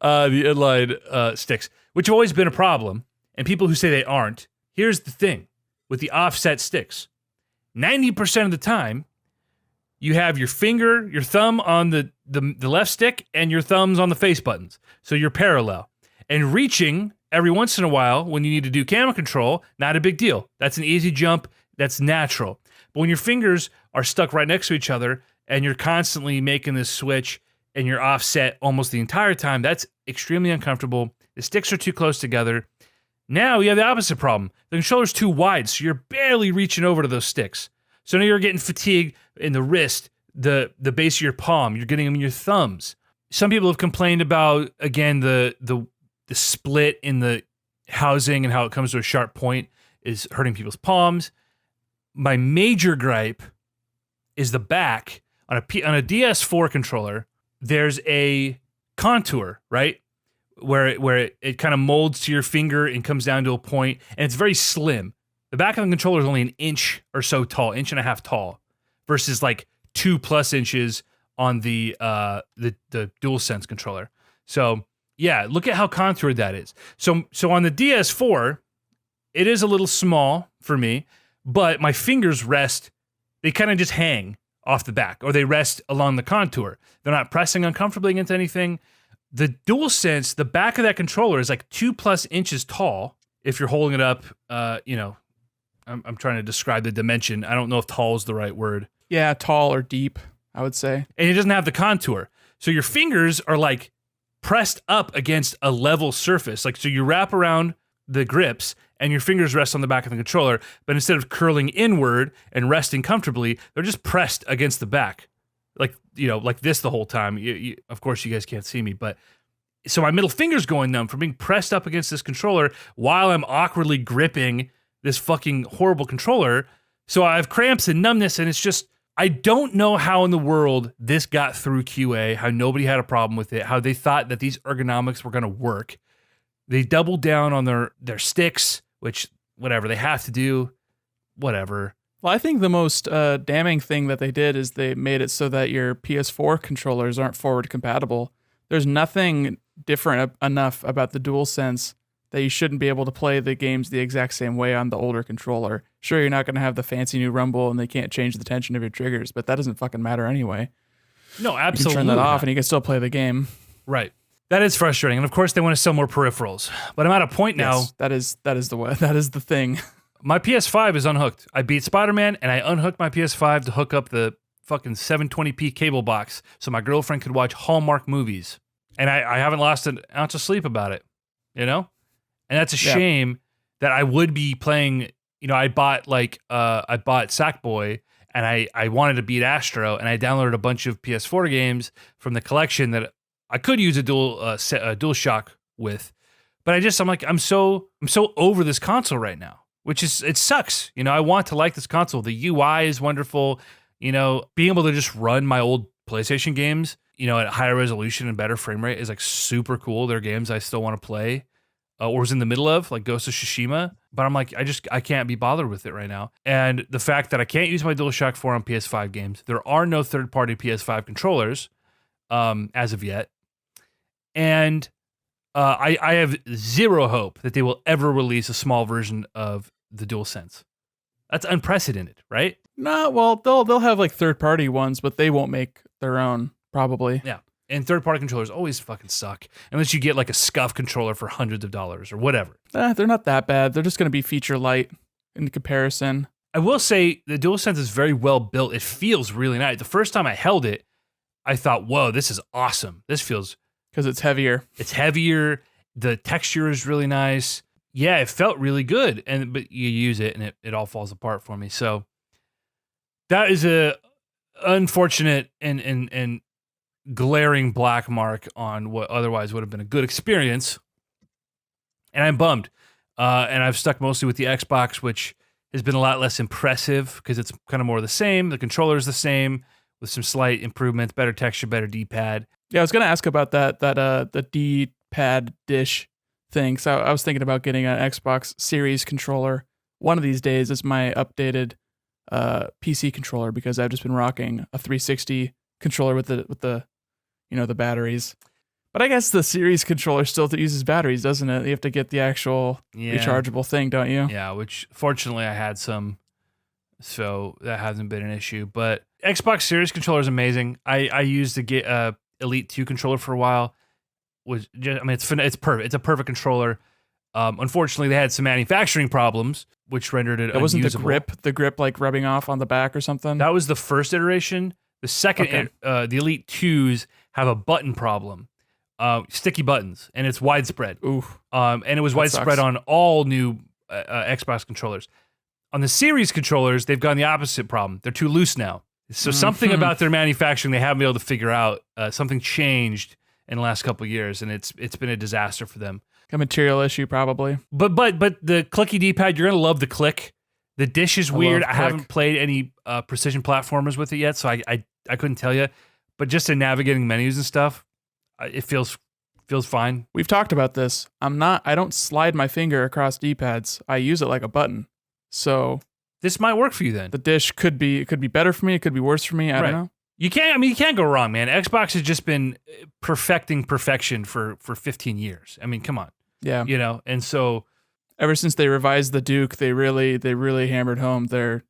inline sticks, which have always been a problem. And people who say they aren't, here's the thing with the offset sticks. 90% of the time, you have your thumb on the left stick and your thumbs on the face buttons. So you're parallel. And reaching every once in a while when you need to do camera control, not a big deal. That's an easy jump. That's natural. But when your fingers are stuck right next to each other and you're constantly making this switch and you're offset almost the entire time, that's extremely uncomfortable. The sticks are too close together. Now you have the opposite problem. The controller's too wide, so you're barely reaching over to those sticks. So now you're getting fatigue in the wrist, the base of your palm. You're getting them in your thumbs. Some people have complained about, again, the split in the housing and how it comes to a sharp point is hurting people's palms. My major gripe is the back. On a DS4 controller, there's a contour, right? Where it kind of molds to your finger and comes down to a point, and it's very slim. The back of the controller is only an inch or so tall, inch and a half tall, versus like 2+ inches on the DualSense controller. So yeah, look at how contoured that is. So on the DS4, it is a little small for me, but my fingers rest, they kind of just hang off the back, or they rest along the contour. They're not pressing uncomfortably against anything. The DualSense, the back of that controller is like 2+ inches tall. If you're holding it up, I'm trying to describe the dimension. I don't know if tall is the right word. Yeah, tall or deep, I would say. And it doesn't have the contour. So your fingers are like pressed up against a level surface. Like, so you wrap around the grips and your fingers rest on the back of the controller, but instead of curling inward and resting comfortably, they're just pressed against the back. Like, like this the whole time. Of course, you guys can't see me, but so my middle finger's going numb from being pressed up against this controller while I'm awkwardly gripping this fucking horrible controller. So I have cramps and numbness, and it's just, I don't know how in the world this got through QA, how nobody had a problem with it, how they thought that these ergonomics were going to work. They doubled down on their sticks, which, whatever, they have to do, whatever. Well, I think the most damning thing that they did is they made it so that your PS4 controllers aren't forward compatible. There's nothing different enough about the DualSense that you shouldn't be able to play the games the exact same way on the older controller. Sure, you're not going to have the fancy new rumble and they can't change the tension of your triggers, but that doesn't fucking matter anyway. No, absolutely. You can turn that off and you can still play the game. Right. That is frustrating. And of course they want to sell more peripherals. But I'm at a point now. Yes, that is the thing. My PS5 is unhooked. I beat Spider-Man and I unhooked my PS5 to hook up the fucking 720p cable box so my girlfriend could watch Hallmark movies. And I haven't lost an ounce of sleep about it, And that's a shame that I would be playing, I bought Sackboy and I wanted to beat Astro and I downloaded a bunch of PS4 games from the collection that I could use a DualShock with. But I'm so over this console right now, which is, it sucks. I want to like this console. The UI is wonderful. Being able to just run my old PlayStation games, at higher resolution and better frame rate is like super cool. There are games I still want to play. Or was in the middle of, like Ghost of Tsushima, but I'm like, I can't be bothered with it right now. And the fact that I can't use my DualShock 4 on PS5 games, there are no third-party PS5 controllers as of yet, and I have zero hope that they will ever release a small version of the DualSense. That's unprecedented, right? No, well, they'll have like third-party ones, but they won't make their own, probably. Yeah. And third-party controllers always fucking suck, unless you get like a scuff controller for hundreds of dollars or whatever. They're not that bad. They're just going to be feature light in comparison. I will say the DualSense is very well built. It feels really nice. The first time I held it, I thought, whoa, this is awesome. This feels... Because it's heavier. It's heavier. The texture is really nice. Yeah, it felt really good. But you use it and it all falls apart for me. So that is a unfortunate and glaring black mark on what otherwise would have been a good experience. And I'm bummed. And I've stuck mostly with the Xbox, which has been a lot less impressive because it's kind of more of the same. The controller is the same with some slight improvements, better texture, better D-pad. Yeah, I was going to ask about the D-pad dish thing. So I was thinking about getting an Xbox Series controller one of these days as my updated PC controller, because I've just been rocking a 360 controller with the the batteries. But I guess the Series controller still uses batteries, doesn't it? You have to get the actual rechargeable thing, don't you? Yeah, which fortunately I had some, so that hasn't been an issue. But Xbox Series controller is amazing. I used the Elite 2 controller for a while. It's perfect. It's a perfect controller. Unfortunately, they had some manufacturing problems, which rendered it wasn't unusable. the grip like rubbing off on the back or something? That was the first iteration. The second, the Elite 2s have a button problem, sticky buttons, and it's widespread. Ooh. And it was widespread sucks. on all new Xbox controllers. On the Series controllers, they've gone the opposite problem. They're too loose now. So something about their manufacturing they haven't been able to figure out. Something changed in the last couple of years, and it's been a disaster for them. A material issue, probably. But the clicky D-pad, you're gonna love the click. The dish is weird. I haven't played any precision platformers with it yet, so I couldn't tell you. But just in navigating menus and stuff, it feels fine. We've talked about this. I don't slide my finger across D-pads. I use it like a button. So this might work for you then. The dish could be better for me. It could be worse for me. I don't know. You can't go wrong, man. Xbox has just been perfecting perfection for 15 years. I mean, come on. Yeah. You know, and so ever since they revised the Duke, they really hammered home their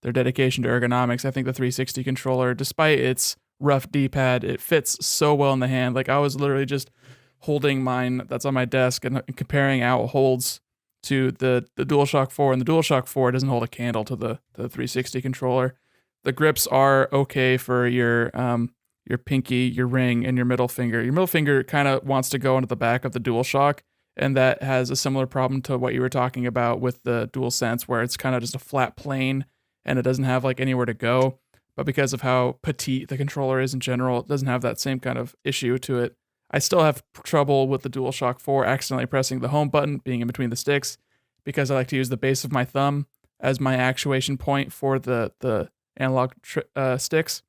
dedication to ergonomics. I think the 360 controller, despite its rough D-pad, it fits so well in the hand. Like I was literally just holding mine that's on my desk and comparing how it holds to the DualShock 4, and the DualShock 4 doesn't hold a candle to the 360 controller. The grips are okay for your pinky, your ring, and your middle finger. Your middle finger kind of wants to go into the back of the DualShock, and that has a similar problem to what you were talking about with the DualSense, where it's kind of just a flat plane and it doesn't have like anywhere to go. But because of how petite the controller is in general, it doesn't have that same kind of issue to it. I still have trouble with the DualShock 4 accidentally pressing the home button, being in between the sticks, because I like to use the base of my thumb as my actuation point for the analog sticks,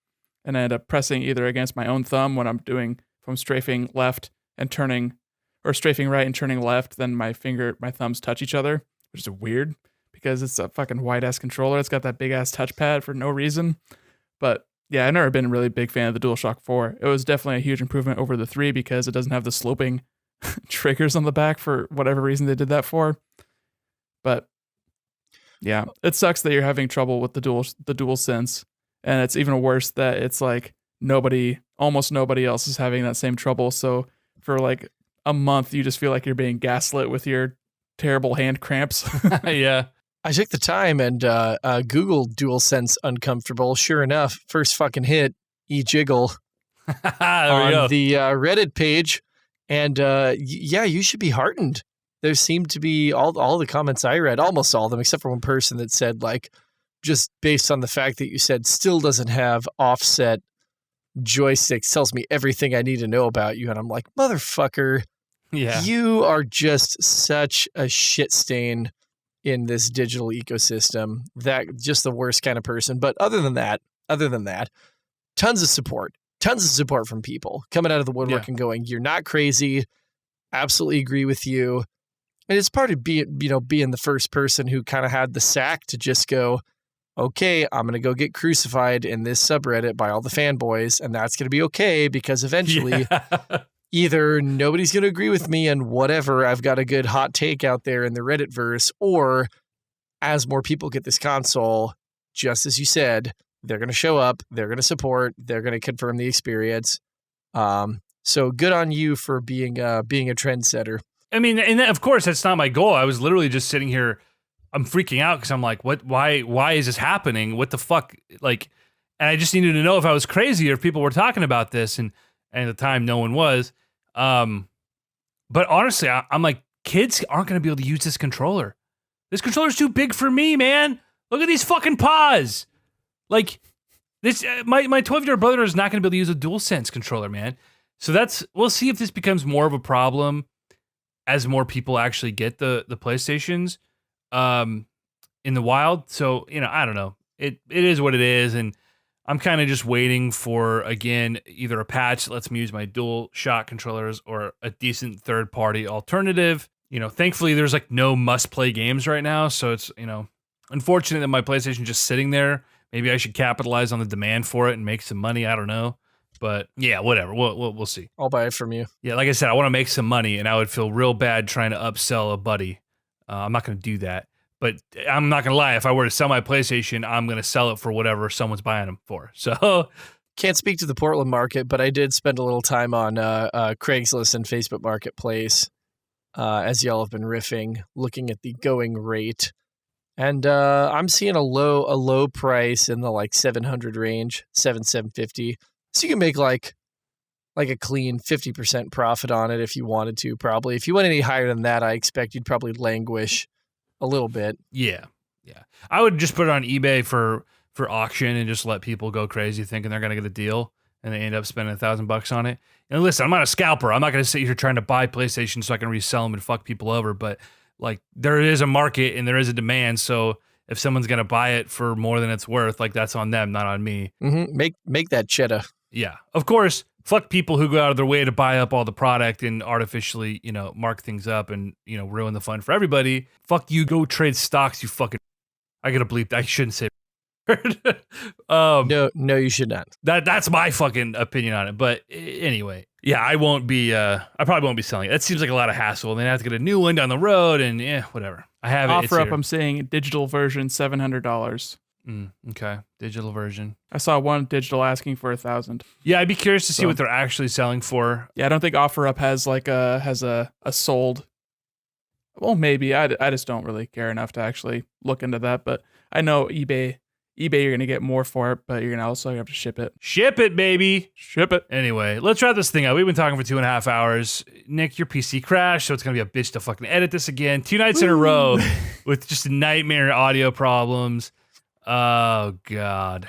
and I end up pressing either against my own thumb when if I'm strafing left and turning, or strafing right and turning left, then my thumbs touch each other, which is weird because it's a fucking wide-ass controller. It's got that big-ass touchpad for no reason. But yeah, I've never been a really big fan of the DualShock 4. It was definitely a huge improvement over the 3 because it doesn't have the sloping triggers on the back for whatever reason they did that for. But yeah, it sucks that you're having trouble with the DualSense, and it's even worse that it's like almost nobody else is having that same trouble. So for like a month, you just feel like you're being gaslit with your terrible hand cramps. Yeah. I took the time and Googled DualSense uncomfortable. Sure enough, first fucking hit, e-jiggle on the Reddit page. And yeah, you should be heartened. There seemed to be all the comments I read, almost all of them, except for one person that said, like, just based on the fact that you said still doesn't have offset joysticks tells me everything I need to know about you. And I'm like, motherfucker, yeah, you are just such a shit stain in this digital ecosystem. That just the worst kind of person. But other than that, tons of support from people coming out of the woodwork and going, you're not crazy. Absolutely agree with you. And it's part of being the first person who kind of had the sack to just go, okay, I'm going to go get crucified in this subreddit by all the fanboys. And that's going to be okay because eventually either nobody's going to agree with me and whatever, I've got a good hot take out there in the Reddit verse, or as more people get this console, just as you said, they're going to show up, they're going to support, they're going to confirm the experience. So good on you for being a trendsetter. I mean, and of course, that's not my goal. I was literally just sitting here. I'm freaking out because I'm like, what? Why is this happening? What the fuck? Like, and I just needed to know if I was crazy or if people were talking about this. And at the time, no one was. But honestly, I'm like, kids aren't going to be able to use this controller. This controller's too big for me, man. Look at these fucking paws. Like, this, my 12-year-old brother is not going to be able to use a DualSense controller, man. So we'll see if this becomes more of a problem as more people actually get the PlayStations in the wild. So, I don't know. It is what it is, and I'm kind of just waiting for, again, either a patch that lets me use my DualShock controllers or a decent third-party alternative. Thankfully, there's like no must-play games right now, so it's, unfortunate that my PlayStation is just sitting there. Maybe I should capitalize on the demand for it and make some money. I don't know. But yeah, whatever. We'll see. I'll buy it from you. Yeah, like I said, I want to make some money, and I would feel real bad trying to upsell a buddy. I'm not going to do that. But I'm not going to lie. If I were to sell my PlayStation, I'm going to sell it for whatever someone's buying them for. So can't speak to the Portland market, but I did spend a little time on Craigslist and Facebook Marketplace, as y'all have been riffing, looking at the going rate. And I'm seeing a low price in the like 700 range, 750. So you can make like a clean 50% profit on it if you wanted to, probably. If you went any higher than that, I expect you'd probably languish a little bit. Yeah. I would just put it on eBay for auction and just let people go crazy thinking they're going to get a deal, and they end up spending $1,000 on it. And listen, I'm not a scalper. I'm not going to sit here trying to buy PlayStation so I can resell them and fuck people over. But like, there is a market and there is a demand. So if someone's going to buy it for more than it's worth, like, that's on them, not on me. Mm-hmm. Make that cheddar. Yeah. Of course, fuck people who go out of their way to buy up all the product and artificially, mark things up and, ruin the fun for everybody. Fuck you. Go trade stocks, you fucking. I gotta bleep. I shouldn't say. No, you should not. That's my fucking opinion on it. But anyway, yeah, I won't be. I probably won't be selling it. That seems like a lot of hassle. And then I have to get a new one down the road, and whatever. I have it. Offer up. I'm seeing digital version $700. Okay, digital version. I saw one digital asking for $1,000. Yeah, I'd be curious to see what they're actually selling for. Yeah, I don't think OfferUp has like a sold. Well, maybe I just don't really care enough to actually look into that. But I know eBay, you're gonna get more for it, but you're gonna also have to ship it. Ship it, baby. Ship it. Anyway, let's wrap this thing up. We've been talking for 2.5 hours. Nick, your PC crashed, so it's gonna be a bitch to fucking edit this again. 2 nights in a row with just nightmare audio problems. Oh God.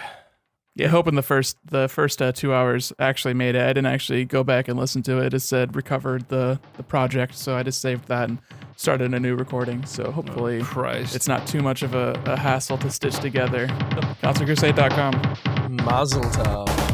Yeah, hoping the first 2 hours actually made it. I didn't actually go back and listen to it. It said recovered the project, so I just saved that and started a new recording. So hopefully it's not too much of a hassle to stitch together. ConsoleCrusade.com. Mazel tov.